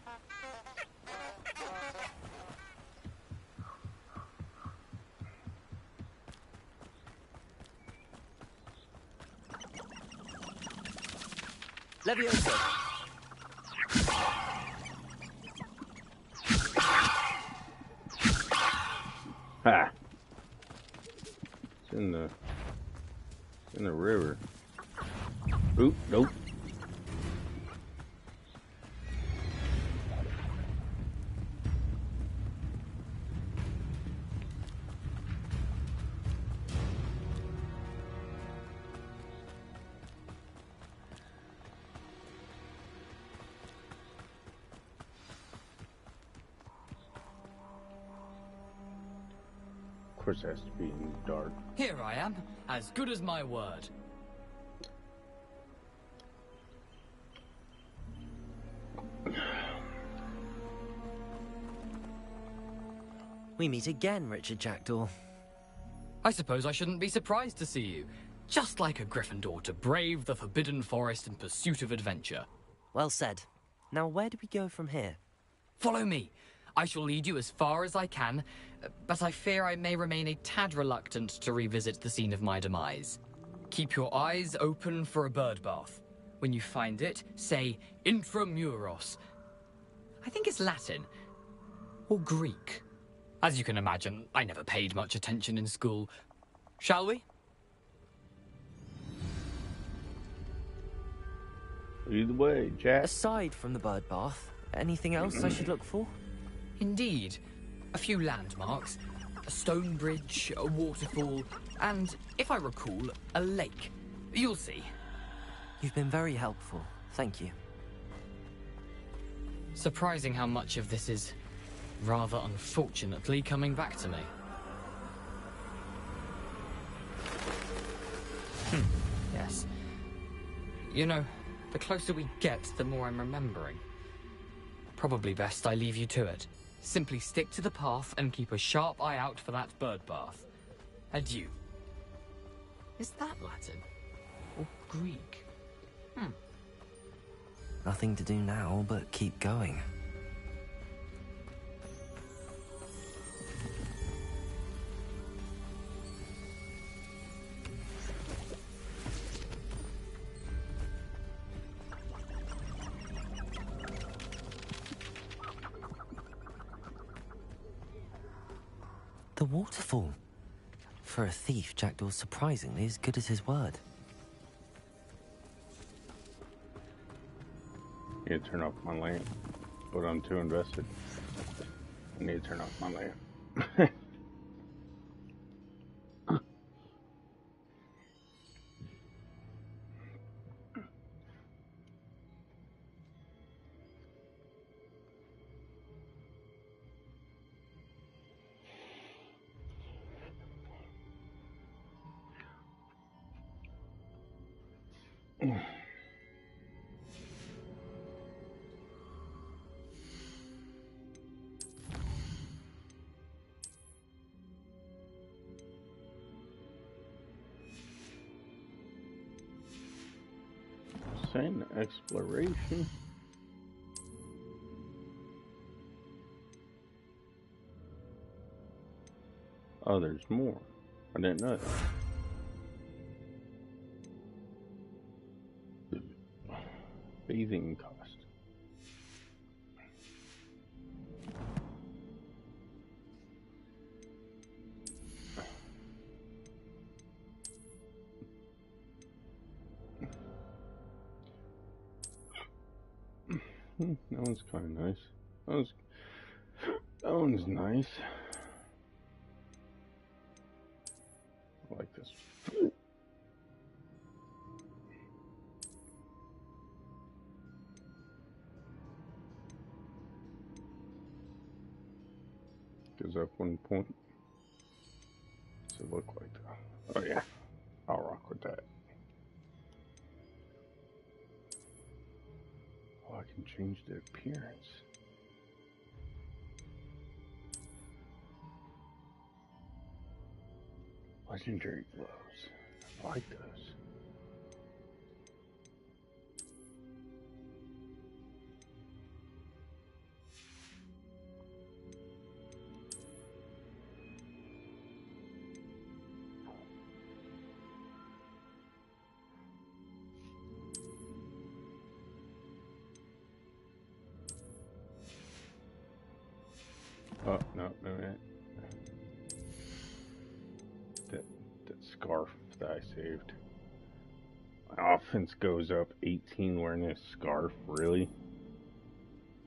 Levioso. Ha! It's in the river. Oop, nope. Of course, it has to be in the dark. Here I am, as good as my word. We meet again, Richard Jackdaw. I suppose I shouldn't be surprised to see you. Just like a Gryffindor to brave the Forbidden Forest in pursuit of adventure. Well said. Now where do we go from here? Follow me. I shall lead you as far as I can, but I fear I may remain a tad reluctant to revisit the scene of my demise. Keep your eyes open for a bird bath. When you find it, say intramuros. I think it's Latin. Or Greek. As you can imagine, I never paid much attention in school. Shall we? Lead the way, Jack. Aside from the bird bath, anything else I should look for? Indeed. A few landmarks. A stone bridge, a waterfall, and, if I recall, a lake. You'll see. You've been very helpful. Thank you. Surprising how much of this is, rather unfortunately, coming back to me. Yes. You know, the closer we get, the more I'm remembering. Probably best I leave you to it. Simply stick to the path and keep a sharp eye out for that bird bath. Adieu. Is that Latin? Or Greek? Nothing to do now but keep going. The waterfall. For a thief, Jackdaw's surprisingly as good as his word. I need to turn off my lamp, but I'm too invested. I need to turn off my lamp. Saying exploration. Oh, there's more. I didn't know that. Bathing cost. That one's kind of nice. That one's nice. I like this. Goes up 1 point. What's it look like though? Oh yeah, I'll rock with that. Oh, I can change the appearance. Legendary gloves. I like those. Oh, no, that scarf that I saved. My offense goes up 18 wearing this scarf, really?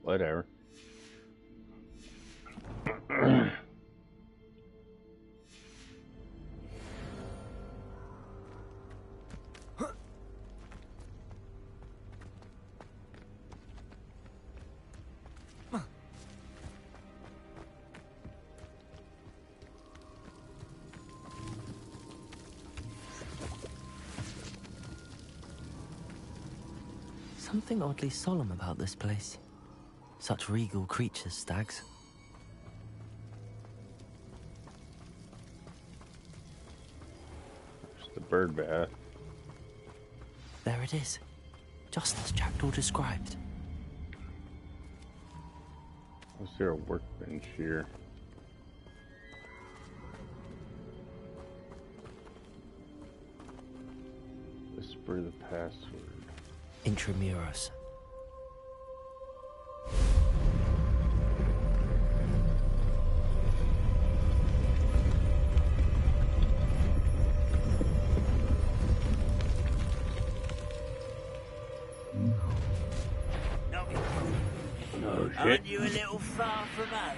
Whatever. something oddly solemn about this place. Such regal creatures, stags. It's the bird bath. There it is, just as Jackdaw described. Is there a workbench here? Whisper the password. Intramuros. Aren't you a little far from home?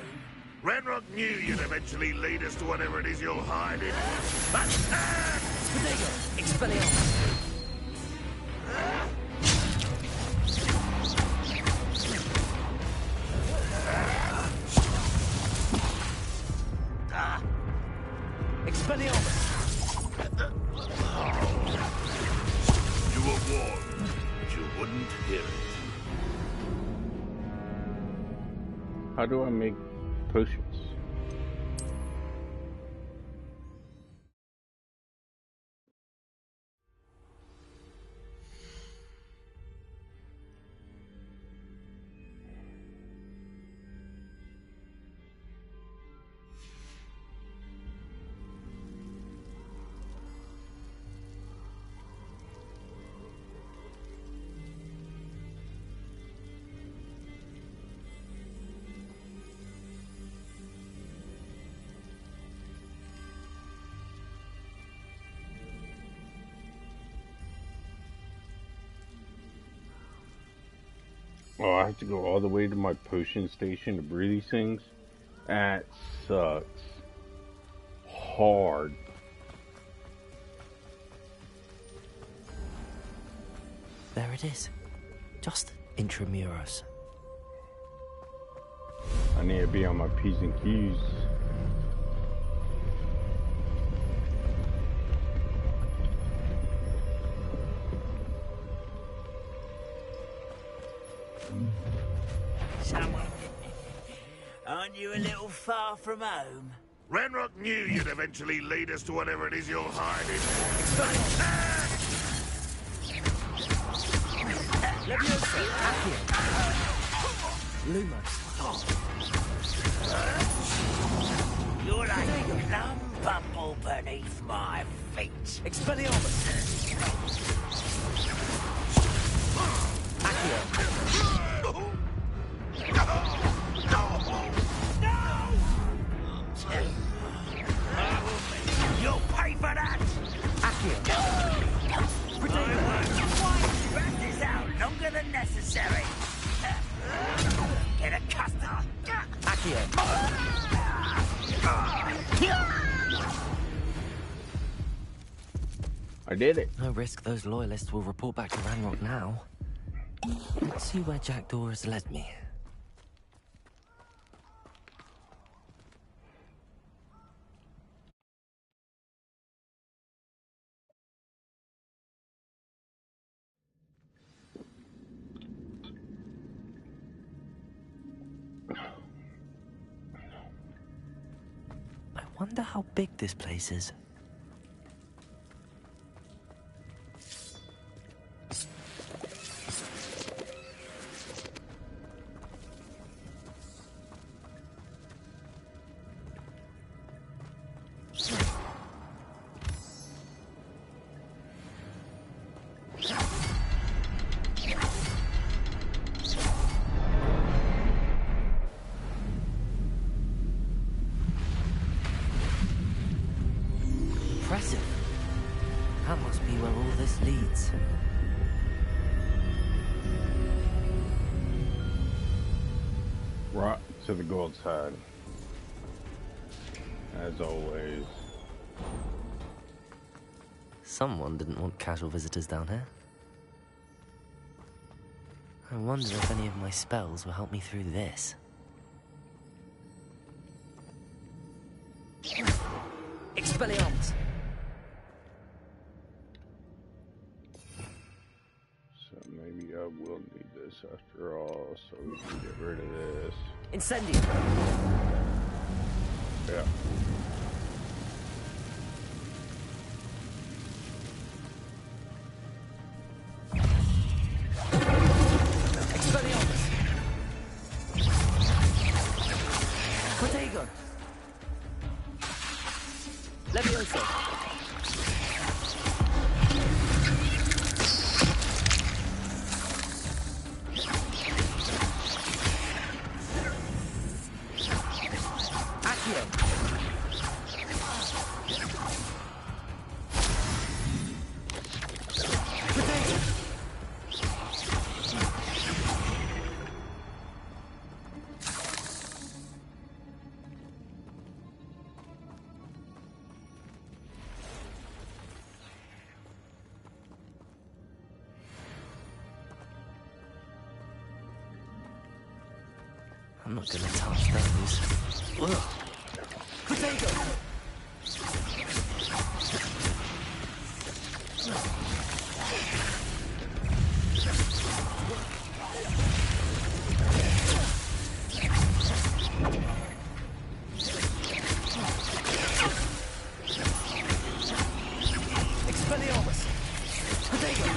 Ranrock knew you'd eventually lead us to whatever it is you're hiding. But Expelliarmus! Expelliarmus! You were warned, but you wouldn't hear it. How do I make potions? Oh, I have to go all the way to my potion station to brew these things? That sucks. Hard. There it is, just Intramuros. I need to be on my P's and Q's. Aren't you a little far from home? Ranrock knew you'd eventually lead us to whatever it is you're hiding. Leviosa, Accio. Lumos. You're like a plum bumble beneath my feet. Expelliarmus. Accio. You'll pay for that! Accio. Drag this out longer than necessary. Get a customer. Accio. I did it. No risk those loyalists will report back to Ranrock now. Let's see where Jackdaw has led me. I wonder how big this place is. Impressive. That must be where all this leads. Right to the gold side. As always. Someone didn't want casual visitors down here. I wonder if any of my spells will help me through this. Expelliarmus! So maybe I will need this after all, so we can get rid of this. Incendio! Yeah. Expelliarmus! Protego! Levioso! I'm not gonna touch those. Ugh. Potato! Expelliarmus! Potato!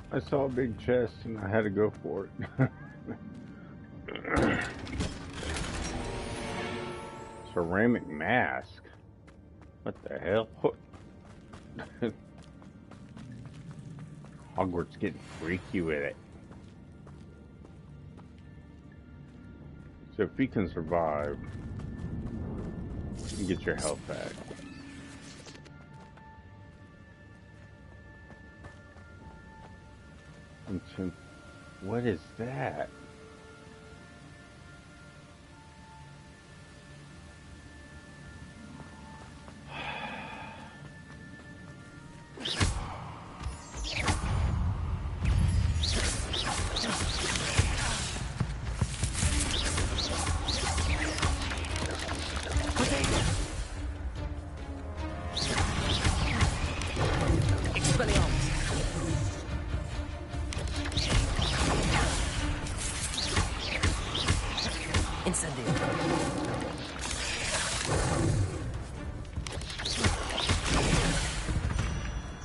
I saw a big chest and I had to go for it. Ceramic mask? What the hell? Hogwarts getting freaky with it. So if you can survive, you get your health back. What is that?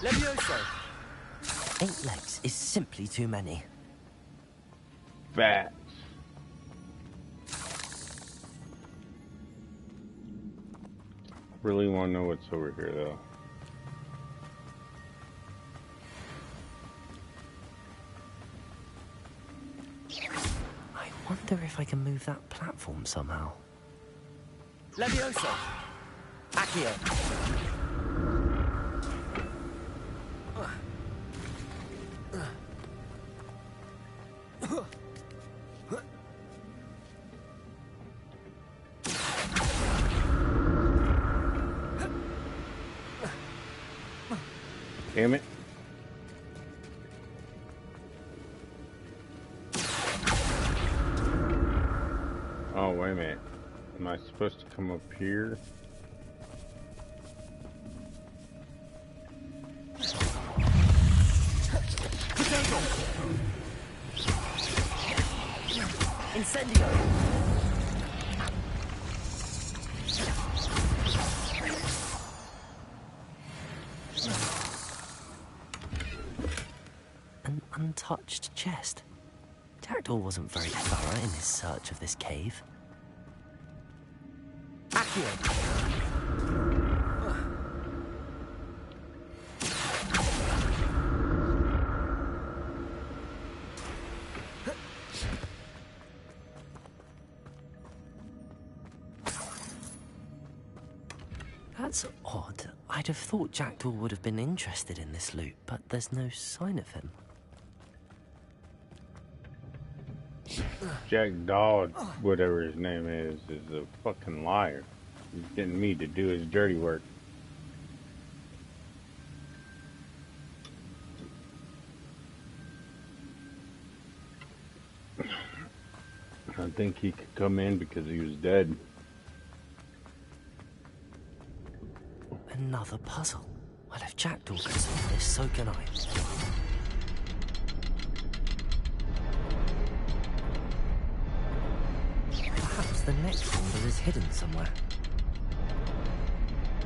Levioso! 8 legs is simply too many. Facts. Really want to know what's over here, though. I wonder if I can move that platform somehow. Levioso! Accio! Damn it. Oh, wait a minute. Am I supposed to come up here? Incendio! An untouched chest. G.R.R wasn't very thorough in his search of this cave. Accio! That's odd. I'd have thought Jackdaw would have been interested in this loot, but there's no sign of him. Jackdaw, whatever his name is a fucking liar. He's getting me to do his dirty work. I think he could come in because he was dead. Another puzzle. Well, if Jackdaw can solve this, so can I. Perhaps the next folder is hidden somewhere.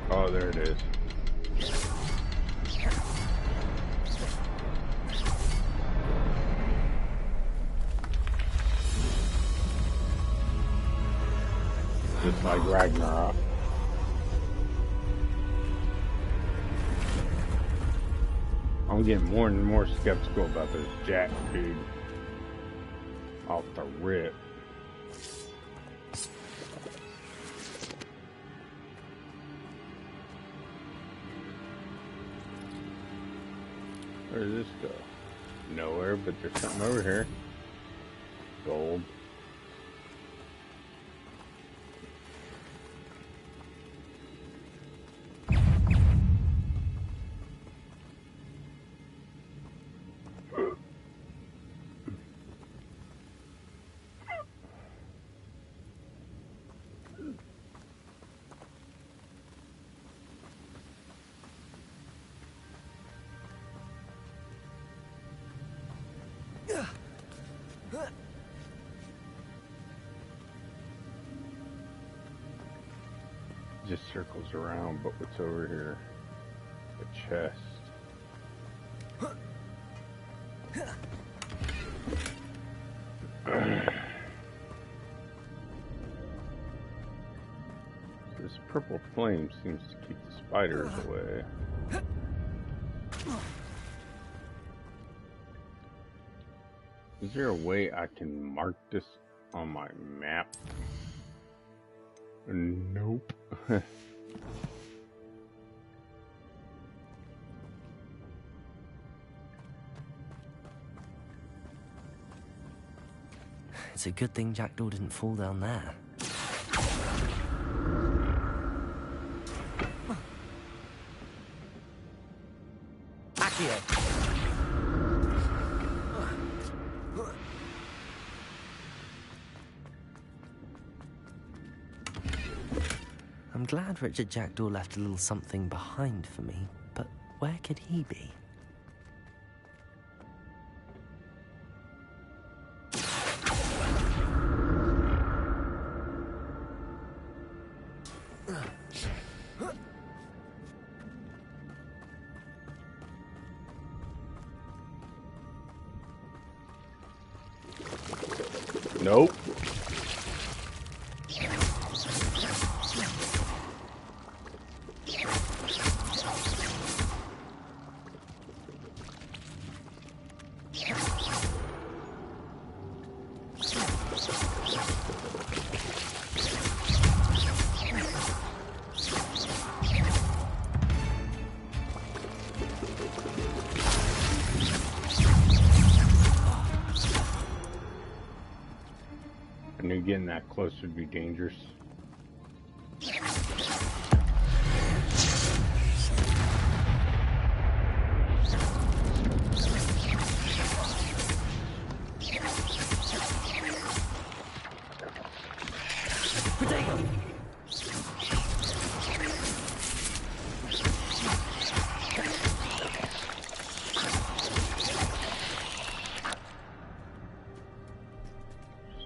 Oh, there it is. Just like Ragnarok. I'm getting more and more skeptical about this Jack dude. Off the rip. Where does this go? Nowhere, but there's something over here. Gold. Just circles around, but what's over here? A chest. This purple flame seems to keep the spiders away. Is there a way I can mark this on my map? Nope. It's a good thing Jackdaw didn't fall down there. Accio! I'm glad Richard Jackdaw left a little something behind for me, but where could he be? Nope. I knew getting that close would be dangerous.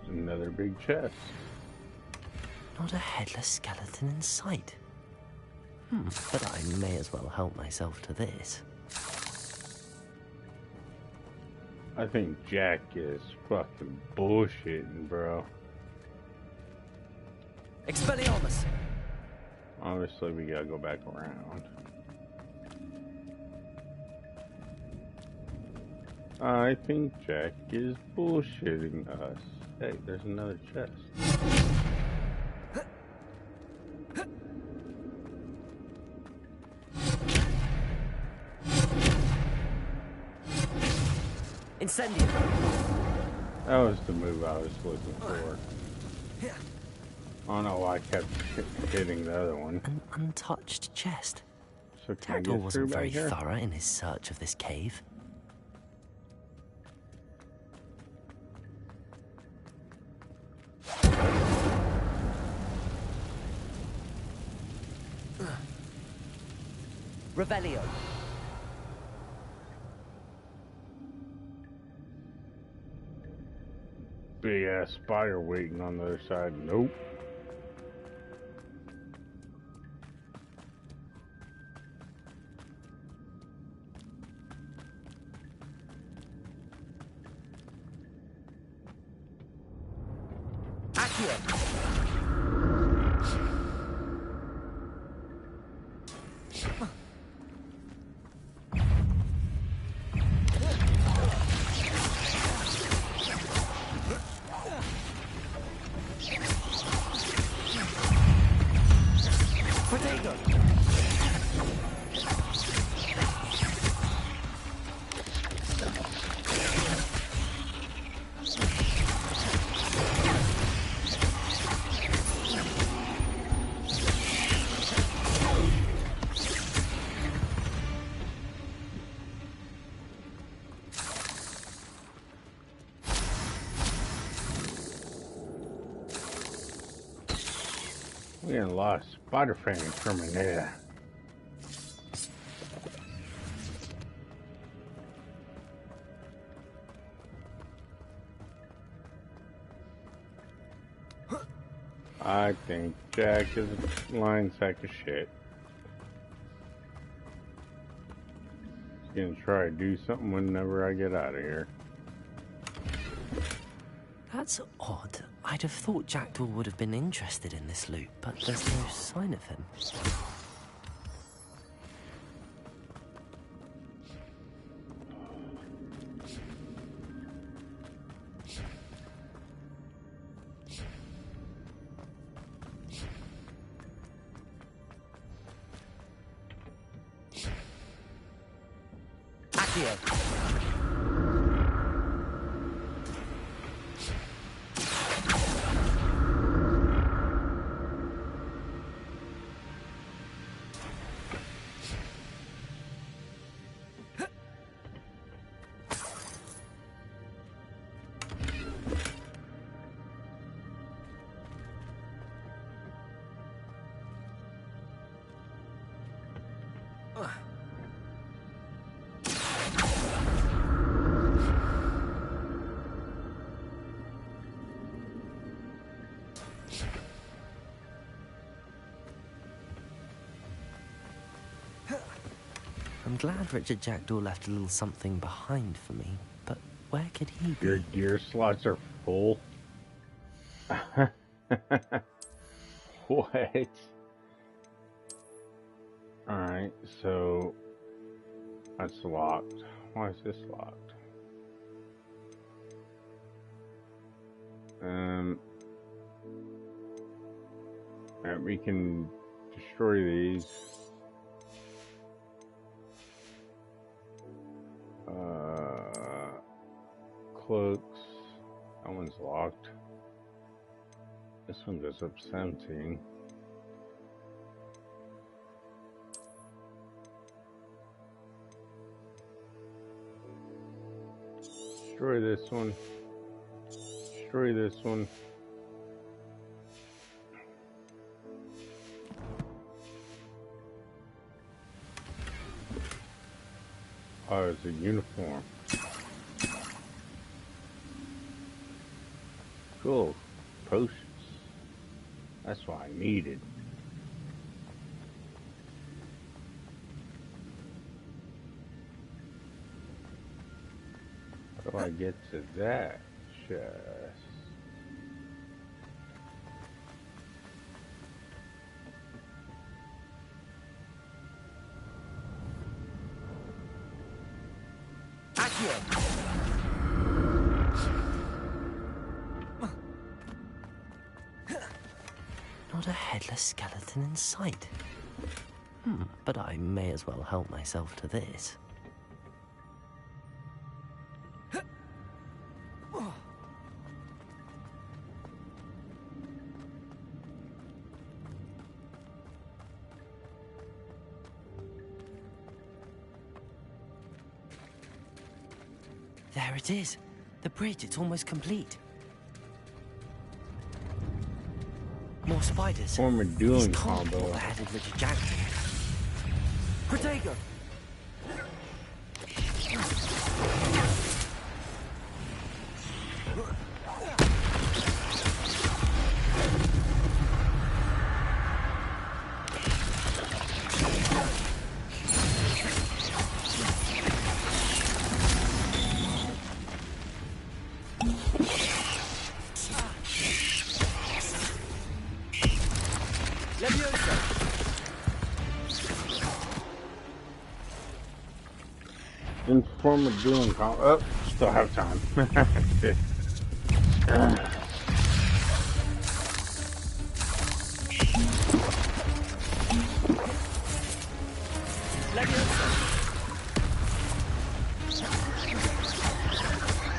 Another big chest. Not a headless skeleton in sight. But I may as well help myself to this. I think Jack is fucking bullshitting, bro. Expelliarmus! Honestly, we gotta go back around. I think Jack is bullshitting us. Hey, there's another chest. Incendio. That was the move I was looking for. I don't know why I kept hitting the other one. An untouched chest. So can I Jackdaw get through wasn't very back here? thorough in his search of this cave. Revelio. Big ass spider waiting on the other side. Nope. We got a lot of spider fangs from in there. I think Jack is a lying sack of shit. He's gonna try to do something whenever I get out of here. That's odd. I'd have thought Jackdaw would have been interested in this loot, but there's no sign of him. Accio. I'm glad Richard Jackdaw left a little something behind for me, but where could he be? Your gear slots are full. What? Alright, so that's locked. Why is this locked? Alright, we can destroy these. Cloaks. That one's locked. This one goes up 17. Destroy this one. Destroy this one. Oh, it's a uniform. Cool. Potions. That's what I needed. How do I get to that chest? Not a headless skeleton in sight. But I may as well help myself to this. There it is. The bridge, it's almost complete. More spiders. Former dueling These can't be combo. what the headed Richard Jackson. Protego! Informer dueling combo. Oh, still have time.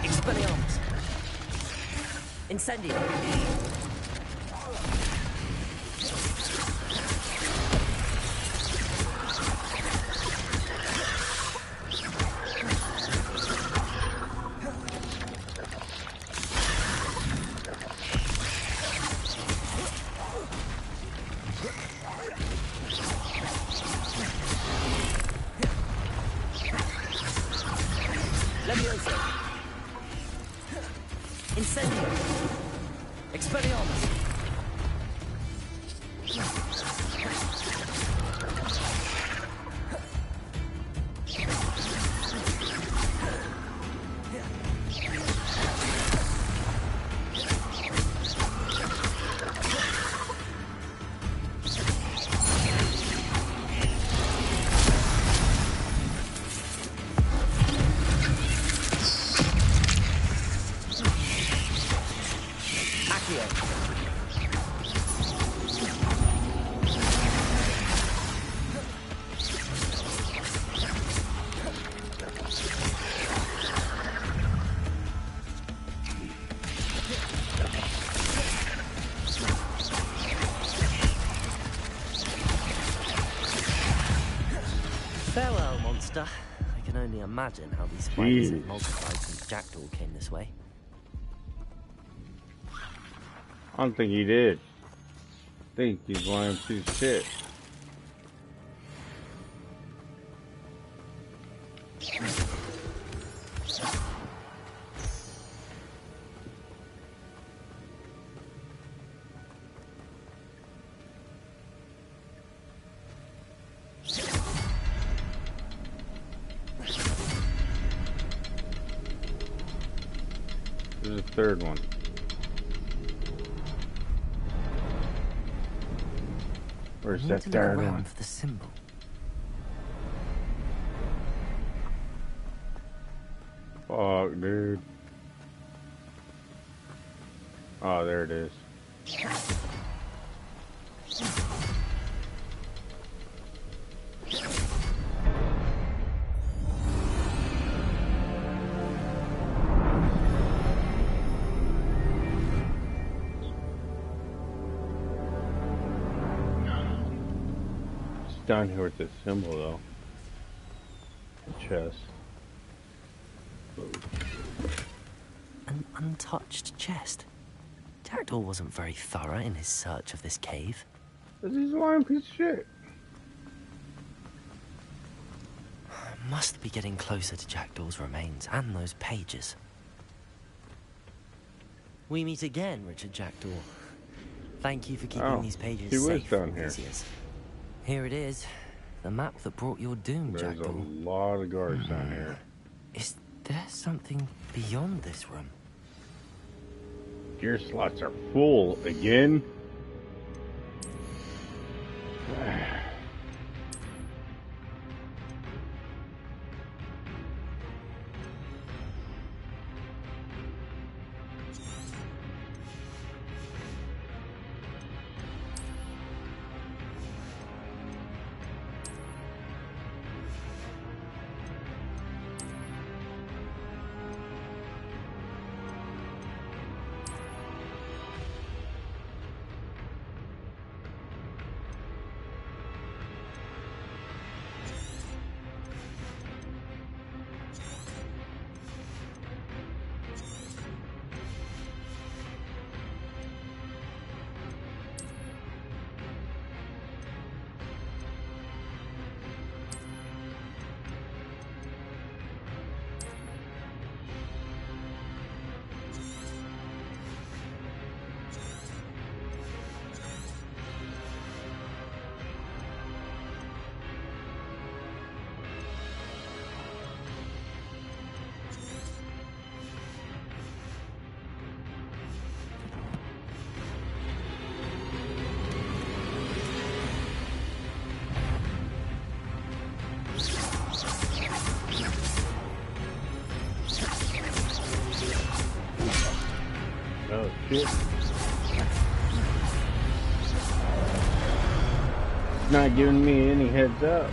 Expelliarmus. Incendio. Levioso. Incendio. Expelliarmus. Farewell, monster. I can only imagine how these spiders have multiplied since Jackdaw came this way. I don't think he did. I think he's lying to shit. There's a third one. Where's that third one? For the symbol. Fuck, dude. Oh, there it is. Down here with this symbol, though. The chest. An untouched chest. Jackdaw wasn't very thorough in his search of this cave. This is a lying piece of shit. Must be getting closer to Jackdaw's remains and those pages. We meet again, Richard Jackdaw. Thank you for keeping these pages he was safe down all here. these years. Here it is. The map that brought your doom, There's Jackdaw. a lot of guards down here. Is there something beyond this room? Gear slots are full again. shit. It's not giving me any heads up.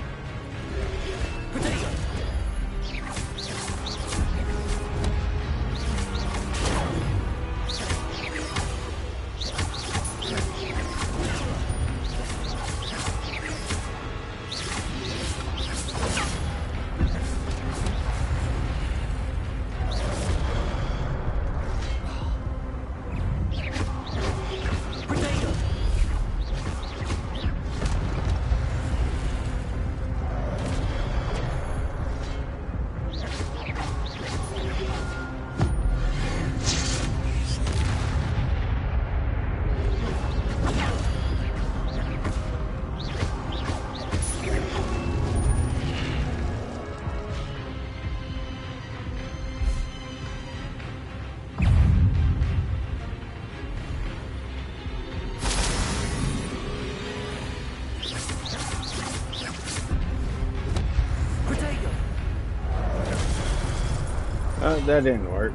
That didn't work.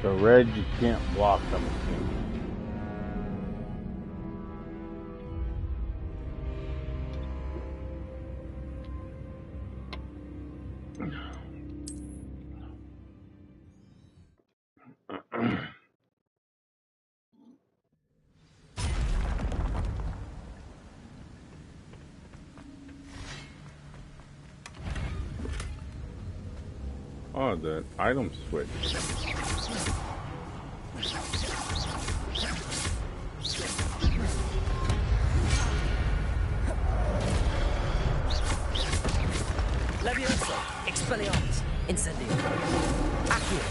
So red, you can't block them. Oh, the item switch. Leviosa, Expelliarmus, Incendio, Accio.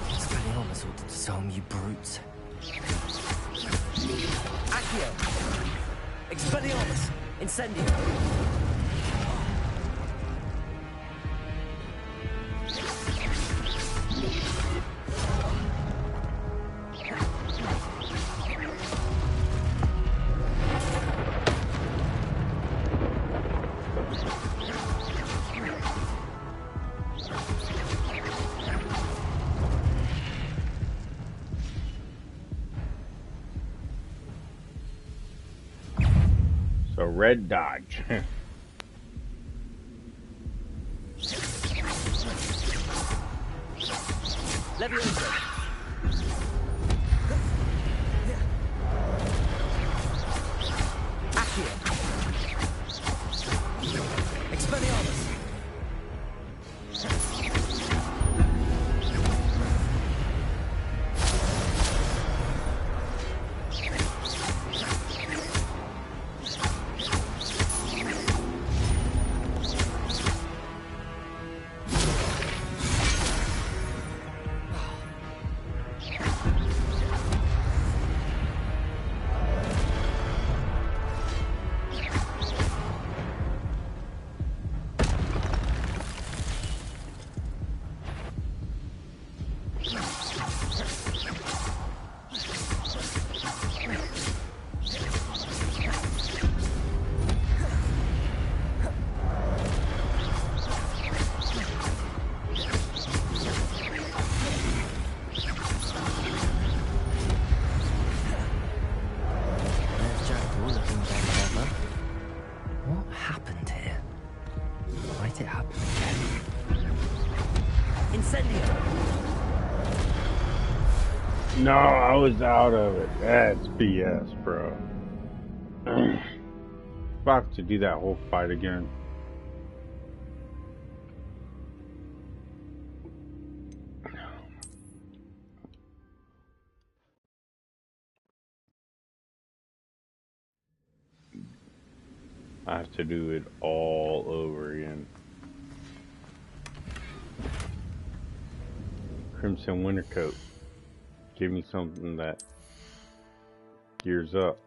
Expelliarmus ought to disarm you brutes. Accio, Expelliarmus, Incendio. So red dodge. Leviosa. Accio. Expelliarmus. Might it happen again? Incendio! No, I was out of it. That's BS, bro. About to do that whole fight again. I have to do it all over again. Crimson Wintercoat. Give me something that gears up.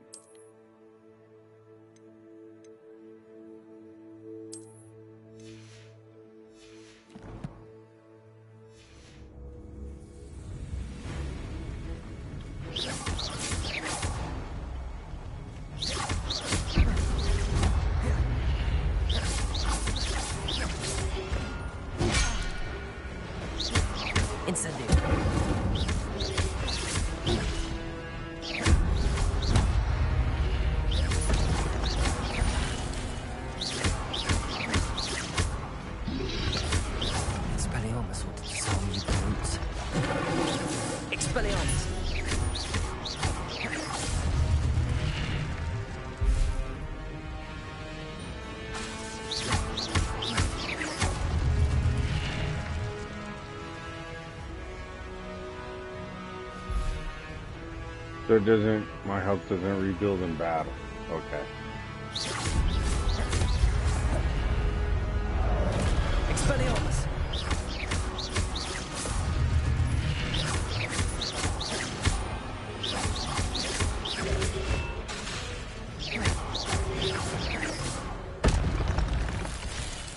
So it doesn't, my health doesn't rebuild in battle. Okay. Expelliarmus!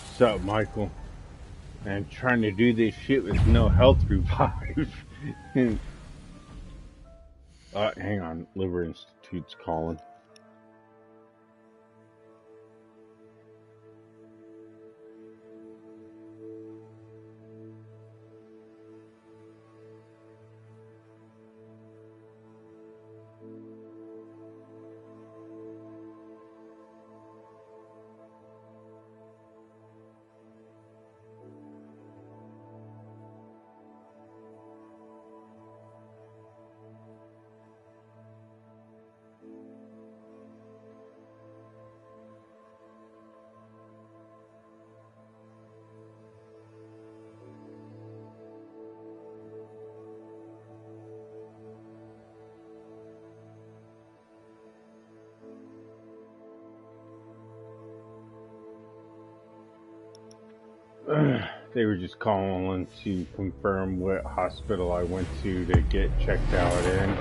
What's up, Michael? I'm trying to do this shit with no health revive. Hang on, Liver Institute's calling. They were just calling to confirm what hospital I went to get checked out in.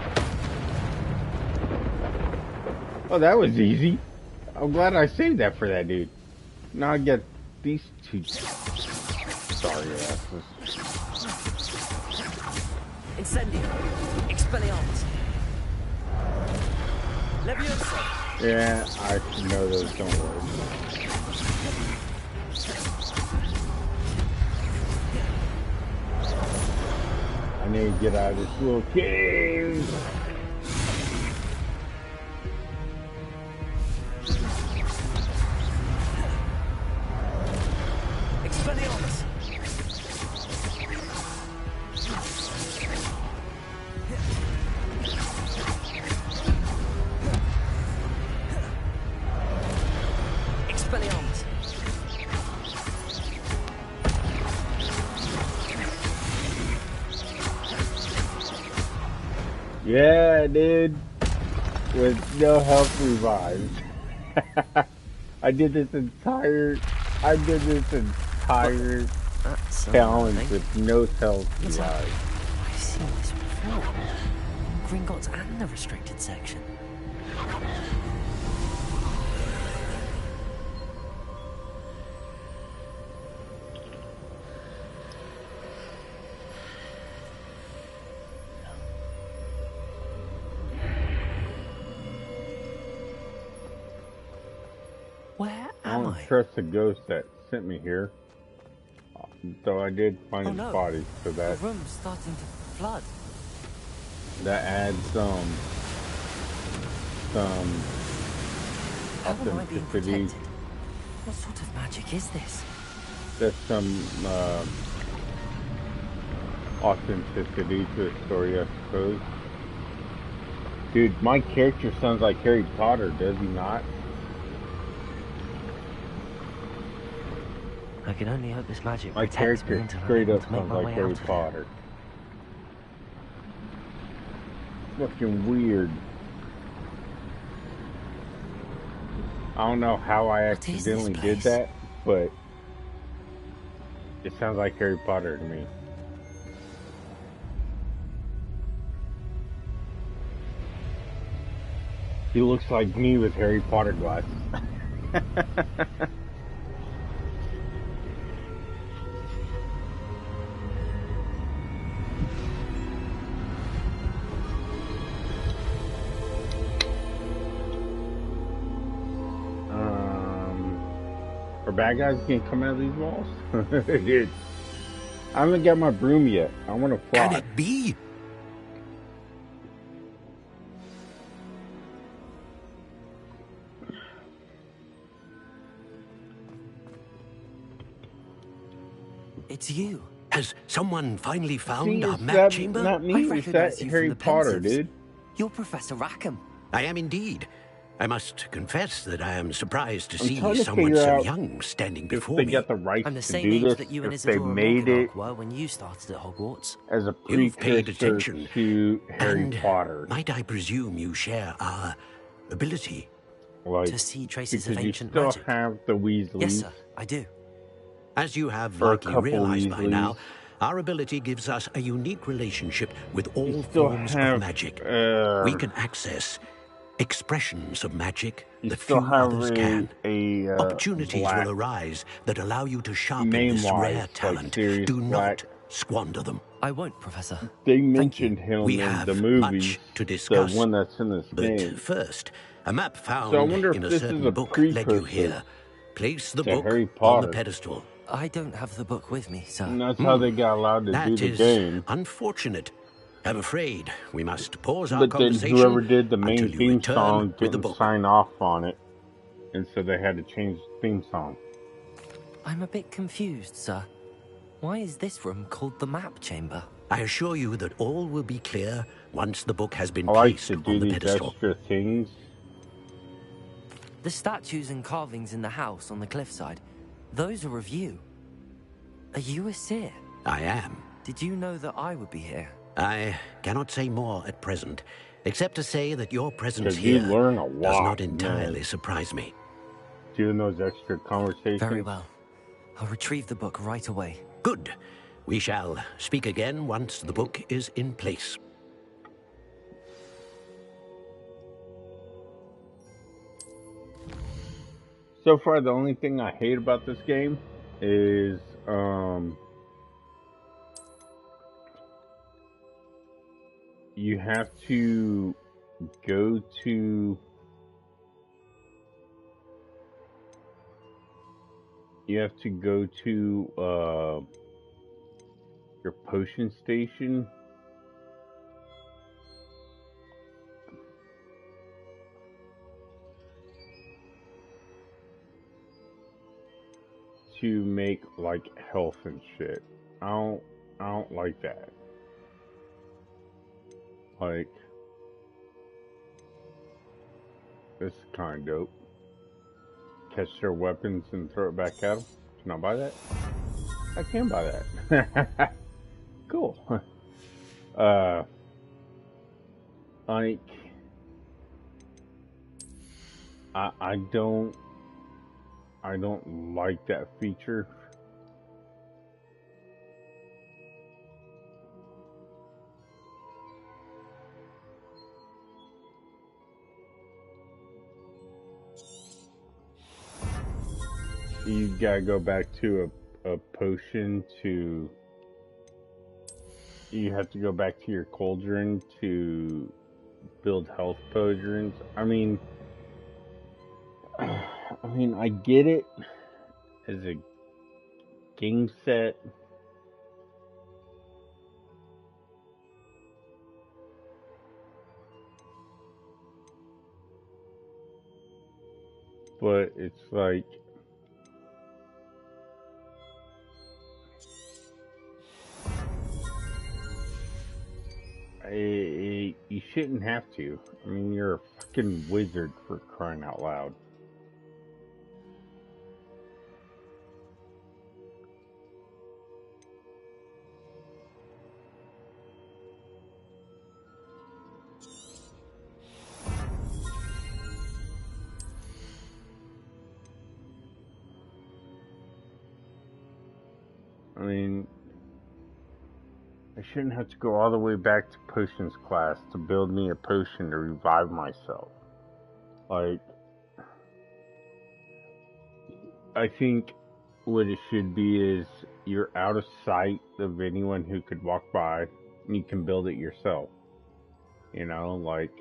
Oh, that was easy. I'm glad I saved that for that dude. Now I get these two. Sorry, asses. Incendio! Expelliarmus! Leviosa! Yeah, I know those don't work. I need to get out of this little cave. Expelliarmus! Expelliarmus! Yeah, dude. With no health revives. I did this entire challenge with no health revives. I've seen this before. Gringotts and the restricted section. Where I am don't I? trust the ghost that sent me here. Though I did find his body, so that The room's starting to flood. adds some How am I being authenticity. protected? What sort of magic is this? There's some authenticity to the story, I suppose. Dude, my character sounds like Harry Potter, does he not? I can only hope this magic My protects me character until I'm straight able up to make sounds my like way Harry out of Potter. Fucking weird. I don't know how I accidentally did that, but it sounds like Harry Potter to me. He looks like me with Harry Potter glasses. Are bad guys gonna come out of these walls? Dude, I haven't got my broom yet. I want to fly. Can it be? It's you. Has someone finally found See, our it's map that- chamber? not me, I it's recognize that you Harry from the Potter, Pensives. dude. You're Professor Rackham. I am indeed. I must confess that I am surprised to see trying to someone figure so out young standing if before they me. got the rights I'm the to same do age this, that you and if they Isadora made it Morganach were when you started at Hogwarts. as a You've paid precursor attention, to Harry and Potter. might I presume you share our ability? Like, To see traces of because you ancient still magic. have the Weasleys. Yes, sir, I do. As you have Or a likely couple realized by now, Weasleys. our ability gives us a unique relationship with all still forms have, of magic. We can access expressions of magic that few others can. Opportunities will arise that allow you to sharpen this rare talent. Do not squander them. I won't, Professor. They mentioned him We in have the movies, much to discuss, the one that's in this but game. first, a map found So I wonder if in a this is certain a book led you precursor here. Place the to book Harry on the Potter. pedestal. I don't have the book with me, sir. And that's how they got allowed to That do the is game. unfortunate. I'm afraid we must pause our But then conversation whoever did the main until you theme return song with the didn't book. sign off on it. And so they had to change the theme song. I'm a bit confused, sir. Why is this room called the map chamber? I assure you that all will be clear once the book has been I like placed to on do the these pedestal. extra things. The statues and carvings in the house on the cliffside, those are of you. Are you a seer? I am. Did you know that I would be here? I cannot say more at present, except to say that your presence 'Cause you here learn a does lot, not entirely man. surprise me. Doing those extra conversations. Very well. I'll retrieve the book right away. Good. We shall speak again once the book is in place. So far, the only thing I hate about this game is, you have to go to, your potion station. To make like health and shit. I don't like that. Like, this is kind of dope. Catch their weapons and throw it back at them. Can I buy that? I can buy that. Cool. Like, I don't like that feature. You gotta go back to a potion to. You have to go back to your cauldron to build health potions. I mean, I get it as a game set. But it's like, you shouldn't have to. I mean, you're a fucking wizard, for crying out loud. I mean, I shouldn't have to go all the way back to potions class to build me a potion to revive myself. Like, I think what it should be is you're out of sight of anyone who could walk by, and you can build it yourself. You know, like,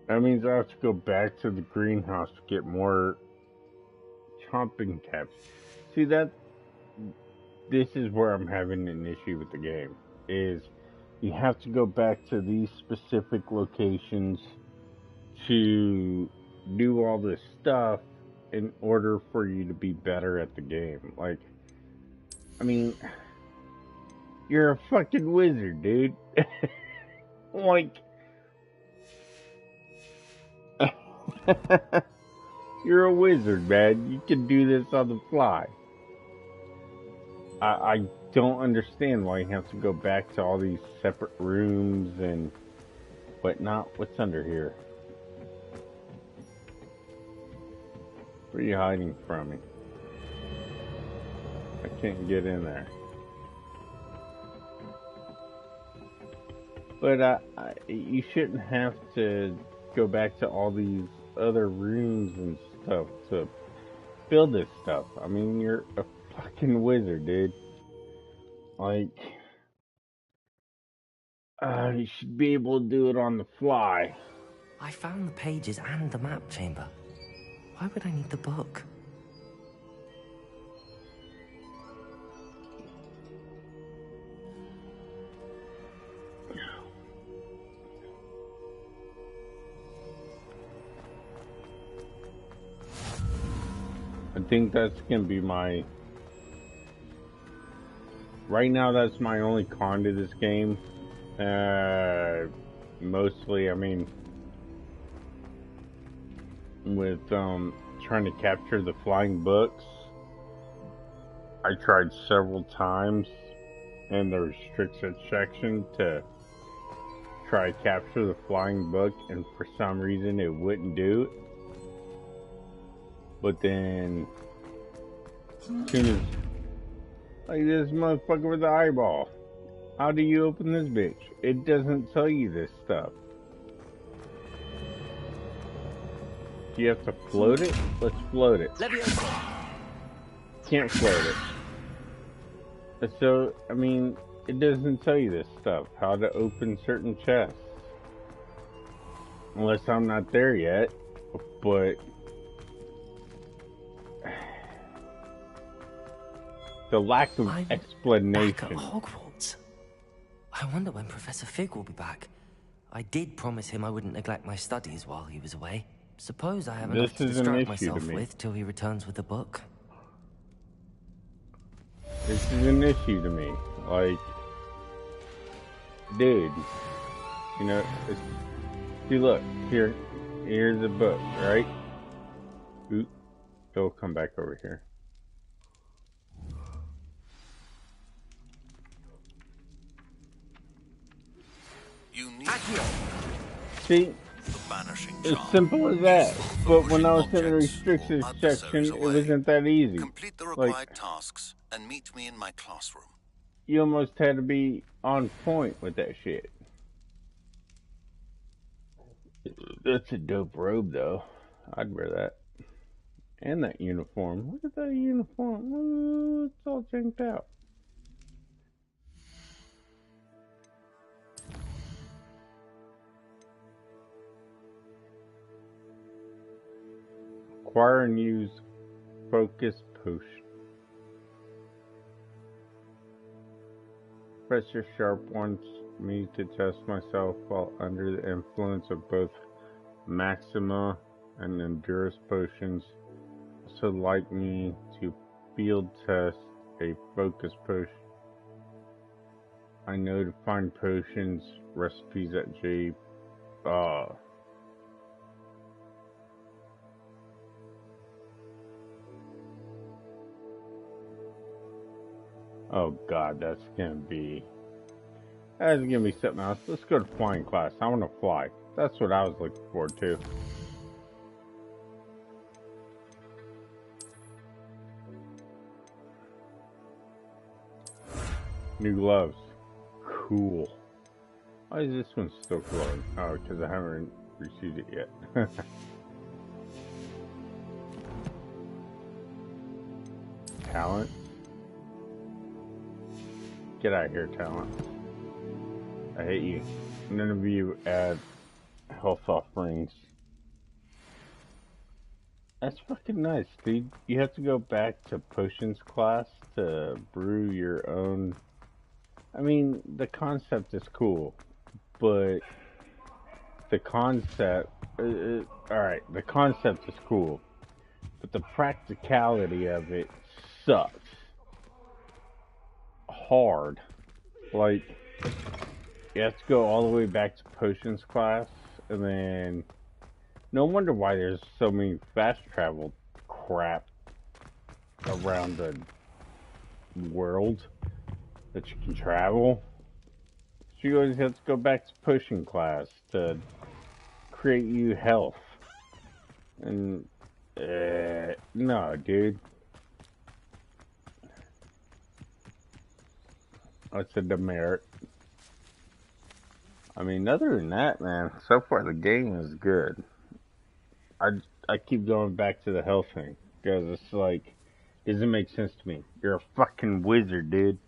That means I have to go back to the greenhouse to get more chomping caps. See that? This is where I'm having an issue with the game. Is you have to go back to these specific locations to do all this stuff in order for you to be better at the game. Like, I mean, you're a fucking wizard, dude. Like, you're a wizard, man. You can do this on the fly. I don't understand why you have to go back to all these separate rooms and whatnot. What's under here? What are you hiding from me? I can't get in there. But you shouldn't have to go back to all these other rooms and stuff to build this stuff. I mean, you're a fucking wizard, dude. Like, you should be able to do it on the fly. I found the pages and the map chamber. Why would I need the book? I think that's gonna be my... Right now, that's my only con to this game. Mostly, I mean, with trying to capture the flying books, I tried several times in the restricted section to try to capture the flying book, and for some reason it wouldn't do it. But then, as soon as, like this motherfucker with the eyeball, how do you open this bitch? It doesn't tell you this stuff. Do you have to float it? Let's float it. Can't float it. So, I mean, it doesn't tell you this stuff. How to open certain chests. Unless I'm not there yet. But the lack of explanation. Back at Hogwarts. I wonder when Professor Fig will be back. I did promise him I wouldn't neglect my studies while he was away. Suppose I have enough to distract myself with till he returns with the book. This is an issue to me. Like, dude, you know, see, look, here's a book, right? Oop, it'll come back over here. You need see, as simple as that. But when I was in the restricted section, it wasn't that easy. Complete the required tasks and meet me in my classroom. You almost had to be on point with that shit. That's a dope robe, though. I'd wear that. And that uniform. Look at that uniform. Ooh, it's all janked out. Acquire and use focus potion. Professor Sharp wants me to test myself while under the influence of both Maxima and Endurance potions. Also like me to field test a focus potion. I know to find potions recipes at G.R.R. Oh god, that's gonna be something else. Let's go to flying class. I want to fly. That's what I was looking forward to. New gloves. Cool. Why is this one still glowing? Oh, because I haven't received it yet. Talent. Get out of here, talent. I hate you. None of you add health offerings. That's fucking nice, dude. You have to go back to potions class to brew your own. I mean, the concept is cool, but the concept, alright, the concept is cool, but the practicality of it sucks. Hard. Like, you have to go all the way back to potions class, and then no wonder why there's so many fast travel crap around the world that you can travel. So you always have to go back to potion class to create you health. And, no, dude. That's a demerit. I mean, other than that, man, so far the game is good. I keep going back to the health thing, because it's like, doesn't make sense to me. You're a fucking wizard, dude.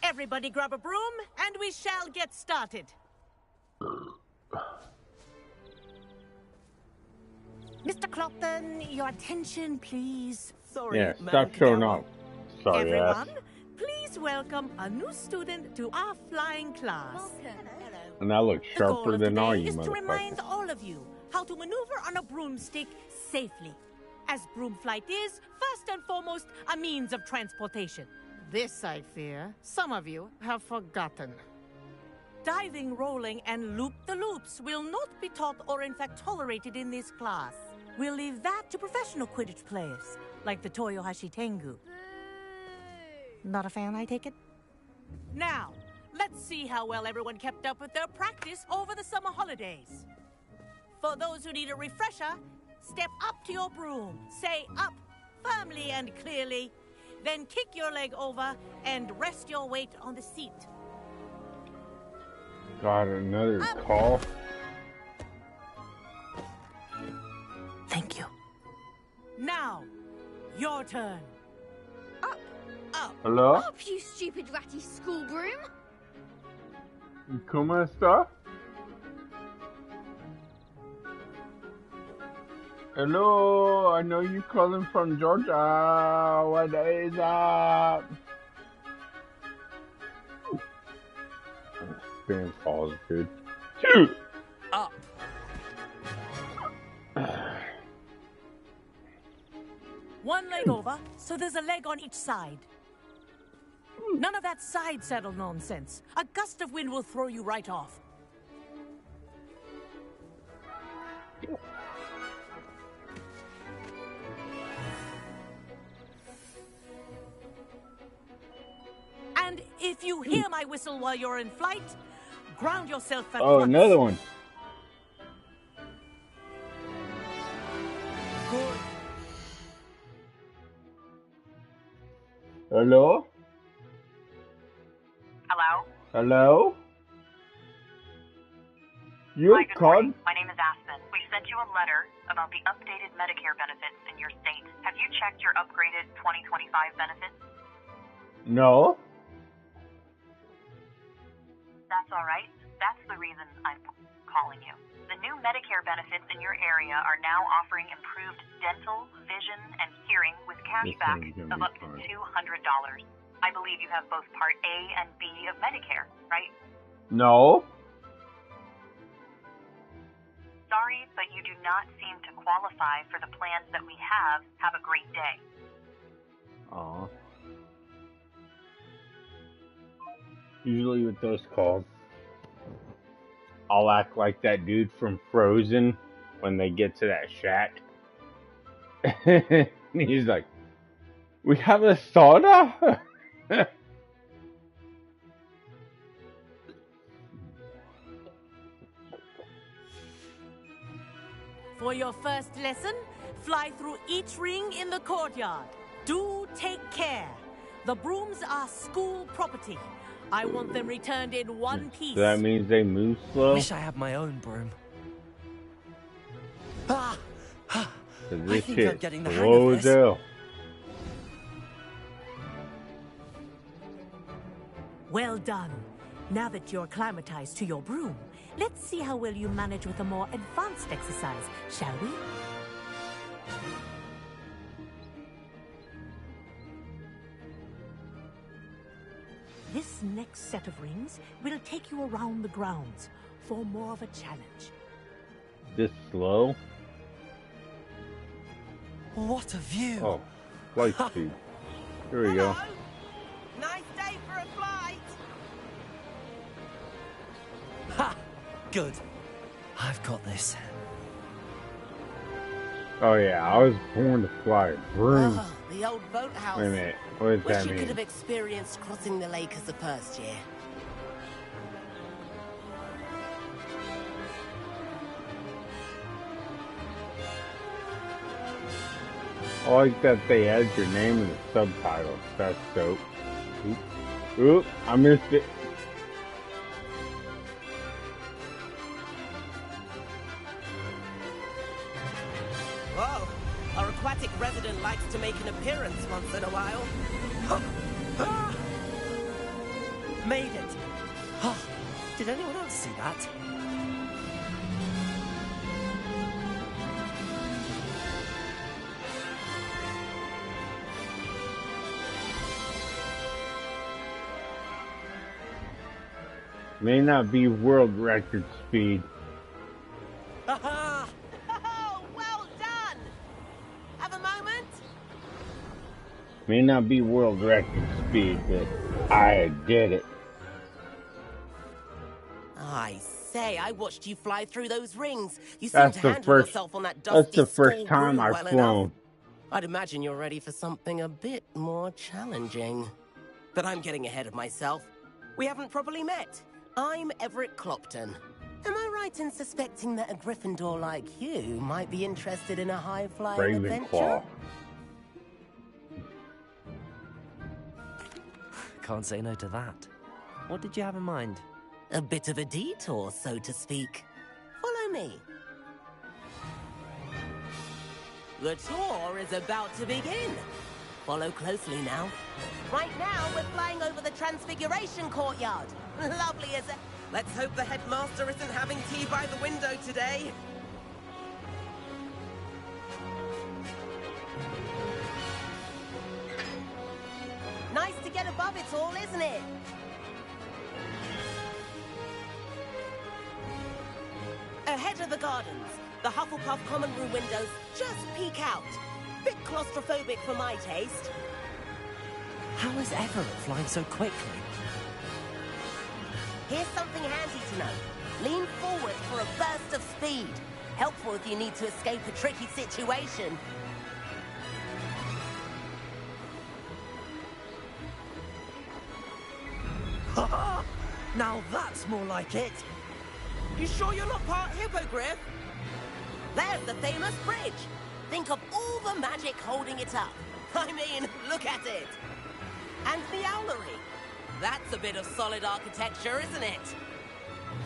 Everybody grab a broom, and we shall get started. Mr. Clopton, your attention, please. Sorry, yeah, stop showing off. Sorry, everyone, please welcome a new student to our flying class. Welcome. Hello. And I look sharper than all you motherfuckers. Is to remind motherfuckers. all of you how to maneuver on a broomstick safely, as broom flight is, first and foremost, a means of transportation. This, I fear, some of you have forgotten. Diving, rolling, and loop-the-loops will not be taught or in fact tolerated in this class. We'll leave that to professional Quidditch players, like the Toyohashi Tengu. Not a fan, I take it? Now, let's see how well everyone kept up with their practice over the summer holidays. For those who need a refresher, step up to your broom, say up firmly and clearly, then kick your leg over and rest your weight on the seat. Got another call. Thank you. Now, your turn. Up. Up. Hello? Up, you stupid ratty school broom. ¿Cómo está? Hello, I know you calling from Georgia. What is up? Spam calls, dude. Two. Up. One leg over, so there's a leg on each side. None of that side saddle nonsense. A gust of wind will throw you right off. And if you hear my whistle while you're in flight, ground yourself at once. Another one. Good. Hello? Hello? Hello? You Hi, good called? morning. My name is Aspen. We sent you a letter about the updated Medicare benefits in your state. Have you checked your upgraded 2025 benefits? No. That's all right. That's the reason I'm calling you. The new Medicare benefits in your area are now offering improved dental, vision, and hearing with cashback of up to $200. I believe you have both Part A and B of Medicare, right? No. Sorry, but you do not seem to qualify for the plans that we have. Have a great day. Aw. Usually with those calls, I'll act like that dude from Frozen when they get to that shack. He's like, "We have a soda?" For your first lesson, fly through each ring in the courtyard. Do take care. The brooms are school property. I want them returned in one piece. So that means they move slow? Wish I had my own broom. This shit slow as hell. Well done. Now that you're acclimatized to your broom, let's see how well you manage with a more advanced exercise, shall we? This next set of rings will take you around the grounds for more of a challenge. This slow? What a view! Oh, flight speed. Here we go. Nice day for a flight. Ha! Good. I've got this. Oh yeah, I was born to fly. Vroom. Oh, the old boathouse. Wait a minute. What does Wish that you mean? could have experienced crossing the lake as a first year. I like that they added your name in the subtitles. That's dope. Oop, I missed it. Whoa, our aquatic resident likes to make an appearance once in a while. Made it! Oh, did anyone else see that? May not be world record speed. Aha! Oh, well done! Have a moment? May not be world record speed, but I did it. I say, I watched you fly through those rings. You seem to handle yourself on that dusty That's the first time well I've flown. enough. I'd imagine you're ready for something a bit more challenging. But I'm getting ahead of myself. We haven't properly met. I'm Everett Clopton. Am I right in suspecting that a Gryffindor like you might be interested in a high-flying adventure? Can't say no to that. What did you have in mind? A bit of a detour, so to speak. Follow me. The tour is about to begin. Follow closely now. Right now, we're flying over the Transfiguration Courtyard. Lovely as a... Let's hope the headmaster isn't having tea by the window today. Nice to get above it all, isn't it? Ahead of the gardens, the Hufflepuff common room windows just peek out. Bit claustrophobic for my taste. How is Everett flying so quickly? Here's something handy to know. Lean forward for a burst of speed. Helpful if you need to escape a tricky situation. Ha! Now that's more like it. You sure you're not part hippogriff? There's the famous bridge. Think of all the magic holding it up. I mean, look at it. And the owlery. That's a bit of solid architecture, isn't it?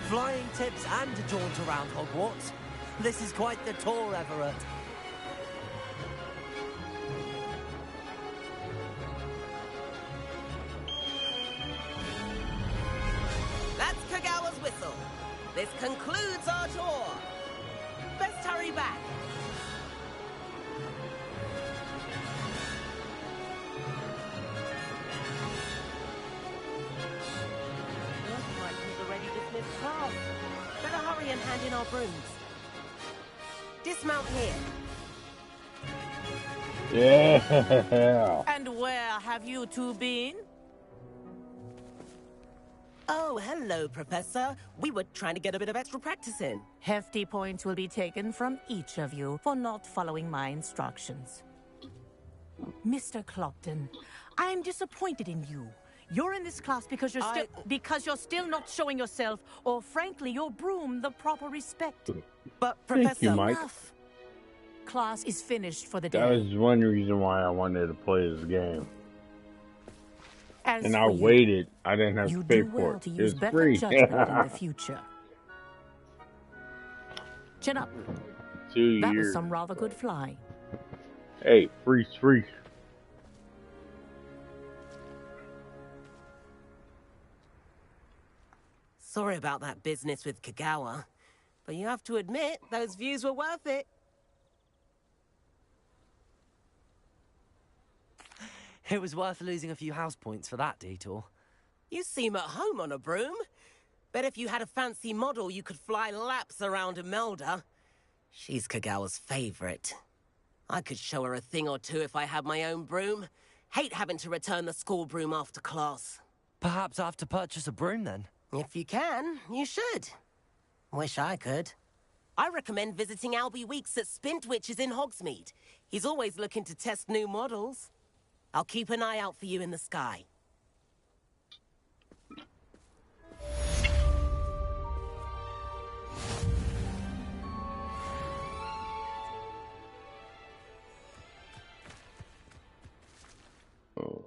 Flying tips and a jaunt around Hogwarts. This is quite the tour, Everett. That's Kagawa's whistle. This concludes our tour. Best hurry back. Class. Better hurry and hand in our brooms. Dismount here. Yeah. And where have you two been? Oh, hello, Professor. We were trying to get a bit of extra practice in. Hefty points will be taken from each of you for not following my instructions. Mr. Clopton, I am disappointed in you. You're in this class because you're still not showing yourself, or frankly, your broom the proper respect. But Professor, enough. Class is finished for the day. That was one reason why I wanted to play this game. As and I waited. I didn't have to pay for it. It was free. Judgment in the future. Chin up. 2 years. That was some rather good flying. Hey, freeze. Sorry about that business with Kagawa, but you have to admit, those views were worth it. It was worth losing a few house points for that detour. You seem at home on a broom. Bet if you had a fancy model, you could fly laps around Imelda. She's Kagawa's favorite. I could show her a thing or two if I had my own broom. Hate having to return the school broom after class. Perhaps I have to purchase a broom then? If you can, you should. Wish I could. I recommend visiting Albie Weeks at Spintwitches in Hogsmeade. He's always looking to test new models. I'll keep an eye out for you in the sky. Oh.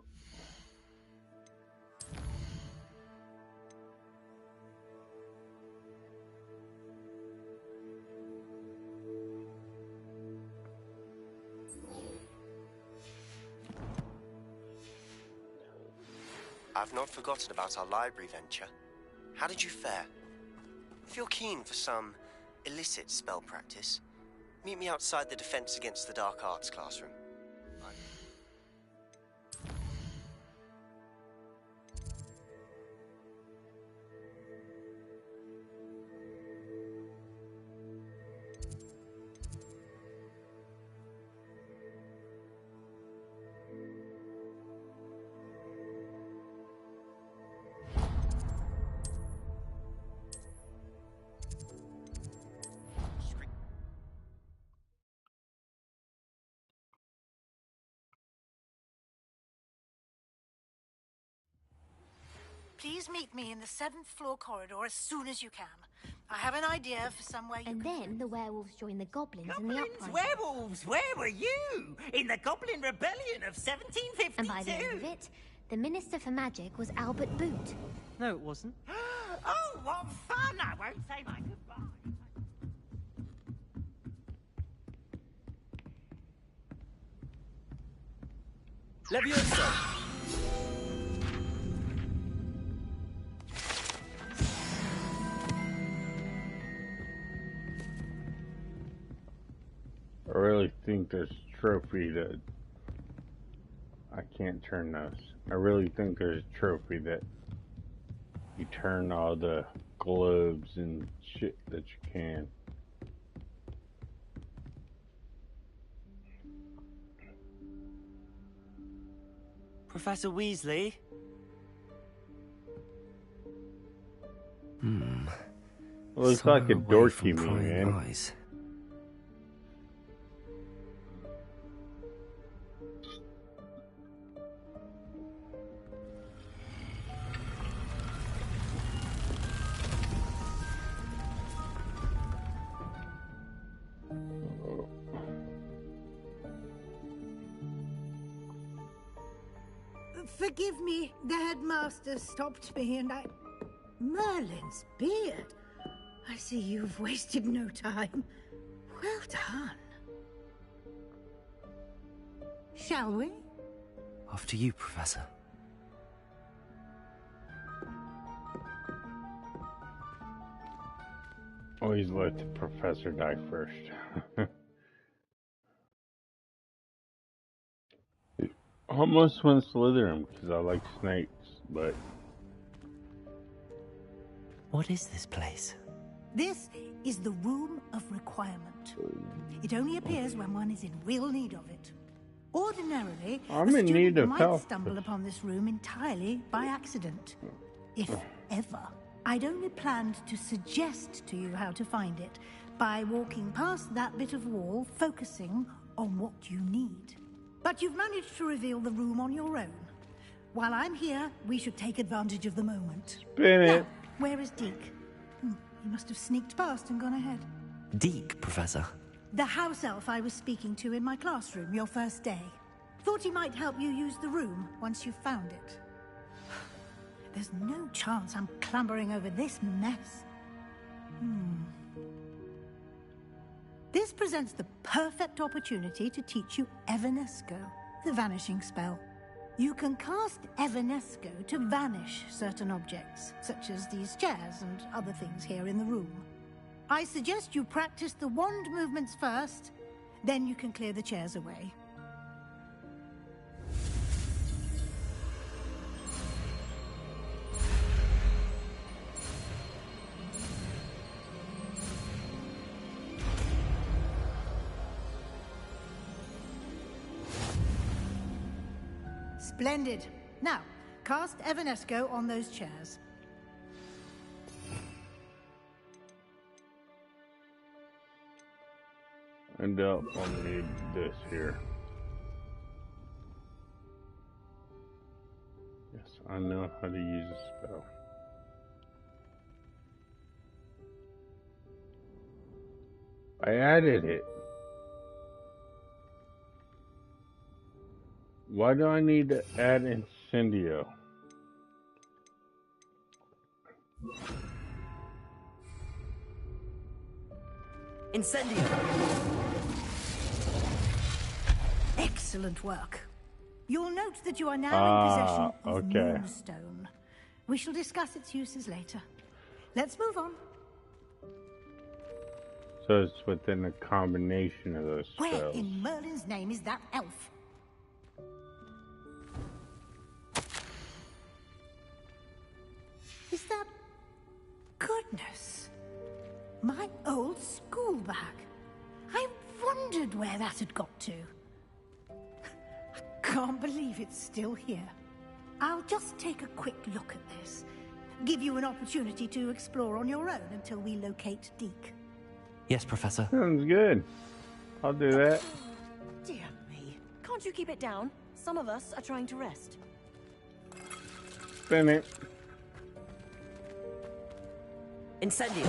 I've not forgotten about our library venture. How did you fare? If you're keen for some illicit spell practice, meet me outside the Defense Against the Dark Arts classroom. Please meet me in the 7th floor corridor as soon as you can. I have an idea for somewhere you and can... And then the werewolves join the goblins in the uprising. Werewolves! Where were you? In the Goblin Rebellion of 1752? And by the end of it, the Minister for Magic was Albert Boot. No, it wasn't. Oh, what fun! I won't say my goodbye. Leviosa! I really think this trophy that... I can't turn those. I really think there's a trophy that you turn all the globes and shit that you can. Professor Weasley? Looks like a dorky me, man. Eyes. Forgive me, the headmaster stopped me and I... Merlin's beard. I see you've wasted no time. Well done. Shall we? After you, Professor. Always let the professor die first. Almost went Slytherin because I like snakes, but... What is this place? This is the Room of Requirement. It only appears when one is in real need of it. Ordinarily, I'm a in student need of might help. stumble upon this room entirely by accident. If ever. I'd only planned to suggest to you how to find it by walking past that bit of wall, focusing on what you need. But you've managed to reveal the room on your own. While I'm here, we should take advantage of the moment. Spin it. Now, where is Deke? He must have sneaked past and gone ahead. Deke, Professor. The house elf I was speaking to in my classroom your first day. Thought he might help you use the room once you've found it. There's no chance I'm clambering over this mess. This presents the perfect opportunity to teach you Evanesco, the vanishing spell. You can cast Evanesco to vanish certain objects, such as these chairs and other things here in the room. I suggest you practice the wand movements first, then you can clear the chairs away. Splendid. Now, cast Evanesco on those chairs. And I'll need this here. Yes, I know how to use a spell. I added it. Why do I need to add Incendio? Incendio! Excellent work. You'll note that you are now in possession of Moonstone. We shall discuss its uses later. Let's move on. So it's within a combination of those spells. Where in Merlin's name is that elf? Is that... Goodness. My old school bag. I wondered where that had got to. I can't believe it's still here. I'll just take a quick look at this. Give you an opportunity to explore on your own until we locate Deke. Yes, Professor. Sounds good. I'll do that. Dear me. Can't you keep it down? Some of us are trying to rest. Spin it. Incendio.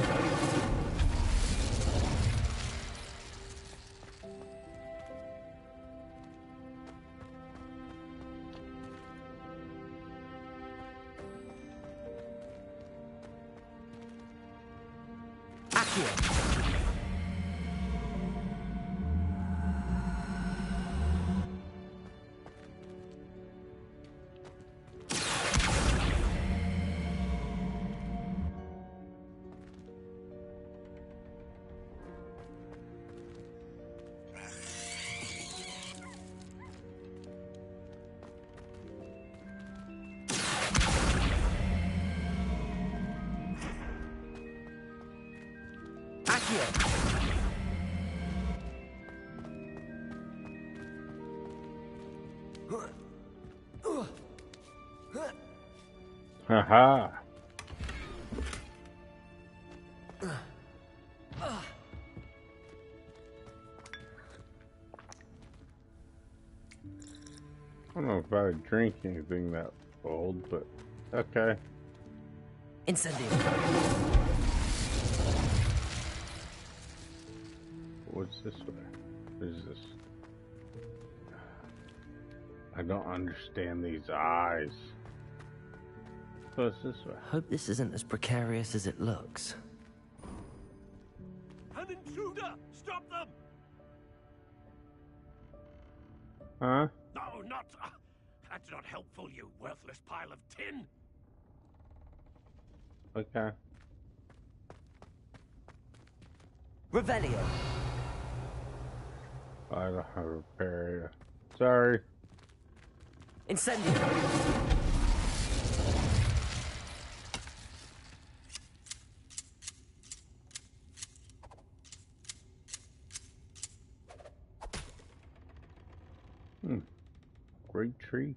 Haha. I don't know if I would drink anything that old, but okay. Incendio. What's this way? What is this? I don't understand these eyes. What's this way? Hope this isn't as precarious as it looks. An intruder! Stop them! Huh? No, not... that's not helpful, you worthless pile of tin! Okay. Revelio. I don't have a repair area. Sorry. Incendio. Great tree.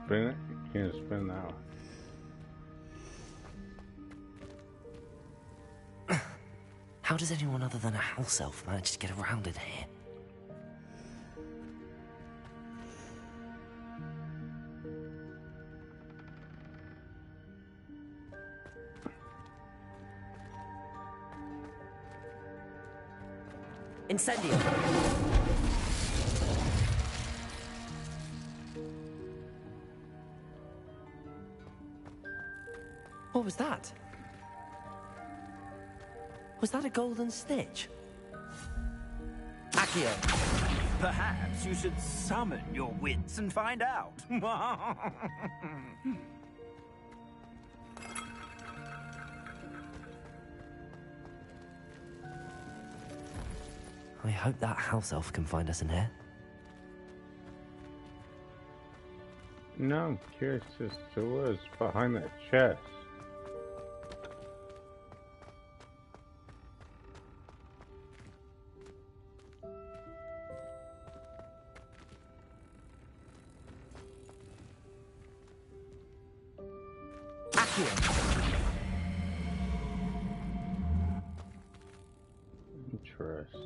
Spin it? You can't spin that one. How does anyone other than a house elf manage to get around in here? Incendio! What was that? Was that a golden snitch? Accio! Perhaps you should summon your wits and find out. I hope that house elf can find us in here. No, I'm curious as to what's behind that chest. Interest.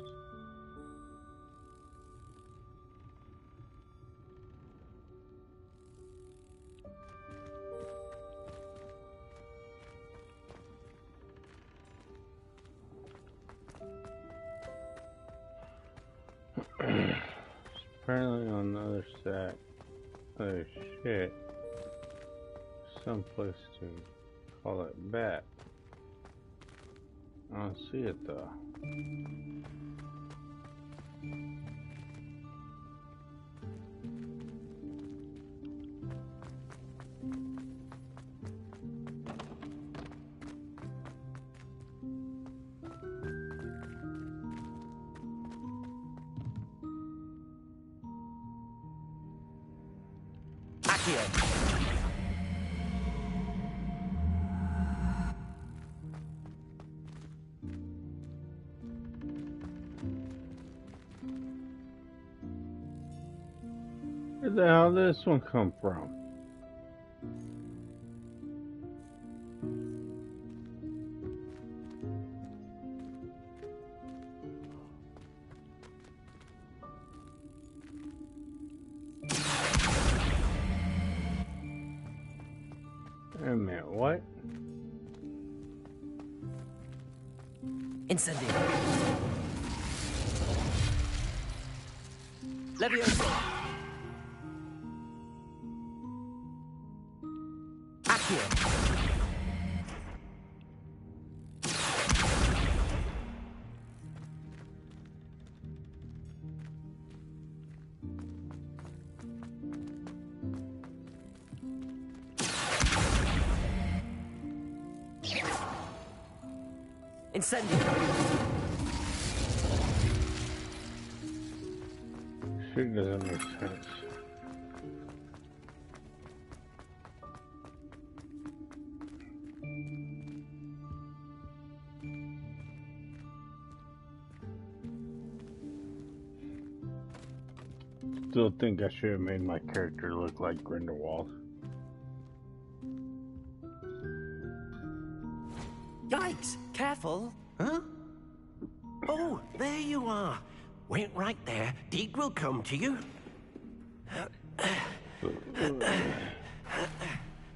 Apparently on the other side, other shit, someplace to call it back. I don't see it though. Where the hell did this one come from? Wait a minute, what? Incendio! Levioso! Incendio! Shit doesn't make sense. Still think I should have made my character look like Grindelwald. Yikes! Careful! Huh? Oh, there you are. Wait right there. Deke will come to you.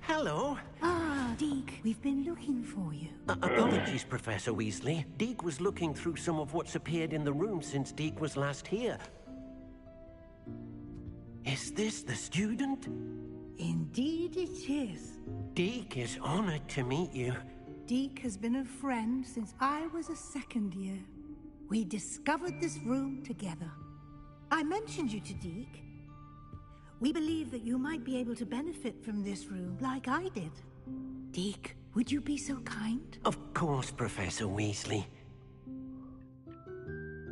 Hello. Ah, Deke, we've been looking for you. Apologies, Professor Weasley. Deke was looking through some of what's appeared in the room since Deke was last here. Is this the student? Indeed it is. Deke is honored to meet you. Deke has been a friend since I was a second year. We discovered this room together. I mentioned you to Deke. We believe that you might be able to benefit from this room like I did. Deke, would you be so kind? Of course, Professor Weasley.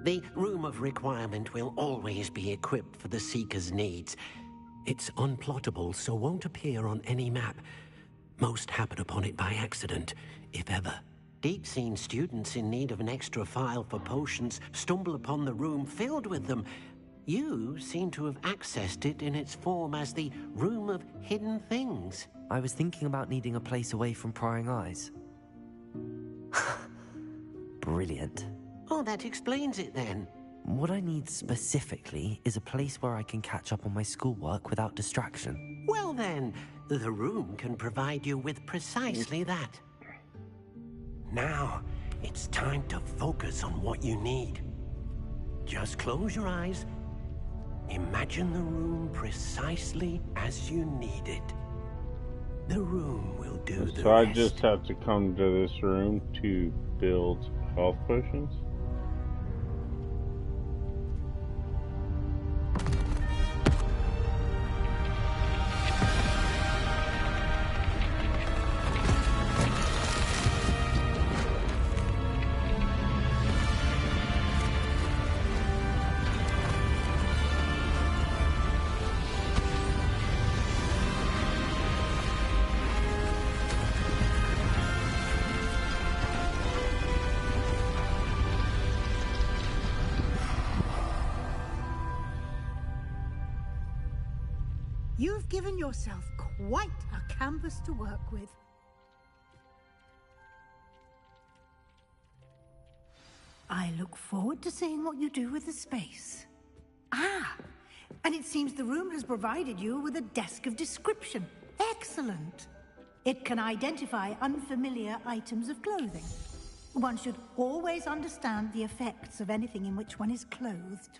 The Room of Requirement will always be equipped for the Seeker's needs. It's unplottable, so won't appear on any map. Most happen upon it by accident, if ever. Deep-seen students in need of an extra file for potions stumble upon the room filled with them. You seem to have accessed it in its form as the Room of Hidden Things. I was thinking about needing a place away from prying eyes. Brilliant. Oh, that explains it then. What I need specifically is a place where I can catch up on my schoolwork without distraction. Well then, the room can provide you with precisely that. Now, it's time to focus on what you need. Just close your eyes. Imagine the room precisely as you need it. The room will do the rest. So I just have to come to this room to build health potions? You've given yourself quite a canvas to work with. I look forward to seeing what you do with the space. Ah, and it seems the room has provided you with a desk of description. Excellent. It can identify unfamiliar items of clothing. One should always understand the effects of anything in which one is clothed.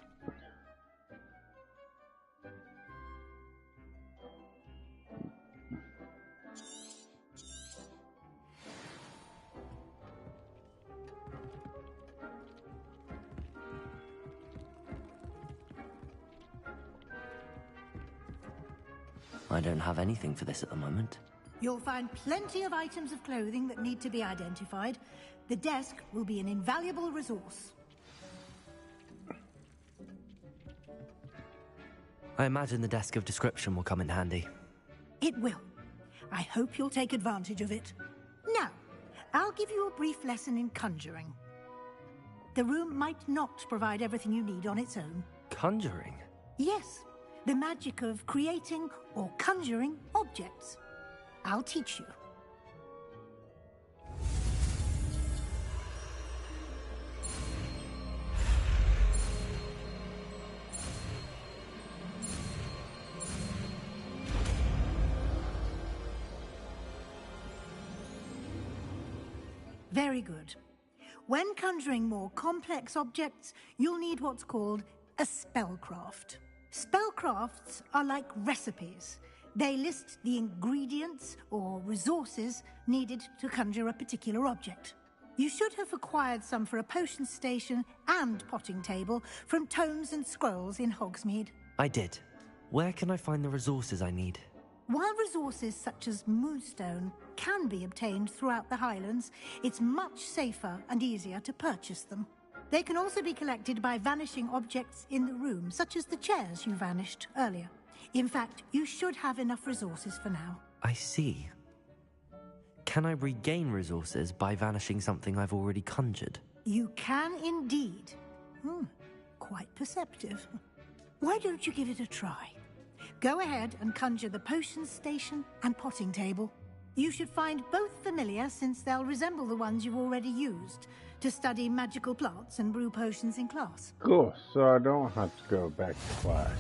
I don't have anything for this at the moment. You'll find plenty of items of clothing that need to be identified. The desk will be an invaluable resource. I imagine the desk of description will come in handy. It will. I hope you'll take advantage of it. Now, I'll give you a brief lesson in conjuring. The room might not provide everything you need on its own. Conjuring? Yes. The magic of creating or conjuring objects. I'll teach you. Very good. When conjuring more complex objects, you'll need what's called a spellcraft. Spellcrafts are like recipes. They list the ingredients or resources needed to conjure a particular object. You should have acquired some for a potion station and potting table from tomes and scrolls in Hogsmeade. I did. Where can I find the resources I need? While resources such as moonstone can be obtained throughout the Highlands, it's much safer and easier to purchase them. They can also be collected by vanishing objects in the room, such as the chairs you vanished earlier. In fact, you should have enough resources for now. I see. Can I regain resources by vanishing something I've already conjured? You can indeed. Quite perceptive. Why don't you give it a try? Go ahead and conjure the potion station and potting table. You should find both familiar, since they'll resemble the ones you've already used to study magical plants and brew potions in class. Cool, so I don't have to go back to class.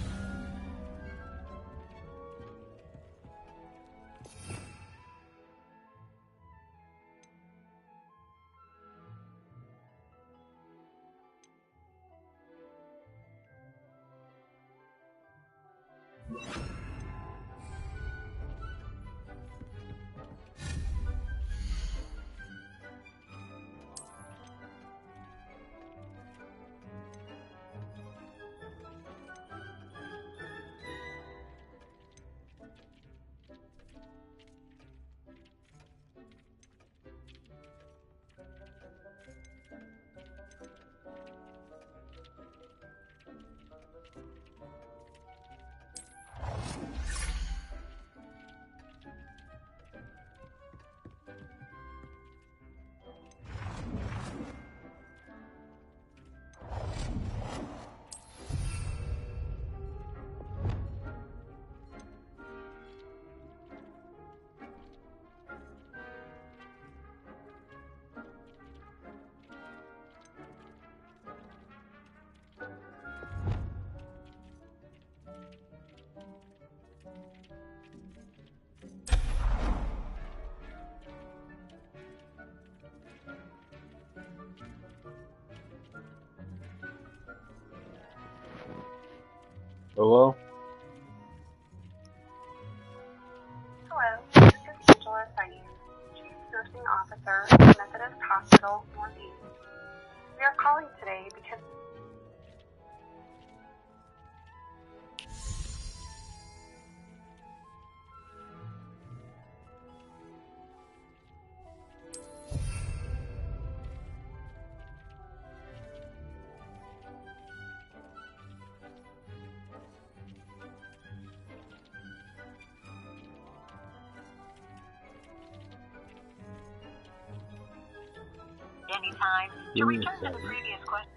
Hello? Hello, this is Angela Saeed, Chief Nursing Officer at Methodist Hospital, Northeast. We are calling today because anytime. To return to the previous question.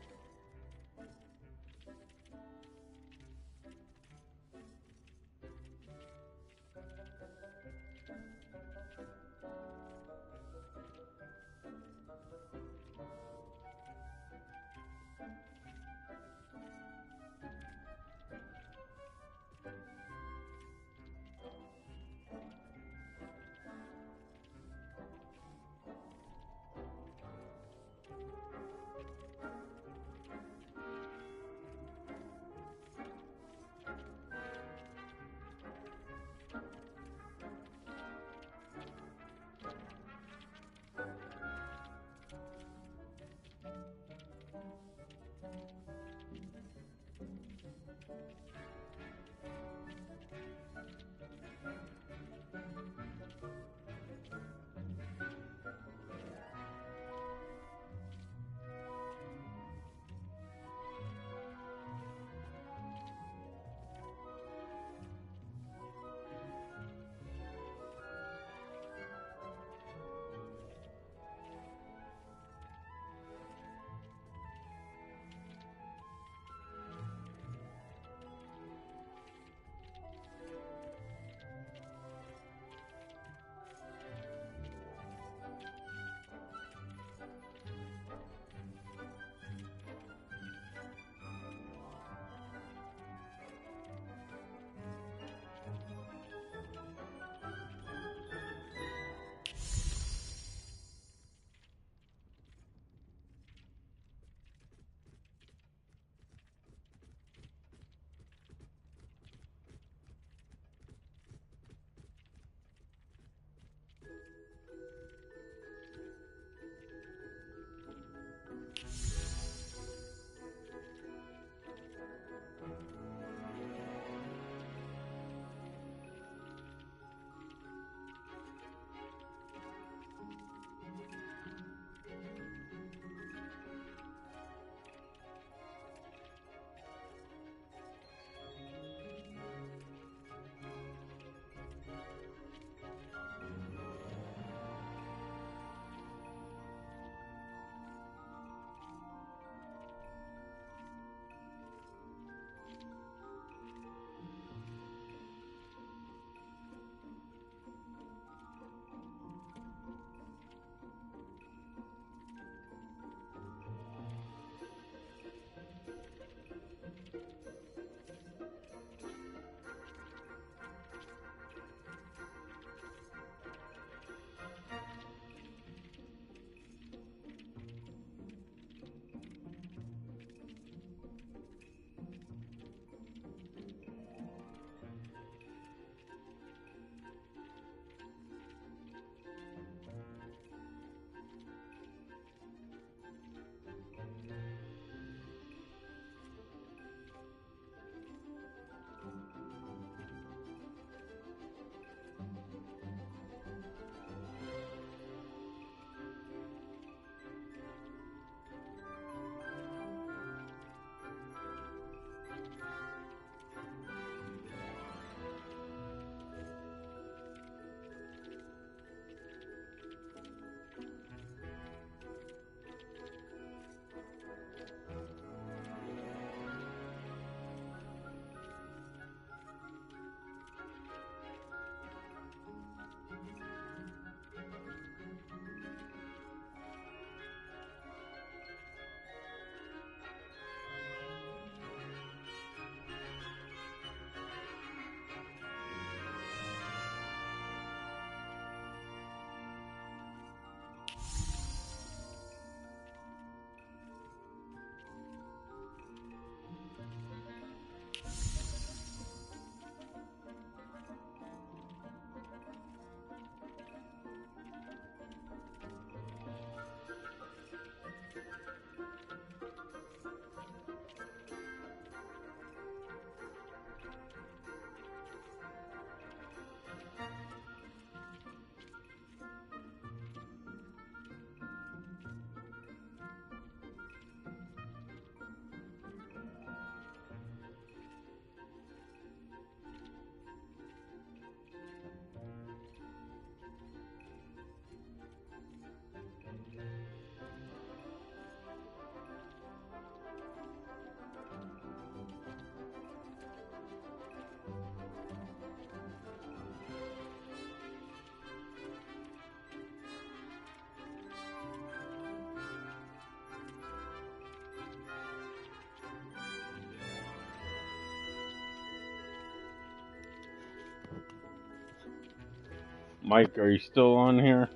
Mike, are you still on here?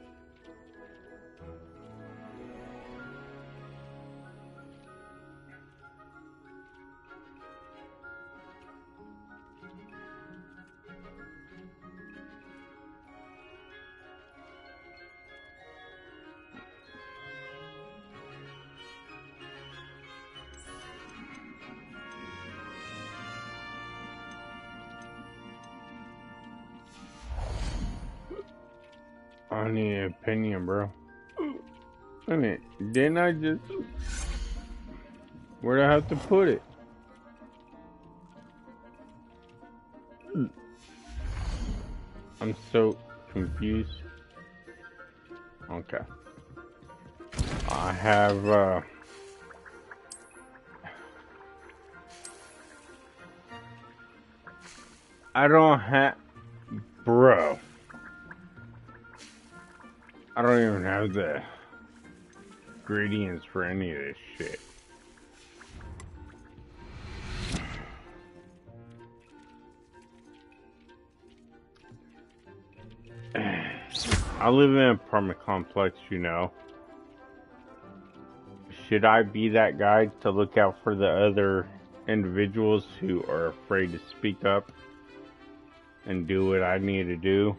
I need an opinion, bro. I mean, didn't I just... Where'd I have to put it? I'm so confused. Okay. I have, I don't have... Bro. I don't even have the ingredients for any of this shit. I live in an apartment complex, you know. Should I be that guy to look out for the other individuals who are afraid to speak up and do what I need to do?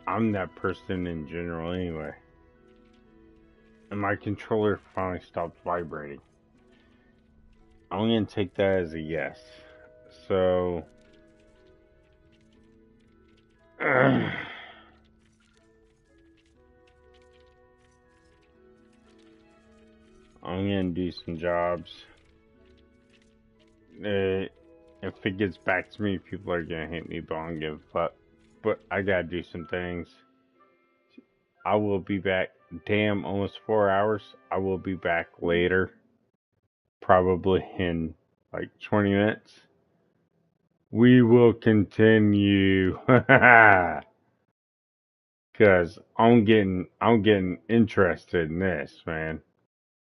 I'm that person in general anyway. And my controller finally stopped vibrating. I'm going to take that as a yes. So... I'm going to do some jobs. If it gets back to me, people are going to hate me, but I don't give a fuck. But I got to do some things. I will be back. Damn, almost 4 hours. I will be back later. Probably in like 20 minutes. We will continue. Cause I'm getting interested in this, man.